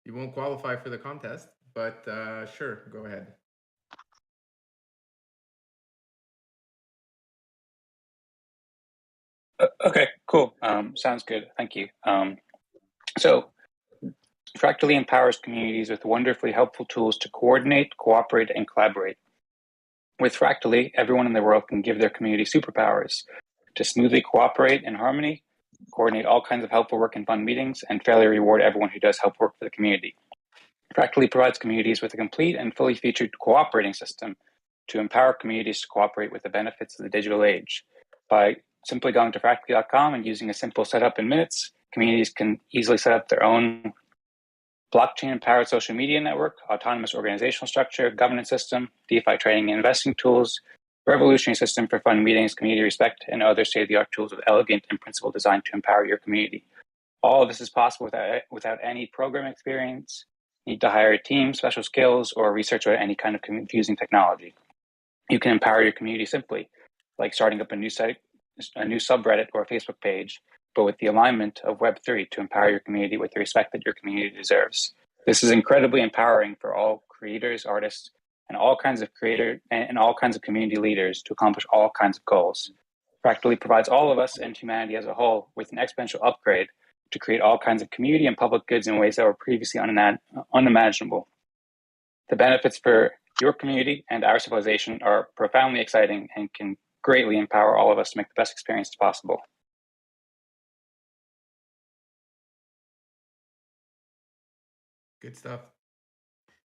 Speaker 2: You won't qualify for the contest, but sure, go ahead.
Speaker 17: Okay, cool. Sounds good. Thank you. So, Fractally empowers communities with wonderfully helpful tools to coordinate, cooperate, and collaborate. With Fractally, everyone in the world can give their community superpowers to smoothly cooperate in harmony, coordinate all kinds of helpful work and fun meetings, and fairly reward everyone who does help work for the community. Fractally provides communities with a complete and fully featured cooperating system to empower communities to cooperate with the benefits of the digital age. By simply going to fractally.com and using a simple setup in minutes, communities can easily set up their own blockchain-empowered social media network, autonomous organizational structure, governance system, DeFi trading and investing tools, revolutionary system for fun meetings, community respect, and other state-of-the-art tools with elegant and principled design to empower your community. All of this is possible without any programming experience, need to hire a team, special skills, or research or any kind of confusing technology. You can empower your community simply, like starting up a new site, a new subreddit or a Facebook page, but with the alignment of Web3 to empower your community with the respect that your community deserves. This is incredibly empowering for all creators, artists, and all kinds of community leaders to accomplish all kinds of goals. Fractally provides all of us and humanity as a whole with an exponential upgrade to create all kinds of community and public goods in ways that were previously unimaginable. The benefits for your community and our civilization are profoundly exciting and can greatly empower all of us to make the best experience possible.
Speaker 2: Good stuff.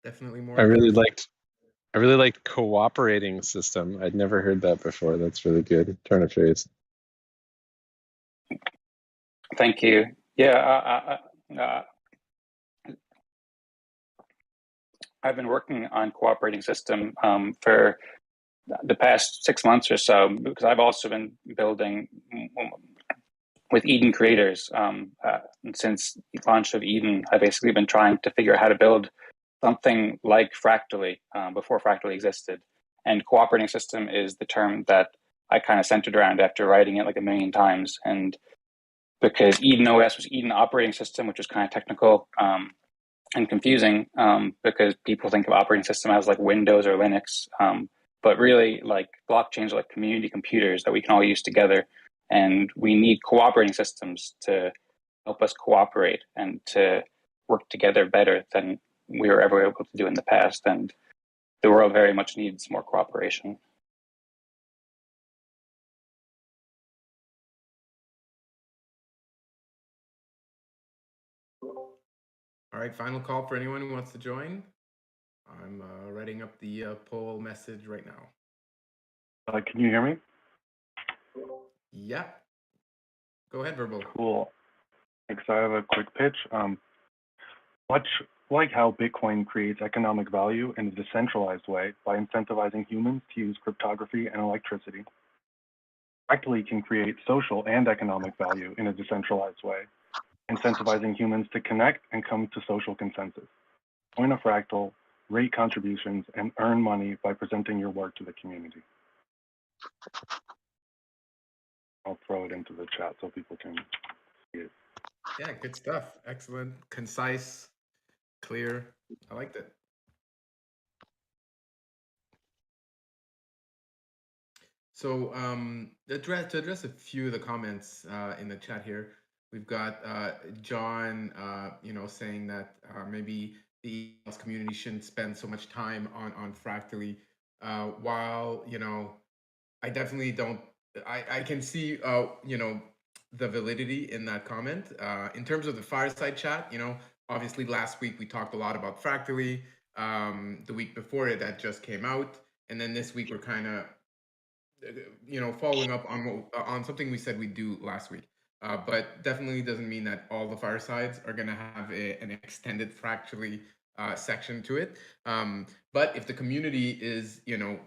Speaker 2: Definitely more.
Speaker 18: I really liked cooperating system. I'd never heard that before. That's really good. Turn of phrase.
Speaker 17: Thank you. Yeah, I've been working on cooperating system for the past 6 months or so, because I've also been building with Eden creators. Since the launch of Eden, I've basically been trying to figure out how to build something like Fractally before Fractally existed. And cooperating system is the term that I kind of centered around after writing it like a million times. And because Eden OS was Eden operating system, which was kind of technical and confusing because people think of operating system as like Windows or Linux. But really, like blockchains are like community computers that we can all use together. And we need cooperating systems to help us cooperate and to work together better than we were ever able to do in the past. And the world very much needs more cooperation.
Speaker 2: All right, final call for anyone who wants to join. I'm writing up the poll message right now.
Speaker 21: Can you hear me?
Speaker 2: Yeah. Go ahead, Verbal.
Speaker 21: Cool. Thanks. I have a quick pitch. Much like how Bitcoin creates economic value in a decentralized way by incentivizing humans to use cryptography and electricity, Fractally can create social and economic value in a decentralized way, incentivizing humans to connect and come to social consensus. Join a Fractal, rate contributions, and earn money by presenting your work to the community. I'll throw it into the chat so people can see it.
Speaker 2: Yeah, good stuff. Excellent, concise, clear. I liked it. So to address a few of the comments in the chat here, we've got John, saying that maybe the EOS community shouldn't spend so much time on Fractally. While I definitely don't. I can see the validity in that comment. In terms of the Fireside chat, obviously last week we talked a lot about Fractally. The week before it, that just came out, and then this week we're kind of following up on something we said we'd do last week. But definitely doesn't mean that all the Firesides are going to have an extended Fractally section to it. But if the community is,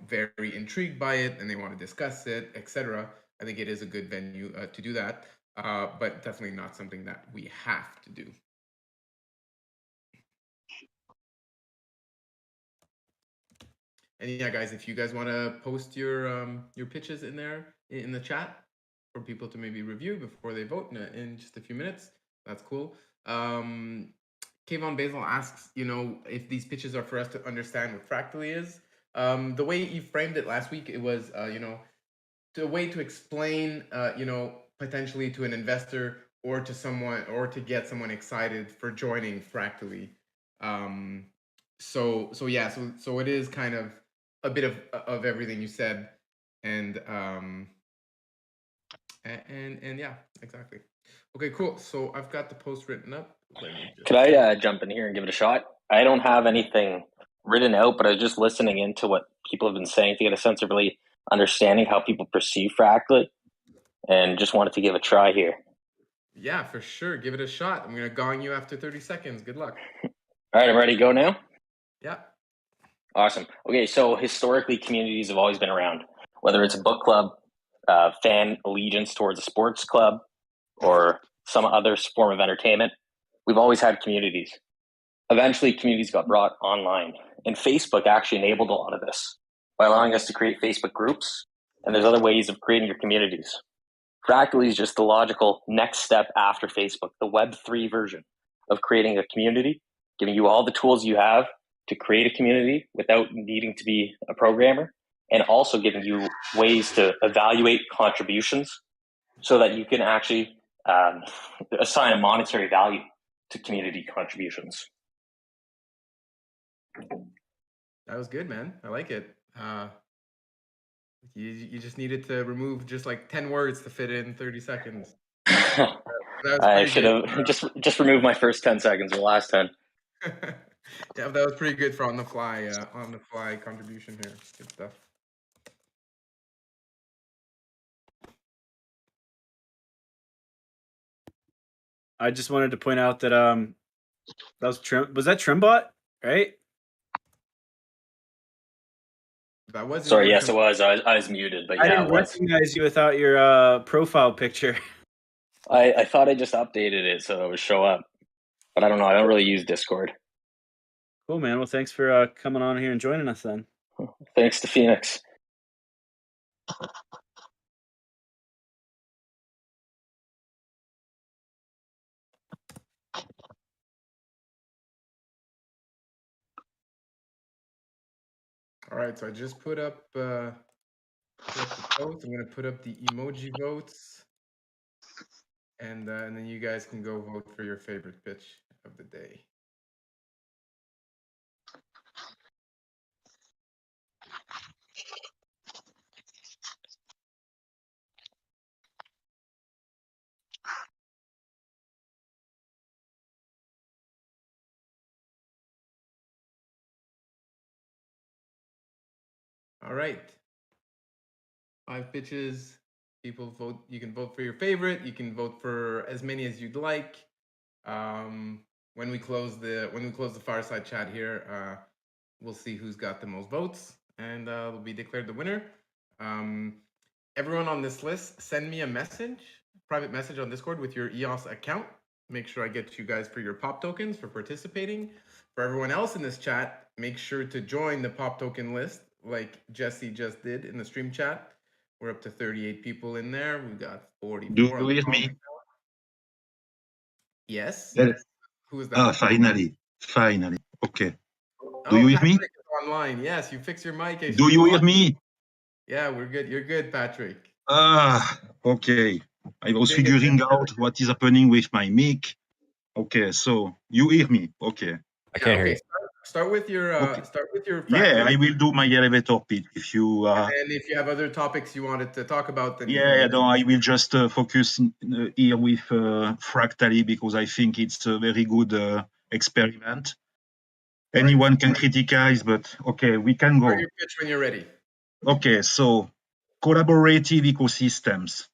Speaker 2: very intrigued by it and they want to discuss it, etc., I think it is a good venue to do that. But definitely not something that we have to do. And yeah, guys, if you guys want to post your pitches in there in the chat for people to maybe review before they vote in just a few minutes, that's cool. Kayvon Basil asks, if these pitches are for us to understand what Fractally is. The way you framed it last week, it was, a way to explain, potentially to an investor or to someone, or to get someone excited for joining Fractally. So it is kind of a bit of everything you said, and yeah, exactly. Okay, cool. So I've got the post written up.
Speaker 9: Could I jump in here and give it a shot? I don't have anything written out, but I was just listening into what people have been saying to get a sense of really understanding how people perceive Fractally, and just wanted to give a try here.
Speaker 2: Yeah, for sure. Give it a shot. I'm going to gong you after 30 seconds. Good luck.
Speaker 9: All right, I'm ready to go now?
Speaker 2: Yeah.
Speaker 9: Awesome. Okay, so historically, communities have always been around, whether it's a book club, fan allegiance towards a sports club, or some other form of entertainment. We've always had communities. Eventually, communities got brought online, and Facebook actually enabled a lot of this by allowing us to create Facebook groups, and there's other ways of creating your communities. Fractally is just the logical next step after Facebook, the Web3 version of creating a community, giving you all the tools you have to create a community without needing to be a programmer, and also giving you ways to evaluate contributions so that you can actually assign a monetary value to community contributions.
Speaker 2: That was good, man. I like it. You just needed to remove just like 10 words to fit in 30 seconds.
Speaker 9: I should have just removed my first 10 seconds or last 10.
Speaker 2: Yeah, that was pretty good for on the fly contribution here. Good stuff.
Speaker 7: I just wanted to point out that that was that Trimbot, right?
Speaker 2: That was.
Speaker 9: Sorry, yes, it was. I was muted, but yeah,
Speaker 7: I didn't recognize you without your profile picture.
Speaker 9: I thought I just updated it so it would show up, but I don't know. I don't really use Discord.
Speaker 7: Cool, man. Well, thanks for coming on here and joining us then.
Speaker 9: Thanks to Phoenix.
Speaker 2: All right, so I just put up the post. I'm going to put up the emoji votes, and then you guys can go vote for your favorite pitch of the day. All right. 5 pitches. People vote. You can vote for your favorite. You can vote for as many as you'd like. When we close the Fireside chat here, we'll see who's got the most votes, and will be declared the winner. Everyone on this list, send me a private message on Discord with your EOS account. Make sure I get you guys for your POP tokens for participating. For everyone else in this chat, make sure to join the POP token list like Jesse just did in the stream chat. We're up to 38 people in there. We've got 44.
Speaker 22: Do you hear me?
Speaker 2: Yes.
Speaker 22: Yes.
Speaker 2: Who is that?
Speaker 22: Finally. Okay. Do you hear me?
Speaker 2: Patrick is online. Yes, you fix your mic.
Speaker 22: Do you hear me?
Speaker 2: Yeah, we're good. You're good, Patrick.
Speaker 22: Okay. I was figuring out what is happening with my mic. Okay, so you hear me? Okay.
Speaker 1: I can't hear you.
Speaker 2: Start with your
Speaker 22: Yeah, I will do my elevator pitch if you.
Speaker 2: And if you have other topics you wanted to talk about, then
Speaker 22: I will just focus here with Fractally because I think it's a very good experiment. Anyone can criticize, but okay, we can go.
Speaker 2: Start your pitch when you're ready.
Speaker 22: Okay, so collaborative ecosystems.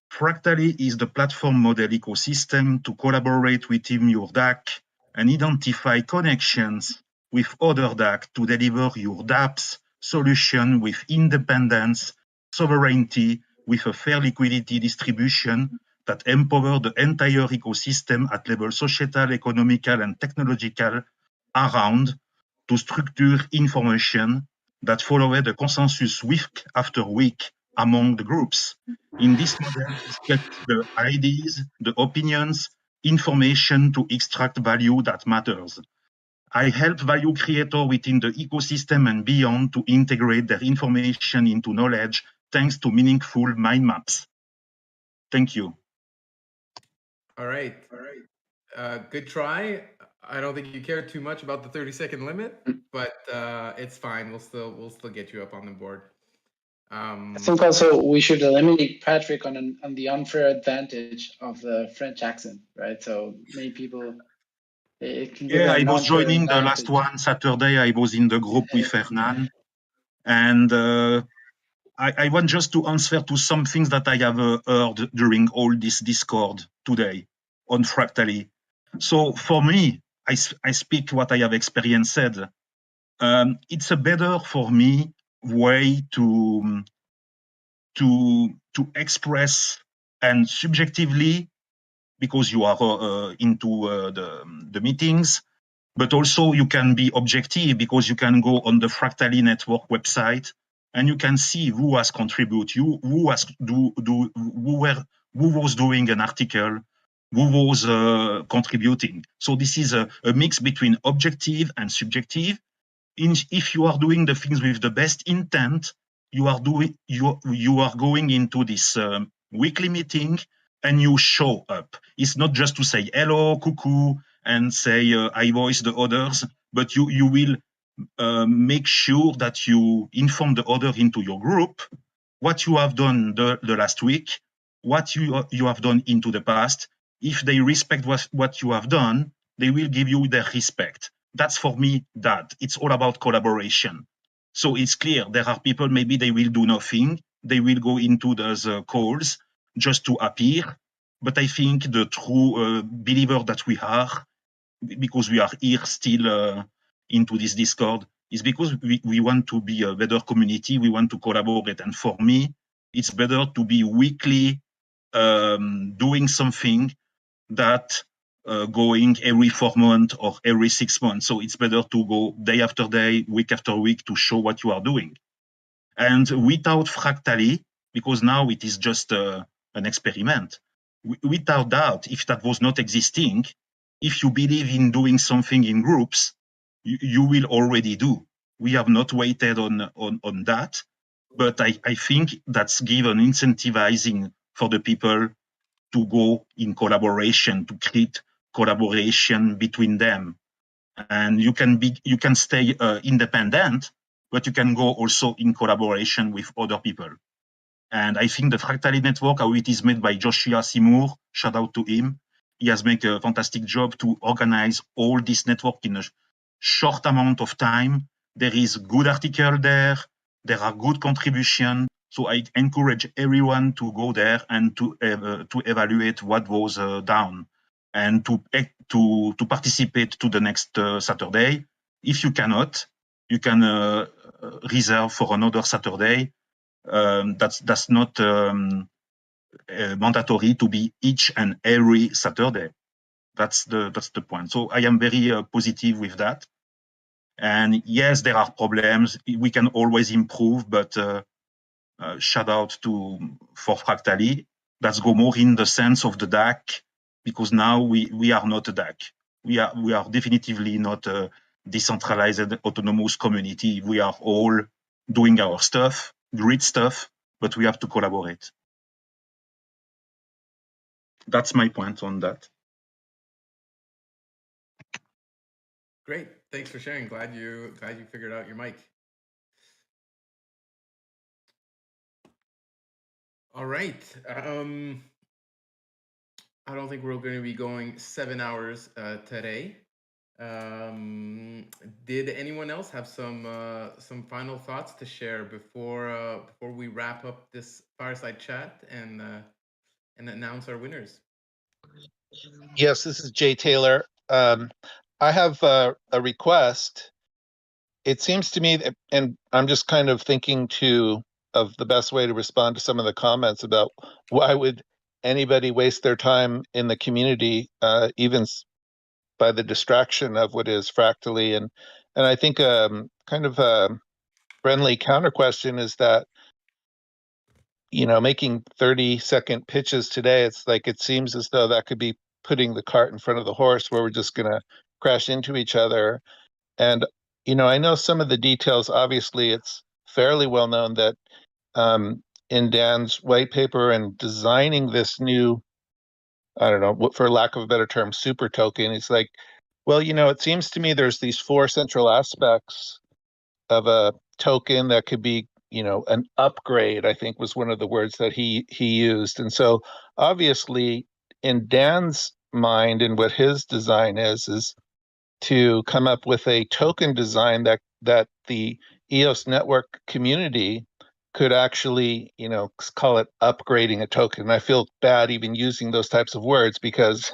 Speaker 22: Fractally is the platform model ecosystem to collaborate within your DAC and identify connections with other DAC to deliver your dApps solution with independence, sovereignty, with a fair liquidity distribution that empower the entire ecosystem at level societal, economical, and technological around to structure information, that followed a consensus week after week among the groups. In this model, is kept the ideas, the opinions, information to extract value that matters. I help value creators within the ecosystem and beyond to integrate their information into knowledge thanks to meaningful mind maps. Thank you.
Speaker 2: All right. Good try. I don't think you cared too much about the 30-second limit, but it's fine. We'll still get you up on the board.
Speaker 14: I think also we should eliminate Patrick on the unfair advantage of the French accent, right? So many people, it can give
Speaker 22: Yeah,
Speaker 14: them
Speaker 22: I
Speaker 14: an
Speaker 22: was
Speaker 14: unfair
Speaker 22: joining the
Speaker 14: advantage.
Speaker 22: last one Saturday. I was in the group with Hernan, and I want just to answer to some things that I have heard during all this Discord today on Fractally. So for me, I speak what I have experienced. It's a better for me way to express and subjectively, because you are into the meetings, but also you can be objective because you can go on the Fractally Network website and you can see who has contributed, who was doing an article, who was contributing. So this is a mix between objective and subjective. If you are doing the things with the best intent, you are going into this weekly meeting and you show up. It's not just to say hello, cuckoo, and say I voice the others, but you will make sure that you inform the other into your group what you have done the last week, what you have done into the past. If they respect what you have done, they will give you their respect. That's for me that. It's all about collaboration. So it's clear there are people, maybe they will do nothing. They will go into those calls just to appear. But I think the true believer that we are, because we are here still into this Discord, is because we want to be a better community. We want to collaborate. And for me, it's better to be weekly doing something that going every 4 months or every 6 months. So it's better to go day after day, week after week to show what you are doing. And without Fractally, because now it is just an experiment, without doubt, if that was not existing, if you believe in doing something in groups, you will already do. We have not waited on that, but I think that's given incentivizing for the people to go in collaboration, to create collaboration between them. And you can stay independent, but you can go also in collaboration with other people. And I think the Fractally Network, how it is made by Joshua Seymour, shout out to him. He has made a fantastic job to organize all this network in a short amount of time. There is good article there. There are good contribution. So I encourage everyone to go there and to evaluate what was down and to participate to the next Saturday. If you cannot, you can reserve for another Saturday. That's not mandatory to be each and every Saturday. That's the point. So I am very positive with that. And yes, there are problems. We can always improve, but shout out for Fractally. Let's go more in the sense of the DAC, because now we are not a DAC. We are definitively not a decentralized autonomous community. We are all doing our stuff, great stuff, but we have to collaborate. That's my point on that.
Speaker 2: Great, thanks for sharing. Glad you figured out your mic. All right. I don't think we're going to be going 7 hours today. Did anyone else have some final thoughts to share before we wrap up this fireside chat and announce our winners?
Speaker 11: Yes, this is Jay Taylor. I have a request. It seems to me that, and I'm just kind of thinking of the best way to respond to some of the comments about why would anybody waste their time in the community, even by the distraction of what is Fractally, and I think kind of friendly counter question is that, making 30-second pitches today, it's like it seems as though that could be putting the cart in front of the horse, where we're just going to crash into each other. And I know some of the details. Obviously, it's fairly well known that in Dan's white paper and designing this new, I don't know, for lack of a better term, super token, it's like, well, it seems to me there's these 4 central aspects of a token that could be, an upgrade, I think was one of the words that he used. And so obviously in Dan's mind and what his design is to come up with a token design that the EOS network community could actually, call it upgrading a token. And I feel bad even using those types of words because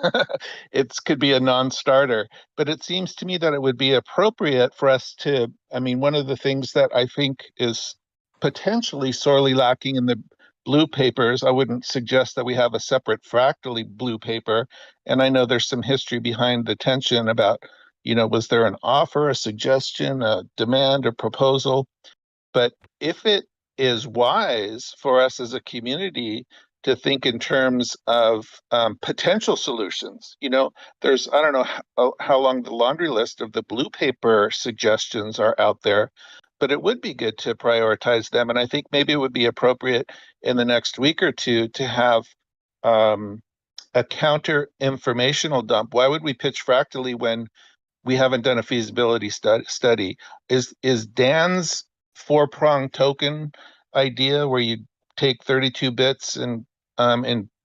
Speaker 11: it could be a non-starter. But it seems to me that it would be appropriate for us to, one of the things that I think is potentially sorely lacking in the blue papers, I wouldn't suggest that we have a separate fractally blue paper. And I know there's some history behind the tension about, was there an offer, a suggestion, a demand, a proposal? But if it is wise for us as a community to think in terms of potential solutions, there's, I don't know how long the laundry list of the blue paper suggestions are out there, but it would be good to prioritize them. And I think maybe it would be appropriate in the next week or two to have a counter informational dump. Why would we pitch fractally when we haven't done a feasibility study? Is Dan's 4-prong token idea, where you take 32 bits and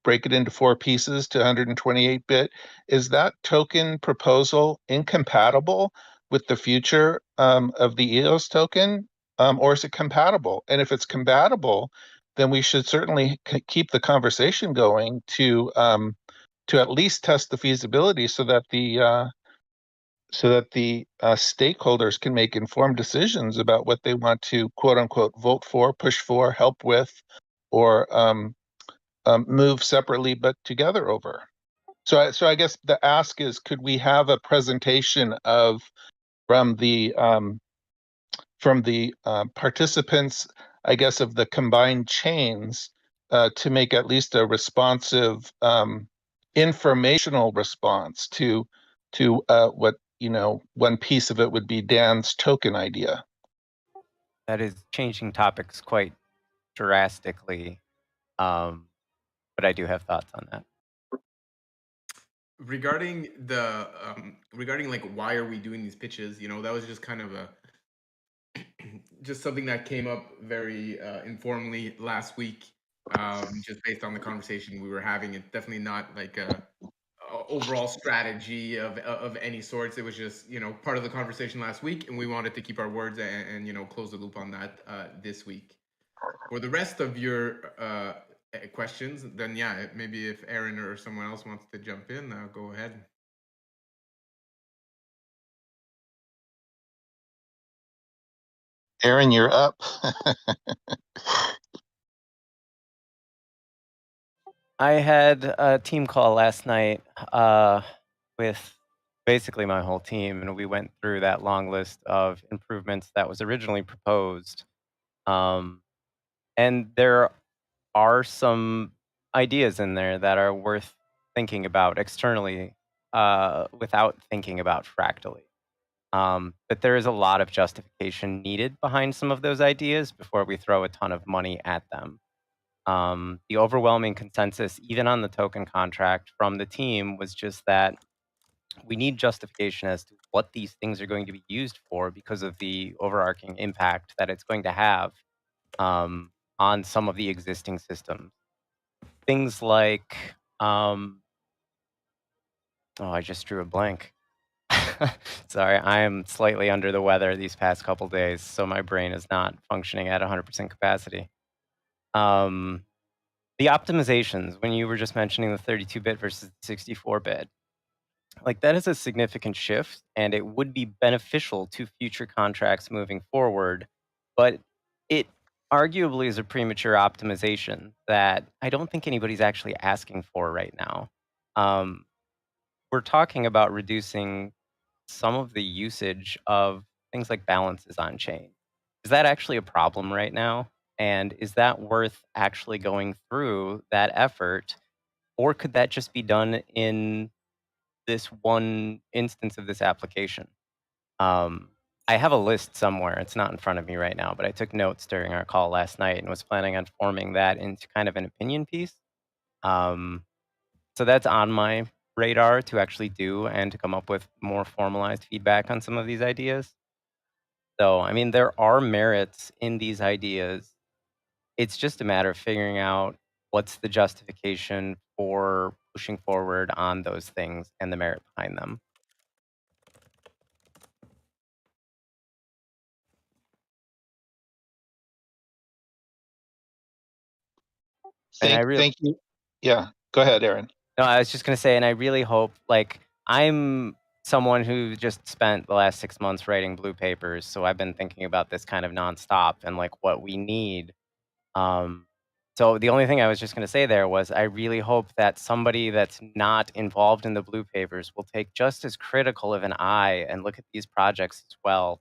Speaker 11: break it into 4 pieces to 128 bit, is that token proposal incompatible with the future of the EOS token, or is it compatible? And if it's compatible, then we should certainly keep the conversation going to at least test the feasibility, so that the stakeholders can make informed decisions about what they want to, quote unquote, vote for, push for, help with, or move separately but together over. So I guess the ask is, could we have a presentation from the participants, I guess, of the combined chains, to make at least a responsive informational response to what, one piece of it would be Dan's token idea.
Speaker 6: That is changing topics quite drastically, but I do have thoughts on that.
Speaker 2: Regarding like, why are we doing these pitches? That was just kind of just something that came up very informally last week, just based on the conversation we were having. It's definitely not like a overall strategy of any sorts. It was just, part of the conversation last week, and we wanted to keep our words and close the loop on that this week. For the rest of your questions, then yeah, maybe if Aaron or someone else wants to jump in, go ahead.
Speaker 11: Aaron, you're up.
Speaker 6: I had a team call last night with basically my whole team, and we went through that long list of improvements that was originally proposed. And there are some ideas in there that are worth thinking about externally without thinking about fractally. But there is a lot of justification needed behind some of those ideas before we throw a ton of money at them. The overwhelming consensus, even on the token contract from the team, was just that we need justification as to what these things are going to be used for, because of the overarching impact that it's going to have on some of the existing systems. Things like, oh, I just drew a blank. Sorry, I am slightly under the weather these past couple days, so my brain is not functioning at 100% capacity. The optimizations, when you were just mentioning the 32-bit versus 64-bit, like, that is a significant shift, and it would be beneficial to future contracts moving forward, but it arguably is a premature optimization that I don't think anybody's actually asking for right now. We're talking about reducing some of the usage of things like balances on chain. Is that actually a problem right now? And is that worth actually going through that effort? Or could that just be done in this one instance of this application? I have a list somewhere. It's not in front of me right now, but I took notes during our call last night and was planning on forming that into kind of an opinion piece. So that's on my radar to actually do and to come up with more formalized feedback on some of these ideas. So, I mean, there are merits in these ideas. It's just a matter of figuring out what's the justification for pushing forward on those things and the merit behind them.
Speaker 11: Thank you. Yeah, go ahead, Aaron.
Speaker 6: No, I was just gonna say, and I really hope, like, I'm someone who just spent the last 6 months writing blue papers, so I've been thinking about this kind of nonstop and, like, what we need. So the only thing I was just gonna say there was I really hope that somebody that's not involved in the blue papers will take just as critical of an eye and look at these projects as well.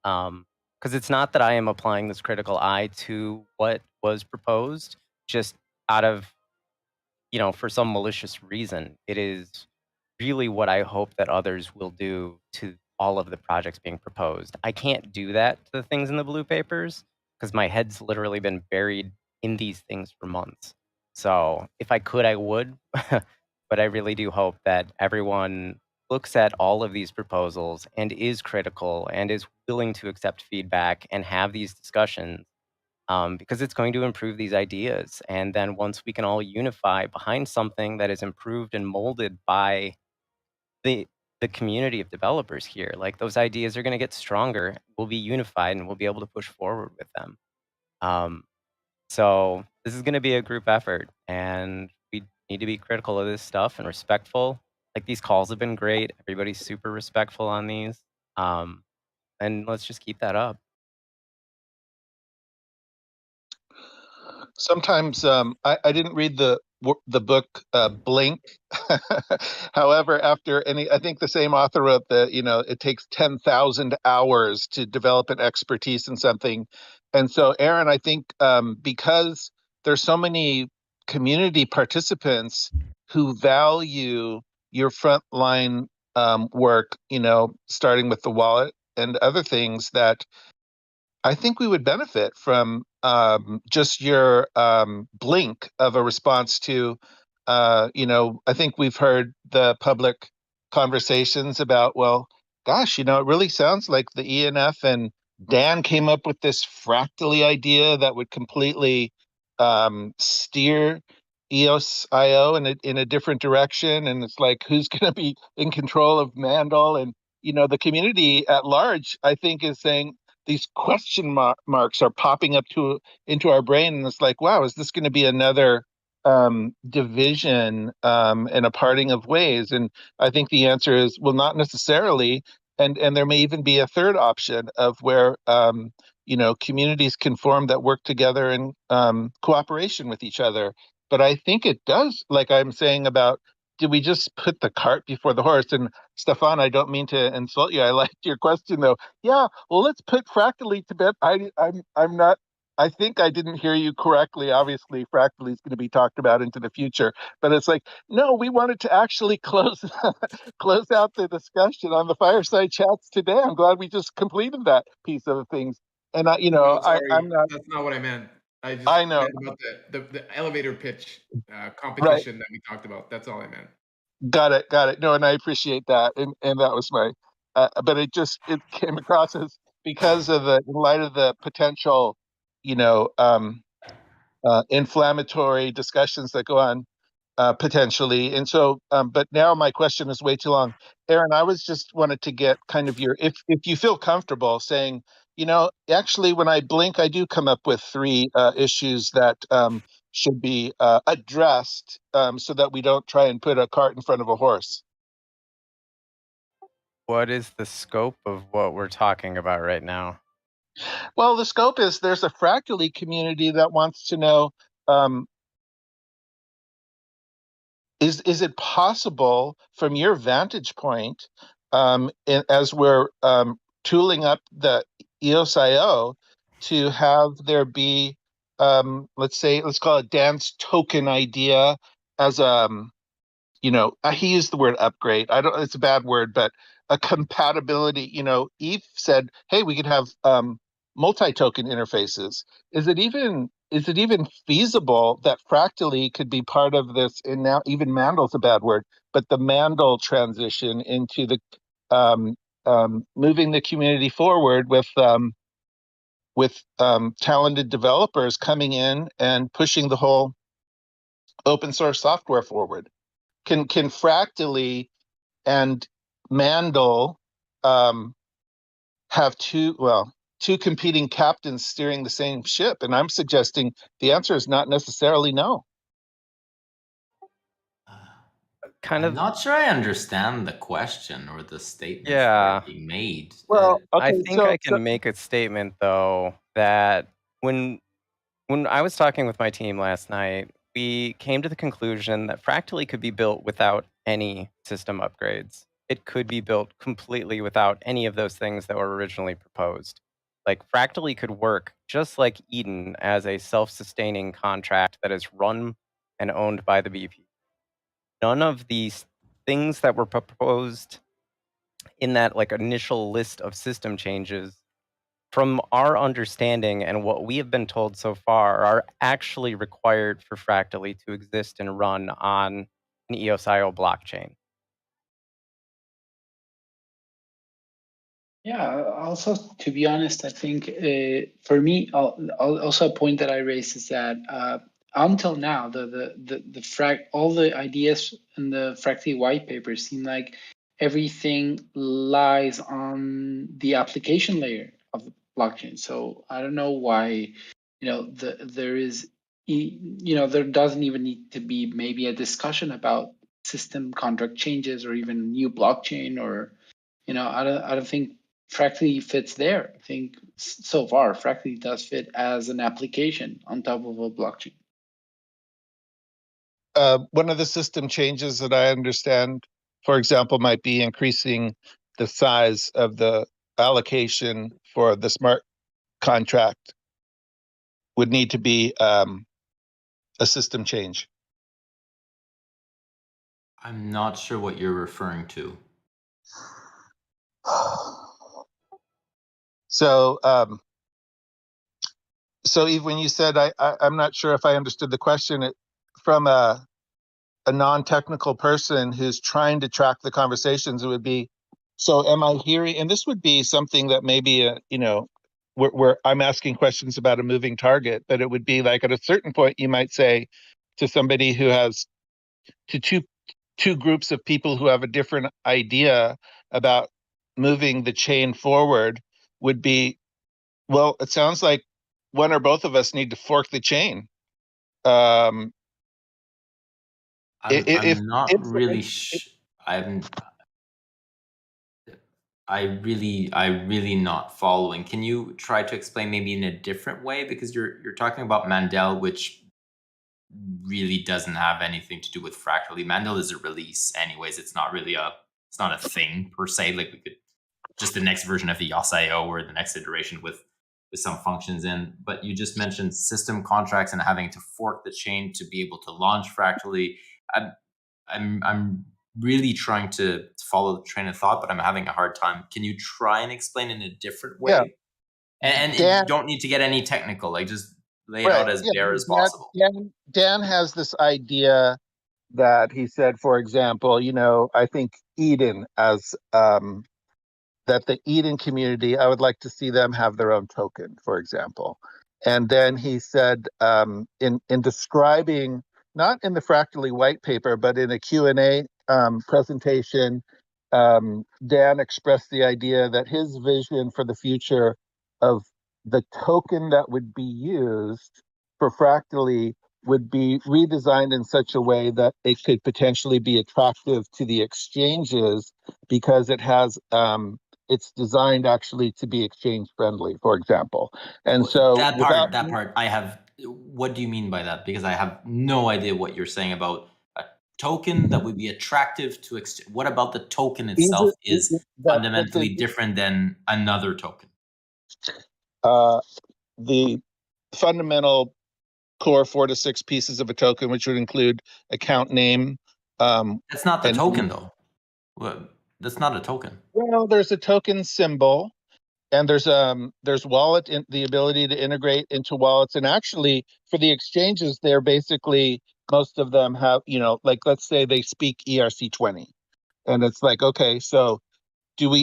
Speaker 6: Because it's not that I am applying this critical eye to what was proposed, just out of, for some malicious reason. It is really what I hope that others will do to all of the projects being proposed. I can't do that to the things in the blue papers because my head's literally been buried in these things for months. So if I could, I would. But I really do hope that everyone looks at all of these proposals and is critical and is willing to accept feedback and have these discussions, because it's going to improve these ideas. And then once we can all unify behind something that is improved and molded by the community of developers here, like, those ideas are going to get stronger. We'll be unified and we'll be able to push forward with them. So this is going to be a group effort, and we need to be critical of this stuff and respectful. Like, these calls have been great. Everybody's super respectful on these. And let's just keep that up.
Speaker 11: Sometimes I didn't read the book Blink. However, I think the same author wrote that it takes 10,000 hours to develop an expertise in something. And so, Aaron, I think because there's so many community participants who value your frontline work, starting with the wallet and other things, that I think we would benefit from just your blink of a response to, I think we've heard the public conversations about, well, gosh, it really sounds like the ENF and Dan came up with this fractally idea that would completely steer EOSIO in a different direction. And it's like, who's going to be in control of Mandel? And, the community at large, I think, is saying, these question marks are popping up into our brain, and it's like, wow, is this going to be another division and a parting of ways? And I think the answer is, well, not necessarily. And there may even be a third option of where communities can form that work together in cooperation with each other. But I think it does, like I'm saying about, did we just put the cart before the horse? And Stefan, I don't mean to insult you. I liked your question though. Yeah, well, let's put fractally to bed. I'm not. I think I didn't hear you correctly. Obviously, fractally is going to be talked about into the future, but it's like, no, we wanted to actually close out the discussion on the fireside chats today. I'm glad we just completed that piece of things. And
Speaker 2: No, sorry,
Speaker 11: I'm not.
Speaker 2: that's not what I meant.
Speaker 11: I know.
Speaker 2: meant about the elevator pitch competition that we talked about. That's all I meant.
Speaker 11: Got it. No, and I appreciate that, and that was my. But it came across as, because of in light of the potential, inflammatory discussions that go on potentially. And so, but now my question is way too long. Aaron, I was just wanted to get kind of if you feel comfortable saying, actually, when I blink, I do come up with 3 issues that should be addressed, so that we don't try and put a cart in front of a horse.
Speaker 6: What is the scope of what we're talking about right now?
Speaker 11: Well, the scope is, there's a fractally community that wants to know, is it possible from your vantage point, as we're tooling up the EOSIO to have there be, let's call it dance token idea as he used the word upgrade. It's a bad word, but a compatibility. Eve said, "Hey, we could have multi-token interfaces." Is it even feasible that Fractally could be part of this? And now even Mandel's a bad word, but the Mandel transition into the moving the community forward with talented developers coming in and pushing the whole open source software forward. Can Fractally and Mandel have two competing captains steering the same ship? And I'm suggesting the answer is not necessarily no.
Speaker 3: I'm not sure I understand the question or the statements that
Speaker 6: Yeah.
Speaker 3: are being made.
Speaker 11: Well,
Speaker 6: I think I can make a statement though that when I was talking with my team last night, we came to the conclusion that Fractally could be built without any system upgrades. It could be built completely without any of those things that were originally proposed. Like Fractally could work just like Eden as a self-sustaining contract that is run and owned by the BP. None of these things that were proposed in that initial list of system changes, from our understanding and what we have been told so far, are actually required for Fractally to exist and run on an EOSIO blockchain.
Speaker 14: Yeah, also, to be honest, I think for me, also a point that I raised is that until now, all the ideas in the Fractally white paper seem like everything lies on the application layer of the blockchain. So I don't know why, there doesn't even need to be maybe a discussion about system contract changes or even new blockchain, or I don't think Fractally fits there. I think so far Fractally does fit as an application on top of a blockchain.
Speaker 11: One of the system changes that I understand, for example, might be increasing the size of the allocation for the smart contract. Would need to be a system change.
Speaker 3: I'm not sure what you're referring to.
Speaker 11: So, Eve, when you said I'm not sure if I understood the question, from a non-technical person who's trying to track the conversations, it would be, so am I hearing? And this would be something that maybe where I'm asking questions about a moving target, but it would be like at a certain point you might say to somebody who has to two groups of people who have a different idea about moving the chain forward, would be, well, it sounds like one or both of us need to fork the chain.
Speaker 3: I'm not really really not following. Can you try to explain maybe in a different way? Because you're talking about Mandel, which really doesn't have anything to do with Fractally. Mandel is a release anyways. It's not a thing per se. Like we could just the next version of the EOSIO or the next iteration with some functions in. But you just mentioned system contracts and having to fork the chain to be able to launch Fractally. I'm really trying to follow the train of thought, but I'm having a hard time. Can you try and explain in a different way?
Speaker 11: Yeah.
Speaker 3: And you don't need to get any technical. Like just lay it out as bare as possible.
Speaker 11: Dan has this idea that he said, for example, I think Eden as that the Eden community, I would like to see them have their own token, for example. And then he said, in describing, not in the Fractally white paper, but in a Q&A presentation, Dan expressed the idea that his vision for the future of the token that would be used for Fractally would be redesigned in such a way that it could potentially be attractive to the exchanges, because it has it's designed actually to be exchange friendly, for example. And so
Speaker 3: that part I have, what do you mean by that? Because I have no idea what you're saying about a token that would be attractive to what about the token itself is fundamentally different than another token?
Speaker 11: the fundamental core 4 to 6 pieces of a token, which would include account name.
Speaker 3: That's not the token, though. Well, that's not a token.
Speaker 11: Well, there's a token symbol, and there's wallet, the ability to integrate into wallets, and actually for the exchanges, they're basically, most of them have, like let's say they speak ERC20, and it's like, okay, so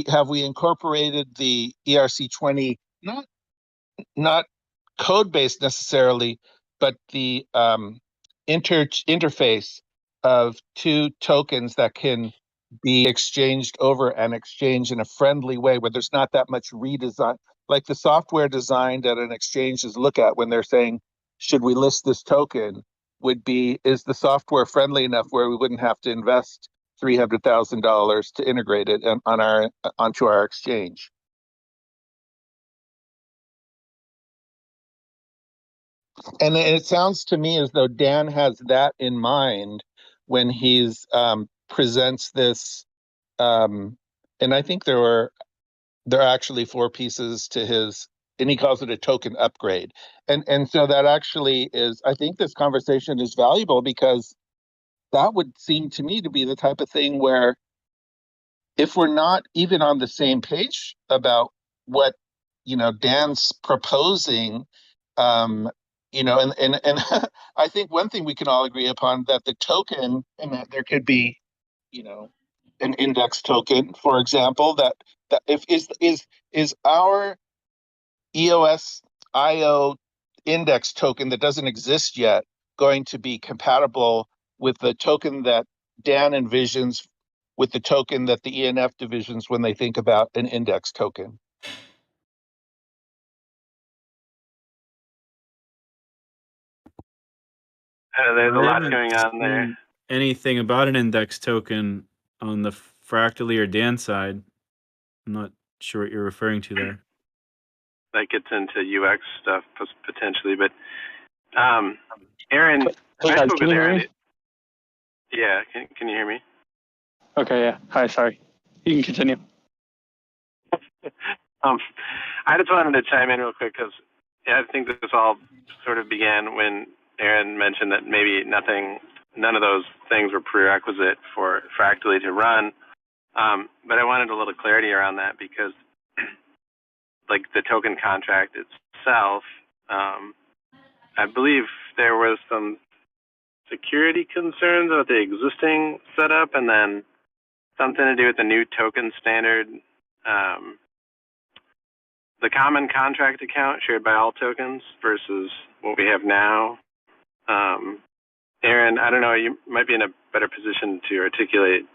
Speaker 11: have we incorporated the ERC20, not code based necessarily, but the interface of two tokens that can be exchanged over an exchange in a friendly way where there's not that much redesign, like the software design that an exchange is look at when they're saying, should we list this token, would be, is the software friendly enough where we wouldn't have to invest $300,000 to integrate it onto our exchange. And it sounds to me as though Dan has that in mind when he's presents this. And I think there are actually 4 pieces to his, and he calls it a token upgrade. And so that actually is, I think this conversation is valuable because that would seem to me to be the type of thing where if we're not even on the same page about what, Dan's proposing, and I think one thing we can all agree upon, that the token, and that there could be, an index token, for example, that if is our EOSIO index token that doesn't exist yet going to be compatible with the token that Dan envisions with the token that the ENF divisions when they think about an index token?
Speaker 5: There's a
Speaker 7: I
Speaker 5: lot
Speaker 7: haven't
Speaker 5: going on there.
Speaker 7: seen anything about an index token on the Fractally or Dan side. I'm not sure what you're referring to there.
Speaker 5: That gets into UX stuff potentially, but Aaron,
Speaker 12: Hey
Speaker 5: I
Speaker 12: guys,
Speaker 5: spoke
Speaker 12: can
Speaker 5: with
Speaker 12: you hear
Speaker 5: Aaron.
Speaker 12: me?
Speaker 5: Yeah, can you hear me?
Speaker 12: Okay, yeah. Hi, sorry. You can continue.
Speaker 5: I just wanted to chime in real quick because I think this all sort of began when Aaron mentioned that maybe none of those things were prerequisite for Fractally to run. But I wanted a little clarity around that because, like the token contract itself, I believe there was some security concerns about the existing setup, and then something to do with the new token standard. The common contract account shared by all tokens versus what we have now. Aaron, I don't know, you might be in a better position to articulate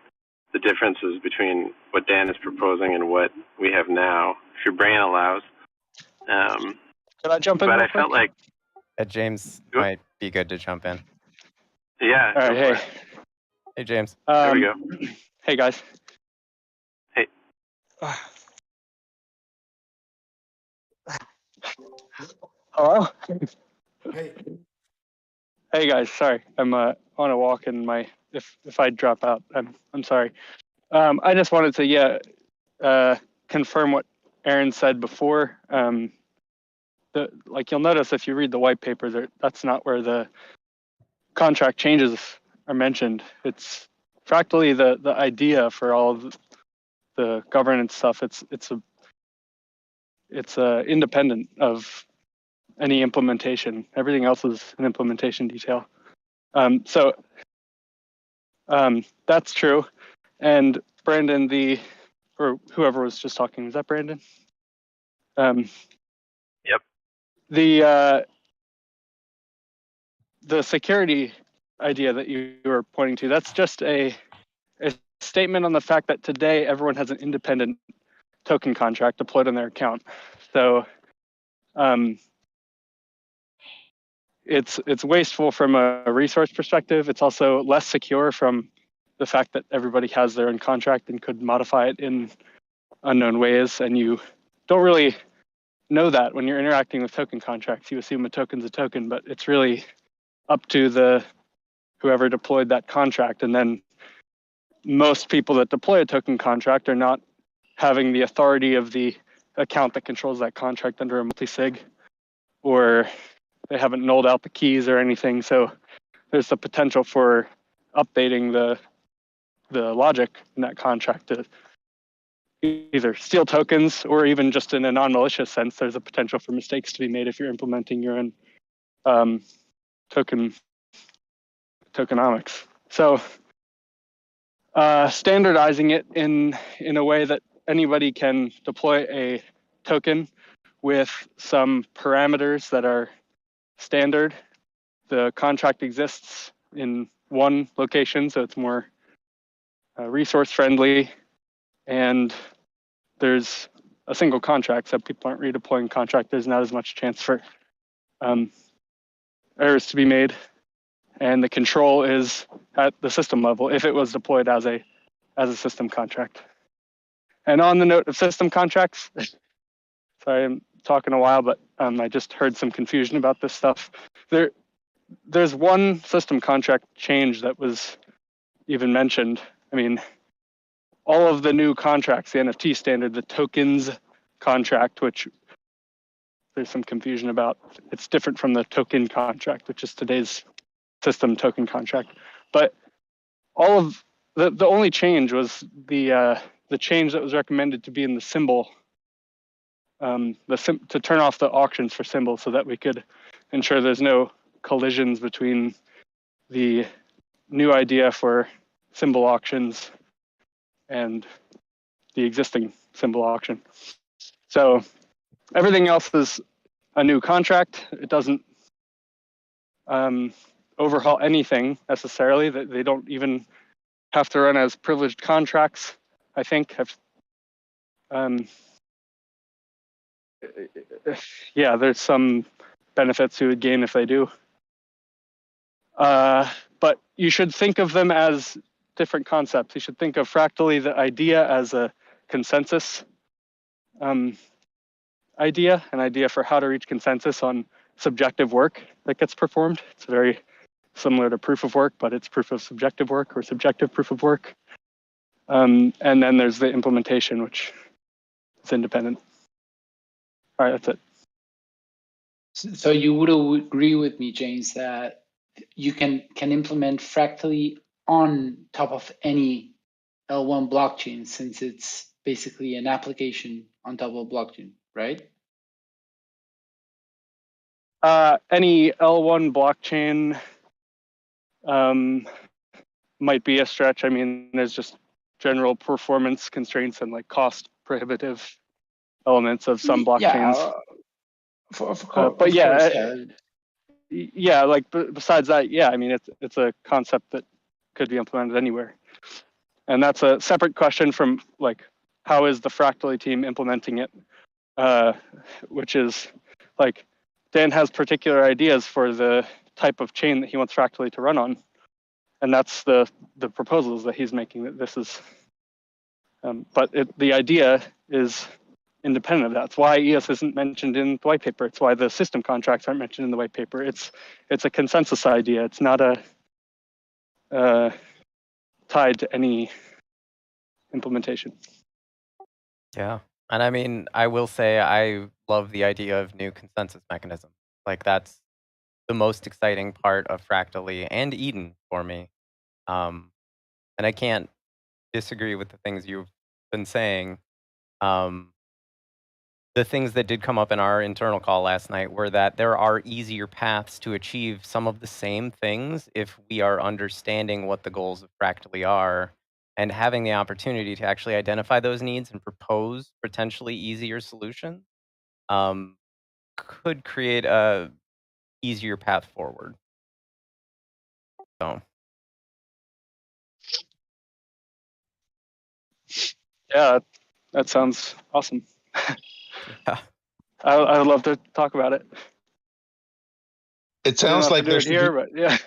Speaker 5: the differences between what Dan is proposing and what we have now, if your brain allows.
Speaker 12: Can I jump in?
Speaker 5: But
Speaker 12: real
Speaker 5: I felt
Speaker 12: quick?
Speaker 5: like
Speaker 6: James might be good to jump in.
Speaker 5: Yeah.
Speaker 12: All right. Hey.
Speaker 6: Hey, James.
Speaker 5: There we go.
Speaker 12: Hey guys.
Speaker 5: Hey.
Speaker 12: Hello.
Speaker 19: Hey.
Speaker 12: Hey guys. Sorry, I'm on a walk, and if I drop out, I'm sorry. I just wanted to confirm what Aaron said before. Like you'll notice if you read the white paper, that's not where the contract changes are mentioned. It's Fractally the idea for all of the governance stuff. It's independent of any implementation. Everything else is an implementation detail. So that's true. And Brandon, or whoever was just talking, is that Brandon?
Speaker 5: Yep.
Speaker 12: The security idea that you were pointing to, that's just a statement on the fact that today everyone has an independent token contract deployed on their account. So it's wasteful from a resource perspective. It's also less secure from the fact that everybody has their own contract and could modify it in unknown ways. And you don't really know that when you're interacting with token contracts. You assume a token's a token, but it's really up to whoever deployed that contract. And then most people that deploy a token contract are not having the authority of the account that controls that contract under a multi-sig, or they haven't nulled out the keys or anything. So there's the potential for updating the logic in that contract to either steal tokens, or even just in a non-malicious sense, there's a potential for mistakes to be made if you're implementing your own tokenomics. So standardizing it in a way that anybody can deploy a token with some parameters that are standard. The contract exists in one location, so it's more resource friendly, and there's a single contract, so people aren't redeploying contract. There's not as much chance for errors to be made, and the control is at the system level if it was deployed as a system contract. And on the note of system contracts, sorry, I'm talking a while, but I just heard some confusion about this stuff. There's one system contract change that was even mentioned. I mean, all of the new contracts, the NFT standard, the tokens contract, which there's some confusion about, it's different from the token contract, which is today's system token contract. But all of the only change was the change that was recommended to be in the symbol, to turn off the auctions for symbols, so that we could ensure there's no collisions between the new idea for symbol auctions and the existing symbol auction. So everything else is a new contract. It doesn't overhaul anything necessarily. That they don't even have to run as privileged contracts, I think. Yeah, there's some benefits you would gain if they do. But you should think of them as different concepts. You should think of Fractally, the idea, as a consensus idea, an idea for how to reach consensus on subjective work that gets performed. It's very similar to proof of work, but it's proof of subjective work, or subjective proof of work. And then there's the implementation, which is independent. All right, that's it.
Speaker 14: So you would agree with me, James, that you can implement Fractally on top of any L1 blockchain, since it's basically an application on top of blockchain, right?
Speaker 12: Any L1 blockchain might be a stretch. I mean, there's just general performance constraints and like cost prohibitive elements of some blockchains.
Speaker 14: Yeah,
Speaker 12: but yeah, like besides that, yeah, I mean, it's a concept that could be implemented anywhere. And that's a separate question from like, how is the Fractally team implementing it? Which is like, Dan has particular ideas for the type of chain that he wants Fractally to run on. And that's the proposals that he's making, that this is, but the idea is independent of that. It's why EOS isn't mentioned in the white paper. It's why the system contracts aren't mentioned in the white paper. It's a consensus idea. It's not a tied to any implementation.
Speaker 6: Yeah. And I mean, I will say I love the idea of new consensus mechanism. Like, that's the most exciting part of Fractally and Eden for me. And I can't disagree with the things you've been saying. The things that did come up in our internal call last night were that there are easier paths to achieve some of the same things if we are understanding what the goals of Fractally are, and having the opportunity to actually identify those needs and propose potentially easier solutions could create a easier path forward. So.
Speaker 12: Yeah, that sounds awesome.
Speaker 6: Yeah.
Speaker 12: I would love to talk about it.
Speaker 11: It sounds like there should
Speaker 12: here,
Speaker 11: be,
Speaker 12: but yeah.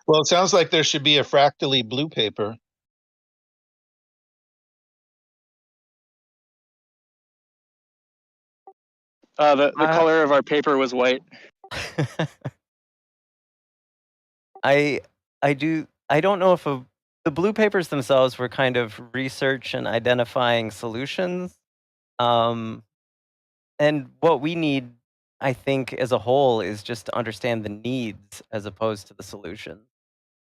Speaker 11: well, it sounds like there should be a Fractally blue paper.
Speaker 12: The color of our paper was white.
Speaker 6: I don't know if the blue papers themselves were kind of research and identifying solutions. And what we need, I think, as a whole, is just to understand the needs as opposed to the solution.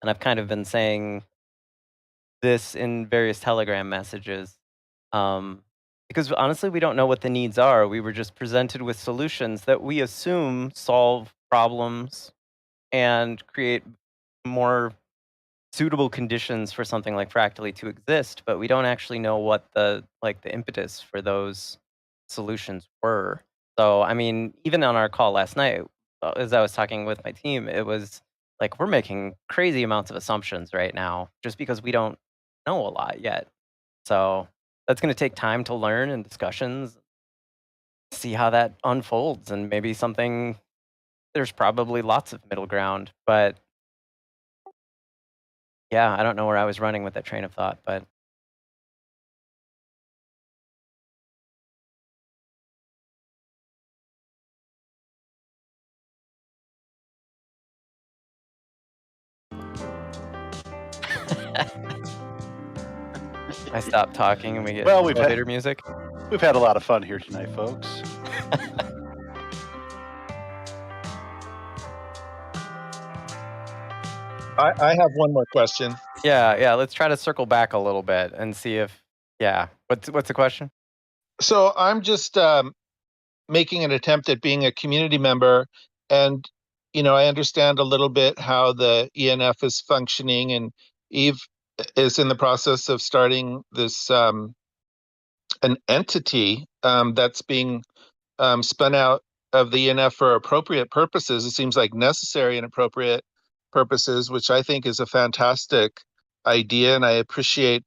Speaker 6: And I've kind of been saying this in various Telegram messages. Because honestly, we don't know what the needs are. We were just presented with solutions that we assume solve problems and create more suitable conditions for something like Fractally to exist, but we don't actually know what the impetus for those solutions were. So, I mean, even on our call last night, as I was talking with my team, it was like we're making crazy amounts of assumptions right now just because we don't know a lot yet. So that's going to take time to learn and discussions, see how that unfolds, and maybe something. There's probably lots of middle ground, but yeah, I don't know where I was running with that train of thought, but I stop talking and we get elevator music.
Speaker 16: We've had a lot of fun here tonight, folks.
Speaker 11: I have one more question.
Speaker 6: Yeah. Let's try to circle back a little bit and see if, what's the question?
Speaker 11: So I'm just making an attempt at being a community member, and I understand a little bit how the ENF is functioning, and Eve is in the process of starting this an entity that's being spun out of the ENF for appropriate purposes. It seems like necessary and appropriate purposes, which I think is a fantastic idea, and I appreciate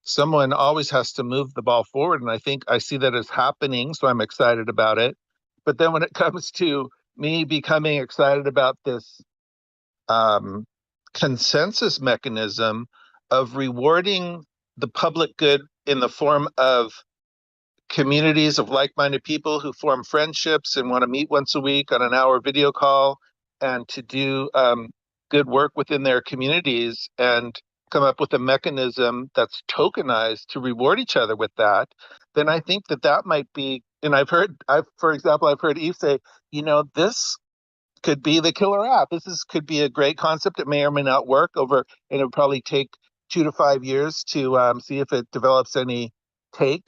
Speaker 11: someone always has to move the ball forward, and I think I see that as happening, so I'm excited about it. But then when it comes to me becoming excited about this consensus mechanism of rewarding the public good in the form of communities of like-minded people who form friendships and want to meet once a week on an hour video call and to do good work within their communities and come up with a mechanism that's tokenized to reward each other with that, then I think that might be, and for example, I've heard Eve say, this could be the killer app. Could be a great concept. It may or may not work and it'll probably take 2 to 5 years to see if it develops any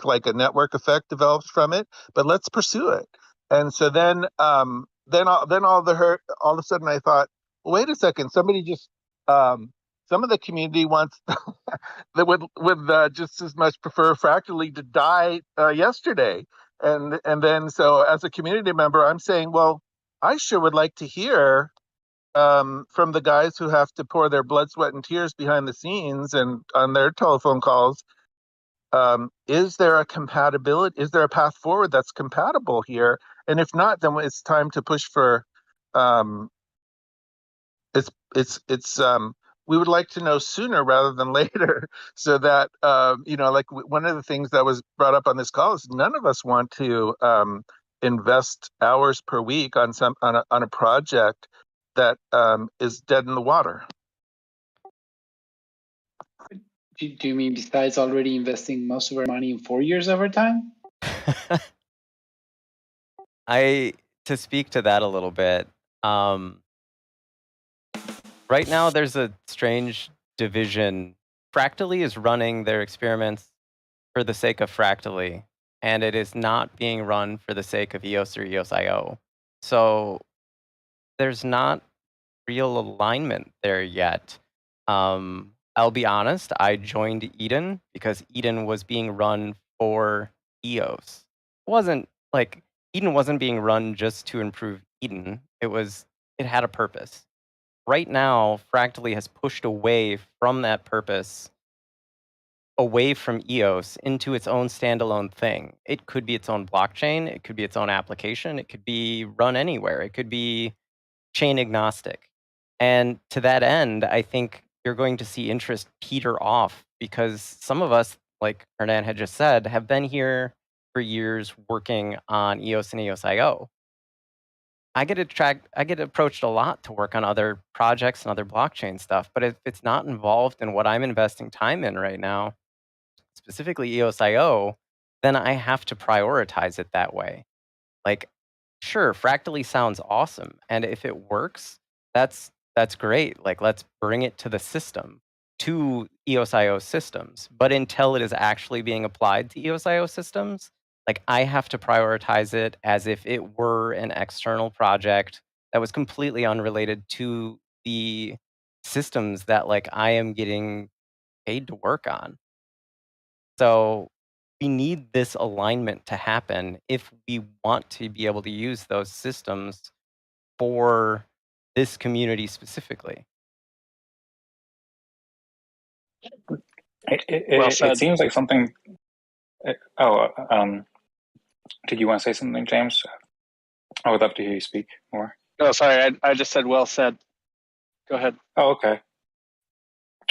Speaker 11: like a network effect develops from it. But let's pursue it. And so then all of a sudden I thought, well, wait a second, somebody just some of the community wants that would just as much prefer Fractally to die yesterday. And then so as a community member, I'm saying, well, I sure would like to hear from the guys who have to pour their blood, sweat, and tears behind the scenes and on their telephone calls. Is there a compatibility? Is there a path forward that's compatible here? And if not, then it's time to push for. We would like to know sooner rather than later, so that like one of the things that was brought up on this call is none of us want to invest hours per week on a project that is dead in the water.
Speaker 14: Do you mean besides already investing most of our money in 4 years overtime?
Speaker 6: To speak to that a little bit, right now there's a strange division. Fractally is running their experiments for the sake of Fractally, and it is not being run for the sake of EOS or EOSIO. So there's not real alignment there yet. I'll be honest, I joined Eden because Eden was being run for EOS. Eden wasn't being run just to improve Eden. It had a purpose. Right now, Fractally has pushed away from that purpose, away from EOS into its own standalone thing. It could be its own blockchain, it could be its own application, it could be run anywhere, it could be chain agnostic. And to that end, I think you're going to see interest peter off because some of us, like Hernan had just said, have been here for years working on EOS and EOSIO. I get approached a lot to work on other projects and other blockchain stuff, but if it's not involved in what I'm investing time in right now, specifically EOSIO, then I have to prioritize it that way. Like, sure, Fractally sounds awesome, and if it works, that's great. Like, let's bring it to the system, to EOSIO systems. But until it is actually being applied to EOSIO systems, like, I have to prioritize it as if it were an external project that was completely unrelated to the systems that, like, I am getting paid to work on. So we need this alignment to happen if we want to be able to use those systems for this community specifically.
Speaker 17: It seems like something. Did you want to say something, James? I would love to hear you speak more.
Speaker 8: No, sorry, I just said well said. Go ahead.
Speaker 17: Oh, okay.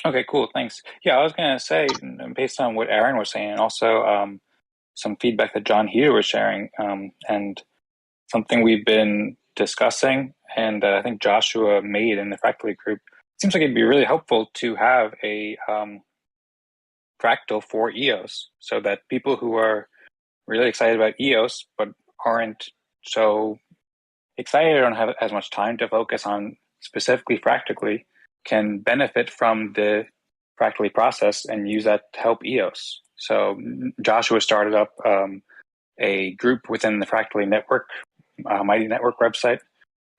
Speaker 17: Okay, cool. Thanks. Yeah, I was going to say, based on what Aaron was saying, and also some feedback that John Heater was sharing, and something we've been discussing, and I think Joshua made in the Fractally group. It seems like it'd be really helpful to have a fractal for EOS, so that people who are really excited about EOS but aren't so excited or don't have as much time to focus on specifically Fractally can benefit from the Fractally process and use that to help EOS. So Joshua started up a group within the Fractally Network, Mighty Network website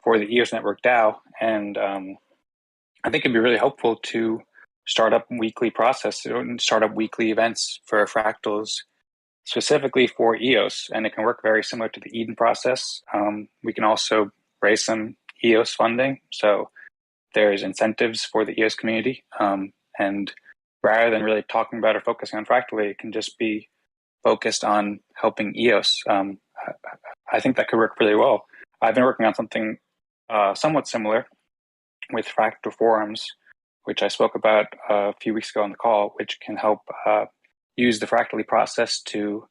Speaker 17: for the EOS Network DAO. And I think it'd be really helpful to start up weekly process, start up weekly events for fractals specifically for EOS. And it can work very similar to the Eden process. We can also raise some EOS funding. So there's incentives for the EOS community. And rather than really talking about or focusing on Fractally, it can just be focused on helping EOS. I think that could work really well. I've been working on something somewhat similar with Fractal Forums, which I spoke about a few weeks ago on the call, which can help use the Fractally process to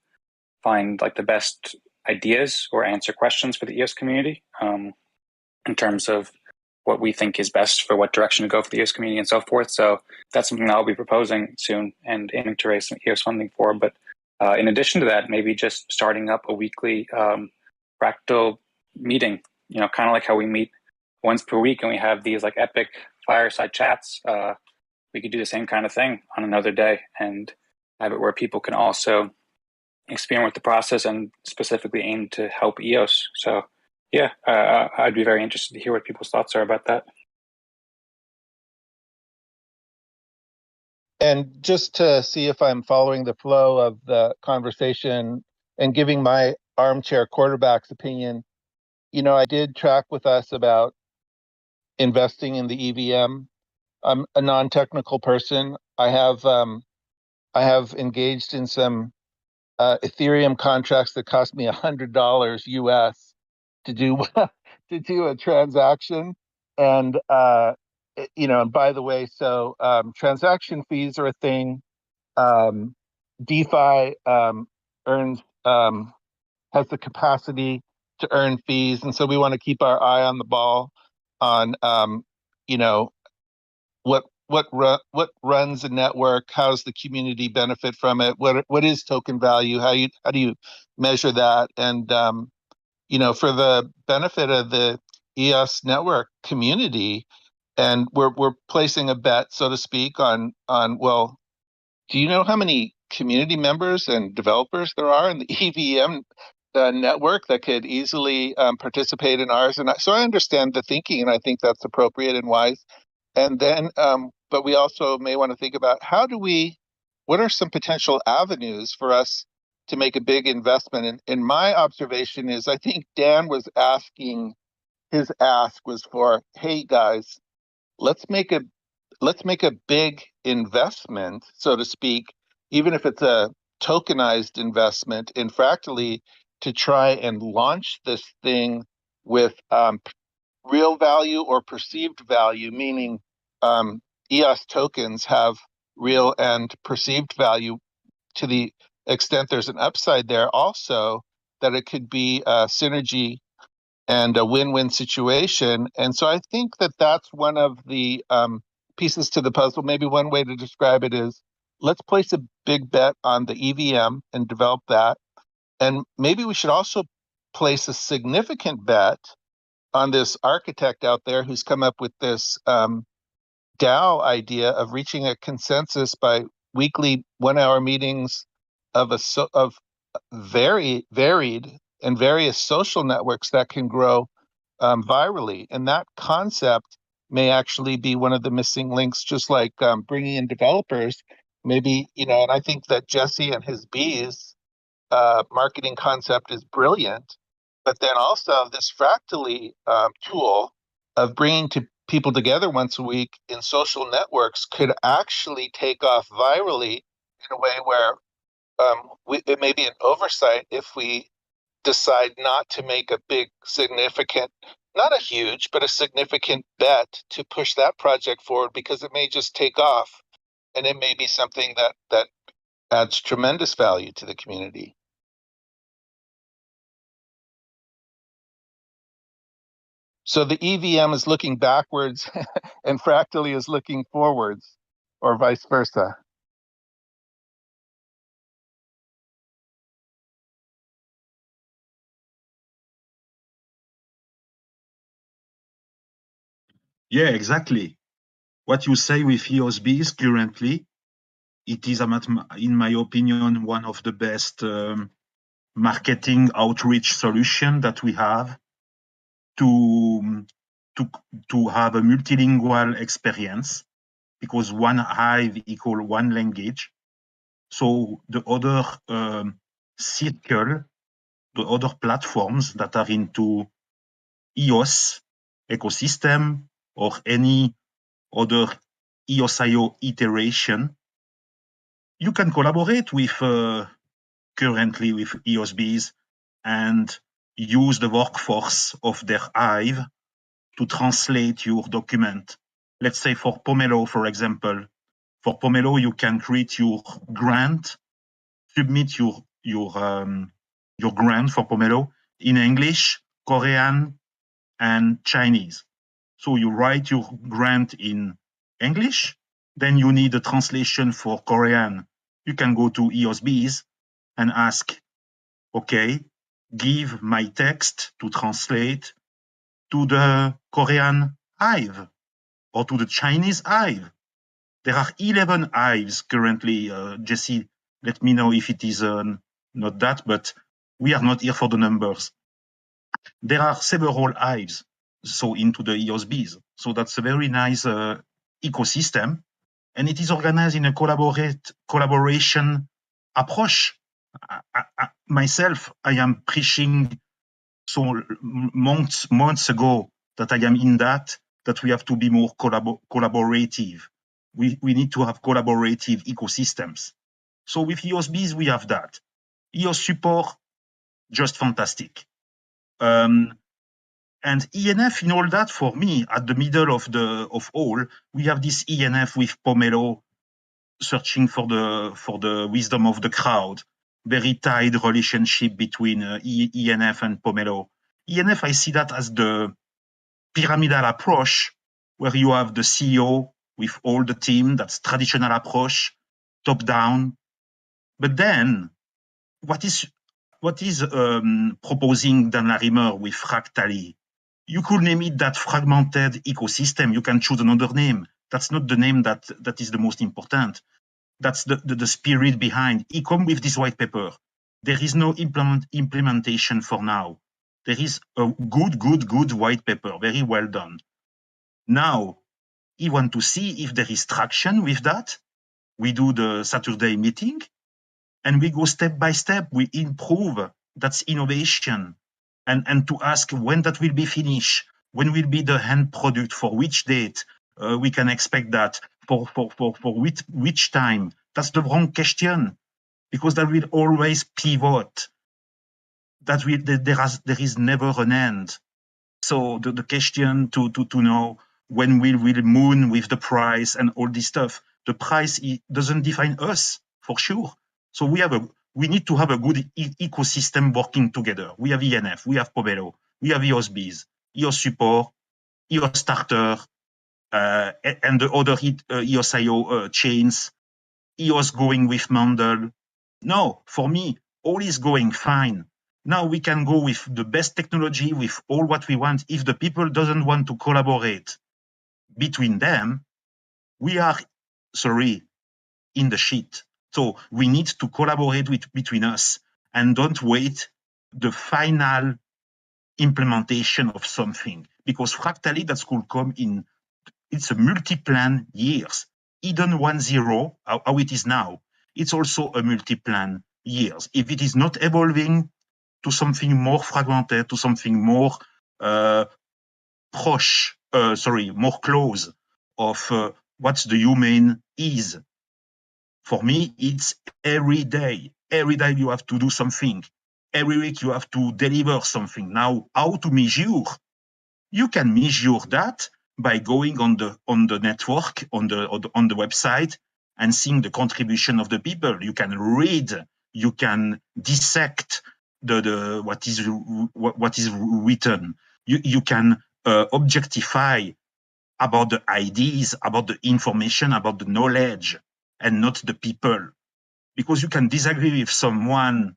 Speaker 17: find like the best ideas or answer questions for the EOS community in terms of what we think is best for what direction to go for the EOS community and so forth. So that's something that I'll be proposing soon and aiming to raise some EOS funding for. But in addition to that, maybe just starting up a weekly Fractal meeting, kind of like how we meet once per week and we have these like epic fireside chats. We could do the same kind of thing on another day and have it where people can also experiment with the process and specifically aim to help EOS. So yeah, I'd be very interested to hear what people's thoughts are about that.
Speaker 11: And just to see if I'm following the flow of the conversation and giving my armchair quarterback's opinion, I did track with us about investing in the EVM. I'm a non-technical person. I have engaged in some Ethereum contracts that cost me $100 US to do a transaction, and and by the way, so transaction fees are a thing. DeFi earns has the capacity to earn fees, and so we want to keep our eye on the ball on what runs a network, how's the community benefit from it, what is token value, how do you measure that, and for the benefit of the EOS network community, and we're placing a bet, so to speak, on well, do you know how many community members and developers there are in the EVM network that could easily participate in ours? And so I understand the thinking, and I think that's appropriate and wise. And then, but we also may want to think about what are some potential avenues for us to make a big investment? And my observation is, I think Dan was his ask was for, hey guys, let's make a big investment, so to speak, even if it's a tokenized investment in Fractally, to try and launch this thing with real value or perceived value, meaning EOS tokens have real and perceived value to the extent there's an upside there also, that it could be a synergy and a win-win situation. And so I think that that's one of the pieces to the puzzle. Maybe one way to describe it is, let's place a big bet on the EVM and develop that. And maybe we should also place a significant bet on this architect out there who's come up with this DAO idea of reaching a consensus by weekly 1-hour meetings of very varied and various social networks that can grow virally. And that concept may actually be one of the missing links, just like bringing in developers. Maybe, and I think that Jesse and his bees marketing concept is brilliant. But then also this Fractally tool of bringing people together once a week in social networks could actually take off virally in a way where it may be an oversight if we decide not to make a big, significant, not a huge, but a significant bet to push that project forward, because it may just take off and it may be something that adds tremendous value to the community. So the EVM is looking backwards and Fractally is looking forwards, or vice versa.
Speaker 22: Yeah, exactly. What you say with EOSBs currently, it is, in my opinion, one of the best marketing outreach solution that we have to have a multilingual experience, because one hive equal one language. So the other circle, the other platforms that are into EOS ecosystem or any other EOSIO iteration, you can collaborate with currently with EOSBs and use the workforce of their hive to translate your document. Let's say for Pomelo, for example. For Pomelo, you can create your grant, submit your grant for Pomelo in English, Korean, and Chinese. So you write your grant in English, then you need a translation for Korean. You can go to EOSBs and ask, okay, give my text to translate to the Korean hive or to the Chinese hive. There are 11 hives currently. Jesse, let me know if it is not that, but we are not here for the numbers. There are several hives, so into the EOSBs. So that's a very nice ecosystem, and it is organized in a collaboration approach. Myself, I am preaching so months ago that I am in that we have to be more collaborative. We need to have collaborative ecosystems. So with EOSBs, we have that. EOS support, just fantastic. And ENF in all that, for me, at the middle of all, we have this ENF with Pomelo searching for the wisdom of the crowd. Very tight relationship between ENF and Pomelo. ENF, I see that as the pyramidal approach, where you have the CEO with all the team. That's traditional approach, top down. But then, what is proposing Dan Larimer with Fractally? You could name it that fragmented ecosystem. You can choose another name. That's not the name that is the most important. That's the spirit behind. He come with this white paper. There is no implementation for now. There is a good white paper, very well done. Now, he want to see if there is traction with that. We do the Saturday meeting, and we go step by step. We improve. That's innovation. And to ask when that will be finished, when will be the end product, for which date we can expect that, for which time. That's the wrong question, because that will always pivot. There is never an end. So the question to know when will moon with the price and all this stuff, the price doesn't define us for sure. So we need to have a good ecosystem working together. We have ENF, we have Pomelo, we have EOSBs, EOS support, EOS starter, and the other EOSIO chains, EOS going with Mandel. No, for me, all is going fine. Now we can go with the best technology, with all what we want. If the people doesn't want to collaborate between them, we are, sorry, in the shit. So we need to collaborate between us and don't wait the final implementation of something, because fractally that could come in, it's a multi-plan years. Even 1.0, how it is now, it's also a multi-plan years. If it is not evolving to something more fragmented, to something more more close of what the human is. For me, it's every day. Every day you have to do something. Every week you have to deliver something. Now, how to measure? You can measure that by going on the network, on the website, and seeing the contribution of the people. You can read, you can dissect what is written. You can objectify about the ideas, about the information, about the knowledge, and not the people. Because you can disagree with someone,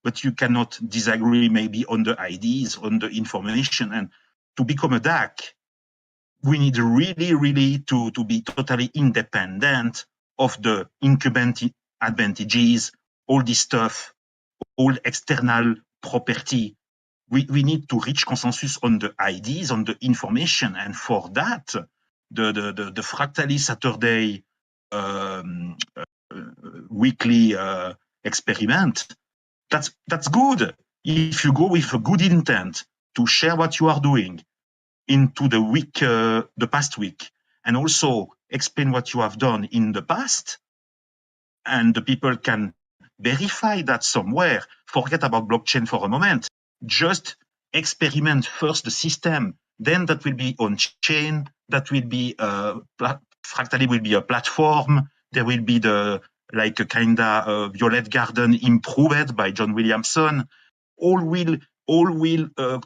Speaker 22: but you cannot disagree maybe on the ideas, on the information. And to become a DAC, we need really to be totally independent of the incumbent advantages, all this stuff, all external property. We need to reach consensus on the ideas, on the information, and for that, the Fractally Saturday weekly experiment, that's good. If you go with a good intent to share what you are doing into the week, the past week, and also explain what you have done in the past, and the people can verify that somewhere. Forget about blockchain for a moment. Just experiment first the system. Then that will be on chain. That will be Fractally will be a platform. There will be like a kinda Violet Garden improved by John Williamson. All will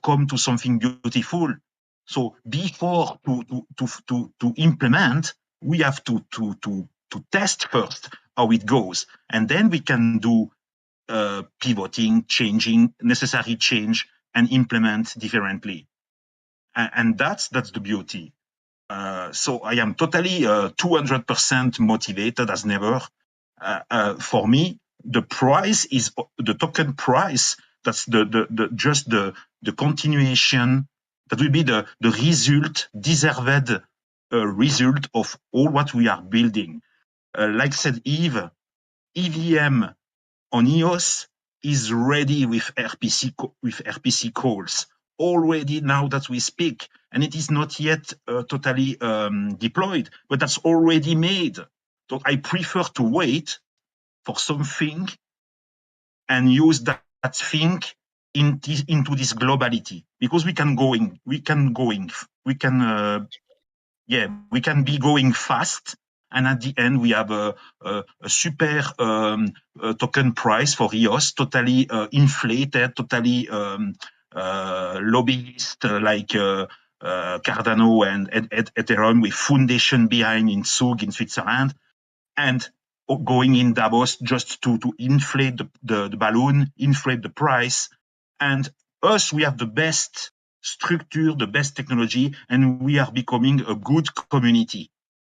Speaker 22: come to something beautiful. So before to implement, we have to test first how it goes, and then we can do pivoting, changing, necessary change, and implement differently. And that's the beauty. So I am totally 200% motivated as never. For me, the price is the token price. That's just the continuation. That will be the result, deserved result of all what we are building. Like said Yves, EVM on EOS is ready with RPC calls already now that we speak, and it is not yet totally deployed, but that's already made. So I prefer to wait for something and use that thing into this globality, because we can be going fast, and at the end we have a super token price for EOS, totally inflated, totally lobbyist like Cardano and Ethereum with foundation behind in Zug in Switzerland, and going in Davos just to inflate the balloon, inflate the price. And us, we have the best structure, the best technology, and we are becoming a good community.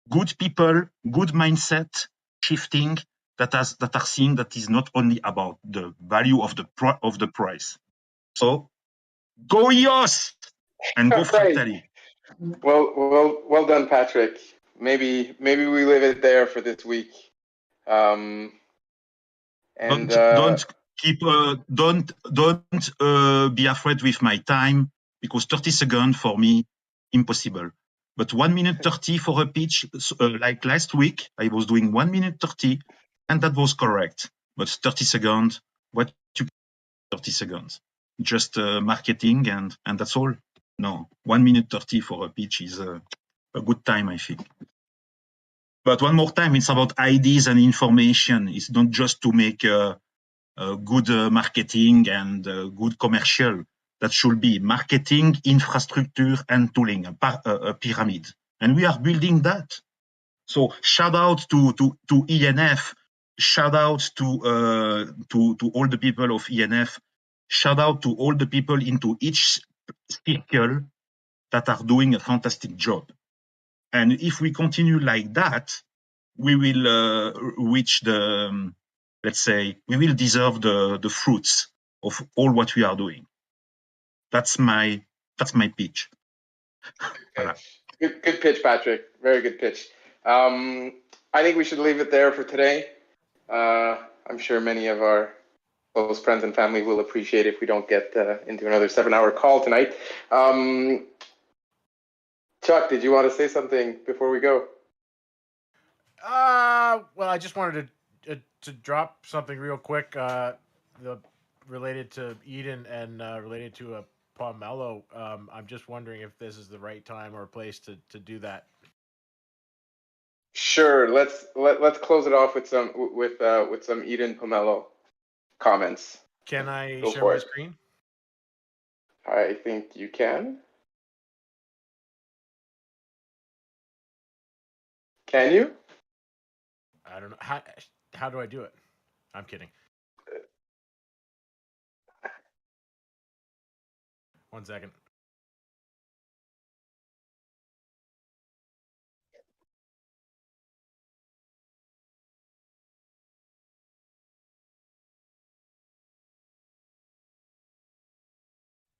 Speaker 22: Good people, good mindset, shifting, that are seeing that is not only about the value of the price. So go EOS and go Fractally.
Speaker 10: Well done, Patrick. Maybe we leave it there for this week. And
Speaker 22: don't be afraid with my time, because 30 seconds for me impossible. But 1 minute 30 for a pitch, like last week, I was doing 1 minute 30, and that was correct. But 30 seconds, what you 30 seconds? Just marketing and that's all? No, 1 minute 30 for a pitch is a good time, I think. But one more time, it's about ideas and information. It's not just to make good marketing and good commercial. That should be marketing, infrastructure, and tooling, a pyramid. And we are building that. So shout out to ENF, shout out to all the people of ENF. Shout out to all the people into each circle that are doing a fantastic job. And if we continue like that, we will reach the, let's say, we will deserve the fruits of all what we are doing. That's my pitch.
Speaker 10: Okay. Good pitch, Patrick. Very good pitch. I think we should leave it there for today. I'm sure many of our close friends and family will appreciate if we don't get into another 7-hour call tonight. Chuck, did you want to say something before we go?
Speaker 19: Well, I just wanted to drop something real quick, related to Eden and related to Pomelo. I'm just wondering if this is the right time or place to do that.
Speaker 10: Sure. Let's close it off with some Eden Pomelo comments.
Speaker 19: Can I
Speaker 10: Go
Speaker 19: share
Speaker 10: for
Speaker 19: my
Speaker 10: it.
Speaker 19: screen?
Speaker 10: I think you can. Can you?
Speaker 19: I don't know. How do I do it? I'm kidding. 1 second.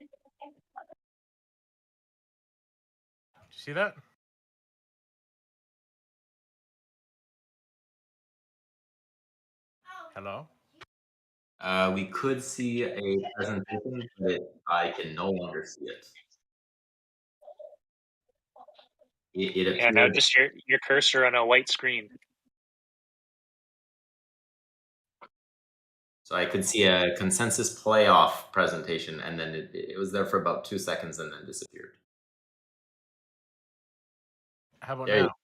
Speaker 19: Did you see that? Hello?
Speaker 3: We could see a presentation, but I can no longer see it. It
Speaker 4: Yeah, now
Speaker 3: appeared.
Speaker 4: just your cursor on a white screen.
Speaker 3: So I could see a consensus playoff presentation, and then it was there for about 2 seconds and then disappeared.
Speaker 19: How about
Speaker 3: There you
Speaker 19: now?
Speaker 3: go.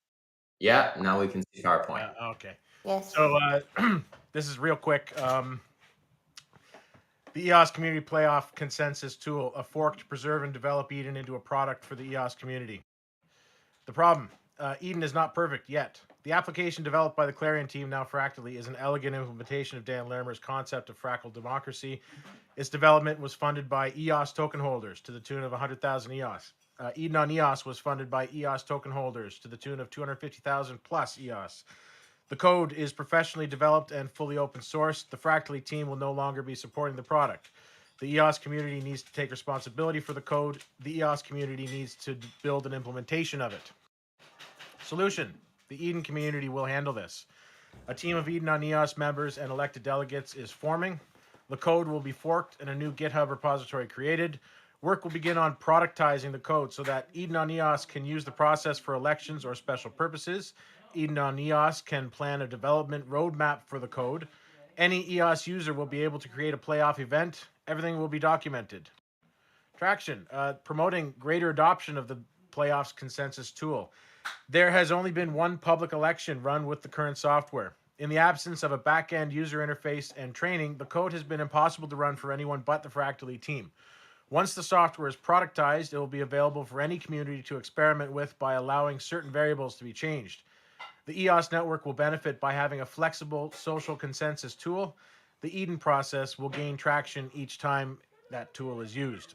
Speaker 3: Yeah, now we can see PowerPoint.
Speaker 19: Okay.
Speaker 13: Yes.
Speaker 19: So this is real quick. The EOS Community Playoff Consensus Tool, a fork to preserve and develop Eden into a product for the EOS community. The problem, Eden is not perfect yet. The application developed by the Clarion team, now Fractally, is an elegant implementation of Dan Larimer's concept of fractal democracy. Its development was funded by EOS token holders to the tune of 100,000 EOS. Eden on EOS was funded by EOS token holders to the tune of 250,000 plus EOS. The code is professionally developed and fully open source. The Fractally team will no longer be supporting the product. The EOS community needs to take responsibility for the code. The EOS community needs to build an implementation of it. Solution: the Eden community will handle this. A team of Eden on EOS members and elected delegates is forming. The code will be forked and a new GitHub repository created. Work will begin on productizing the code so that Eden on EOS can use the process for elections or special purposes. Eden on EOS can plan a development roadmap for the code. Any EOS user will be able to create a playoff event. Everything will be documented. Traction: promoting greater adoption of the playoffs consensus tool. There has only been one public election run with the current software. In the absence of a back-end user interface and training, the code has been impossible to run for anyone but the Fractally team. Once the software is productized, it will be available for any community to experiment with by allowing certain variables to be changed. The EOS network will benefit by having a flexible social consensus tool. The Eden process will gain traction each time that tool is used.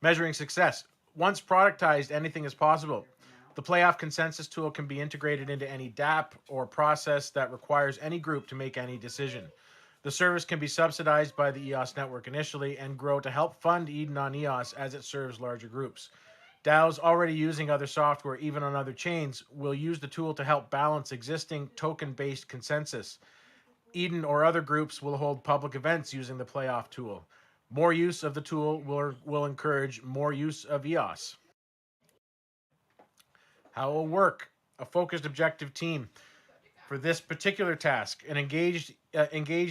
Speaker 19: Measuring success. Once productized, anything is possible. The playoff consensus tool can be integrated into any DApp or process that requires any group to make any decision. The service can be subsidized by the EOS network initially and grow to help fund Eden on EOS as it serves larger groups. DAOs already using other software, even on other chains, will use the tool to help balance existing token-based consensus. Eden or other groups will hold public events using the playoff tool. More use of the tool will encourage more use of EOS. How it will work: a focused objective team. For this particular task, and engaged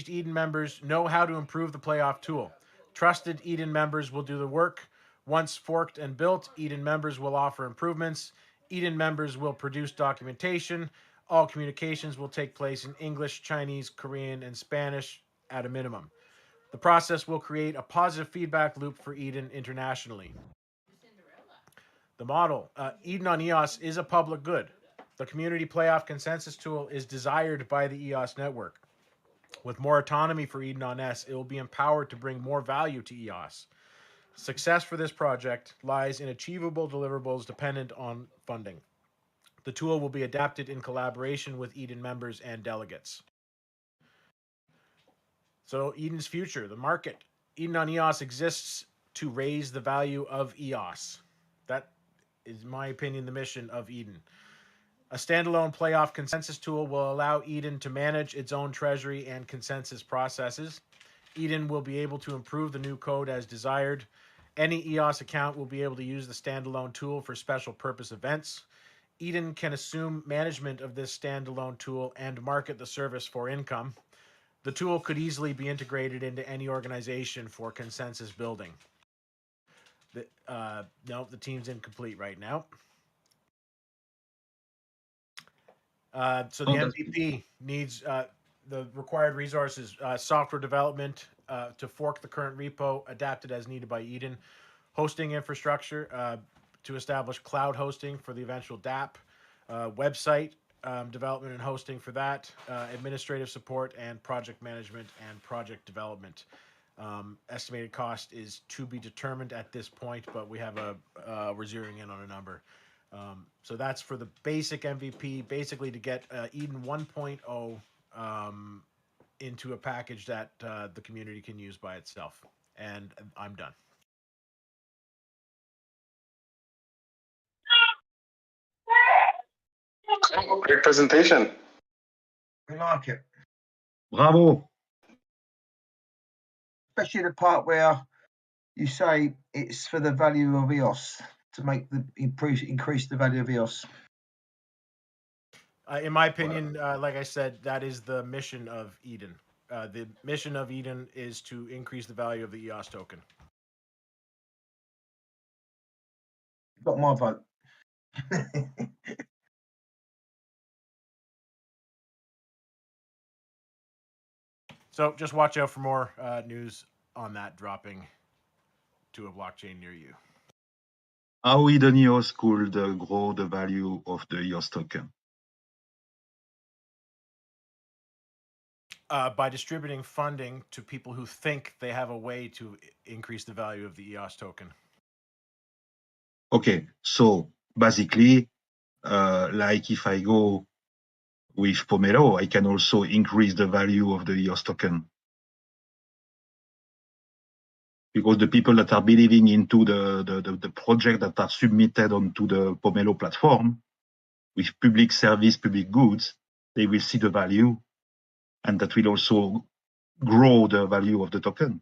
Speaker 19: Eden members know how to improve the playoff tool. Trusted Eden members will do the work. Once forked and built, Eden members will offer improvements. Eden members will produce documentation. All communications will take place in English, Chinese, Korean, and Spanish at a minimum. The process will create a positive feedback loop for Eden internationally. The model: Eden on EOS is a public good. The community playoff consensus tool is desired by the EOS network. With more autonomy for Eden on S, it will be empowered to bring more value to EOS. Success for this project lies in achievable deliverables dependent on funding. The tool will be adapted in collaboration with Eden members and delegates. So Eden's future, the market. Eden on EOS exists to raise the value of EOS. That is, in my opinion, the mission of Eden. A standalone playoff consensus tool will allow Eden to manage its own treasury and consensus processes. Eden will be able to improve the new code as desired. Any EOS account will be able to use the standalone tool for special purpose events. Eden can assume management of this standalone tool and market the service for income. The tool could easily be integrated into any organization for consensus building. No, the team's incomplete right now. So the MVP needs the required resources, software development to fork the current repo, adapted as needed by Eden, hosting infrastructure to establish cloud hosting for the eventual DApp, website development and hosting for that, administrative support and project management and project development. Estimated cost is to be determined at this point, but we have we're zeroing in on a number. So that's for the basic MVP, basically to get Eden 1.0 into a package that the community can use by itself. And I'm done.
Speaker 10: Great presentation.
Speaker 13: We like it.
Speaker 22: Bravo.
Speaker 13: Especially the part where you say it's for the value of EOS, to make the increase the value of EOS.
Speaker 19: In my opinion, like I said, that is the mission of Eden. The mission of Eden is to increase the value of the EOS token.
Speaker 13: Got my vote.
Speaker 19: So just watch out for more news on that dropping to a blockchain near you.
Speaker 22: How Eden EOS could grow the value of the EOS token?
Speaker 19: By distributing funding to people who think they have a way to increase the value of the EOS token.
Speaker 22: Okay, so basically, like if I go with Pomelo, I can also increase the value of the EOS token. Because the people that are believing into the project that are submitted onto the Pomelo platform with public service, public goods, they will see the value, and that will also grow the value of the token.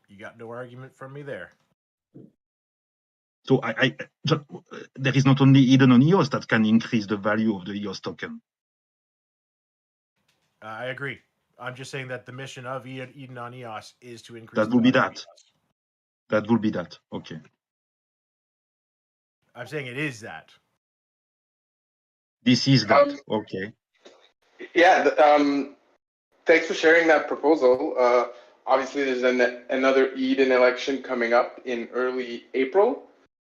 Speaker 19: You got no argument from me there.
Speaker 22: So there is not only Eden on EOS that can increase the value of the EOS token.
Speaker 19: I agree. I'm just saying that the mission of Eden on EOS is to increase.
Speaker 22: That will be that. That will be that. Okay.
Speaker 19: I'm saying it is that.
Speaker 22: This is that. Okay.
Speaker 10: Yeah. Thanks for sharing that proposal. Obviously, there's another Eden election coming up in early April.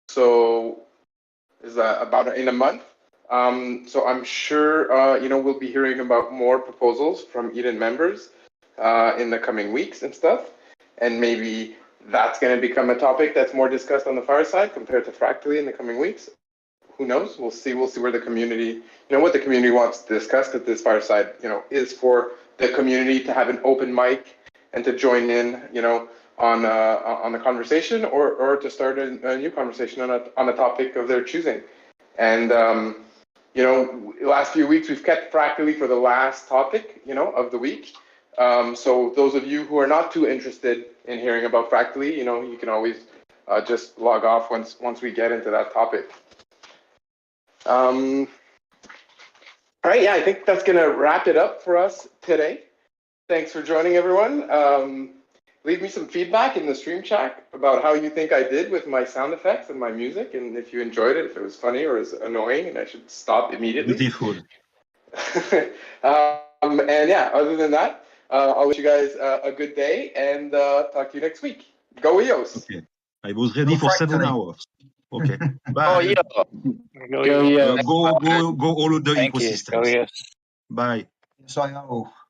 Speaker 10: So is about in a month. So I'm sure we'll be hearing about more proposals from Eden members in the coming weeks and stuff, and maybe that's going to become a topic that's more discussed on the Fireside compared to Fractally in the coming weeks. Who knows? We'll see. We'll see where the community, what the community wants to discuss, because this Fireside, is for the community to have an open mic and to join in, on the conversation, or to start a new conversation on a topic of their choosing. And last few weeks we've kept Fractally for the last topic, of the week. So those of you who are not too interested in hearing about Fractally, you can always just log off once we get into that topic. All right, yeah, I think that's gonna wrap it up for us today. Thanks for joining, everyone. Leave me some feedback in the stream chat about how you think I did with my sound effects and my music, and if you enjoyed it, if it was funny or was annoying, and I should stop immediately.
Speaker 22: Beautiful.
Speaker 10: And yeah, other than that, I'll wish you guys a good day, and talk to you next week. Go EOS.
Speaker 22: Okay. I was ready for 7 hours. Okay. Bye.
Speaker 8: Go EOS.
Speaker 22: Go all of the
Speaker 8: Thank
Speaker 22: ecosystem.
Speaker 8: you. Go EOS.
Speaker 22: Bye.
Speaker 13: EOSIO